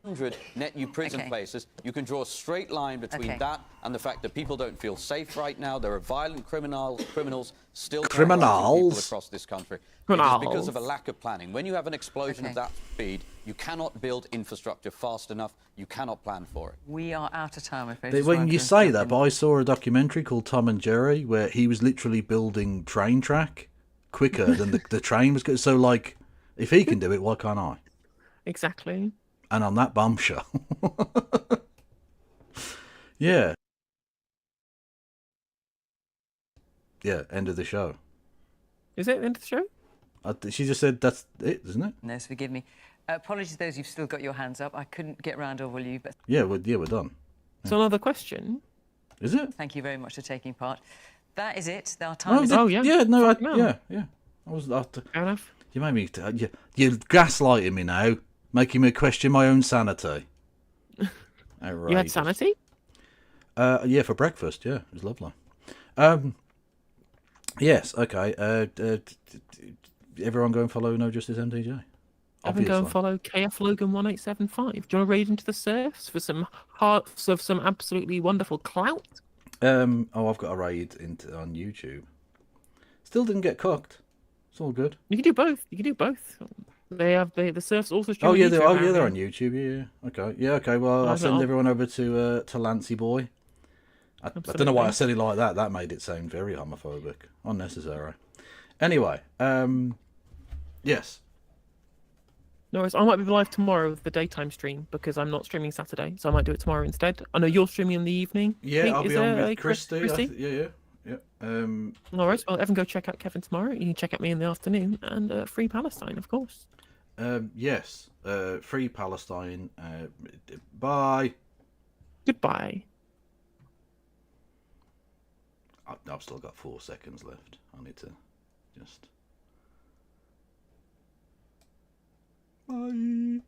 100 net new prison places. You can draw a straight line between that and the fact that people don't feel safe right now. There are violent criminals still terrorizing people across this country. It is because of a lack of planning. When you have an explosion of that speed, you cannot build infrastructure fast enough. You cannot plan for it. We are out of time, I'm afraid. When you say that, but I saw a documentary called Tom and Jerry where he was literally building train track quicker than the train was going. So, like, if he can do it, why can't I? Exactly. And on that bombshell. Yeah. Yeah, end of the show. Is it the end of the show? She just said that's it, isn't it? No, forgive me. Apologies to those who've still got your hands up. I couldn't get round all of you, but... Yeah, we're done. So another question. Is it? Thank you very much for taking part. That is it. Our time is up. Yeah, yeah. I was after. Fair enough. You made me... You're gaslighting me now, making me question my own sanity. Outrageous. You had sanity? Yeah, for breakfast, yeah. It was lovely. Yes, okay. Everyone go and follow No Justice MTJ. Everyone go and follow KF Logan 1875. Do you want to raid into the surfs for some hearts of some absolutely wonderful clout? I've got a raid on YouTube. Still didn't get cooked. It's all good. You can do both. They have the surfs also stream. They're on YouTube. Yeah. Okay. Yeah. Okay. Well, I'll send everyone over to Lancey Boy. I don't know why I said it like that. That made it sound very homophobic, unnecessary. Anyway, yes. No worries. I might be live tomorrow with the daytime stream because I'm not streaming Saturday, so I might do it tomorrow instead. I know you're streaming in the evening. Yeah, I'll be on with Christy. Yeah. No worries. Well, Evan, go check out Kevin tomorrow. You can check out me in the afternoon and Free Palestine, of course. Yes. Free Palestine. Bye. Goodbye. I've still got 4 seconds left. I need to just... Bye.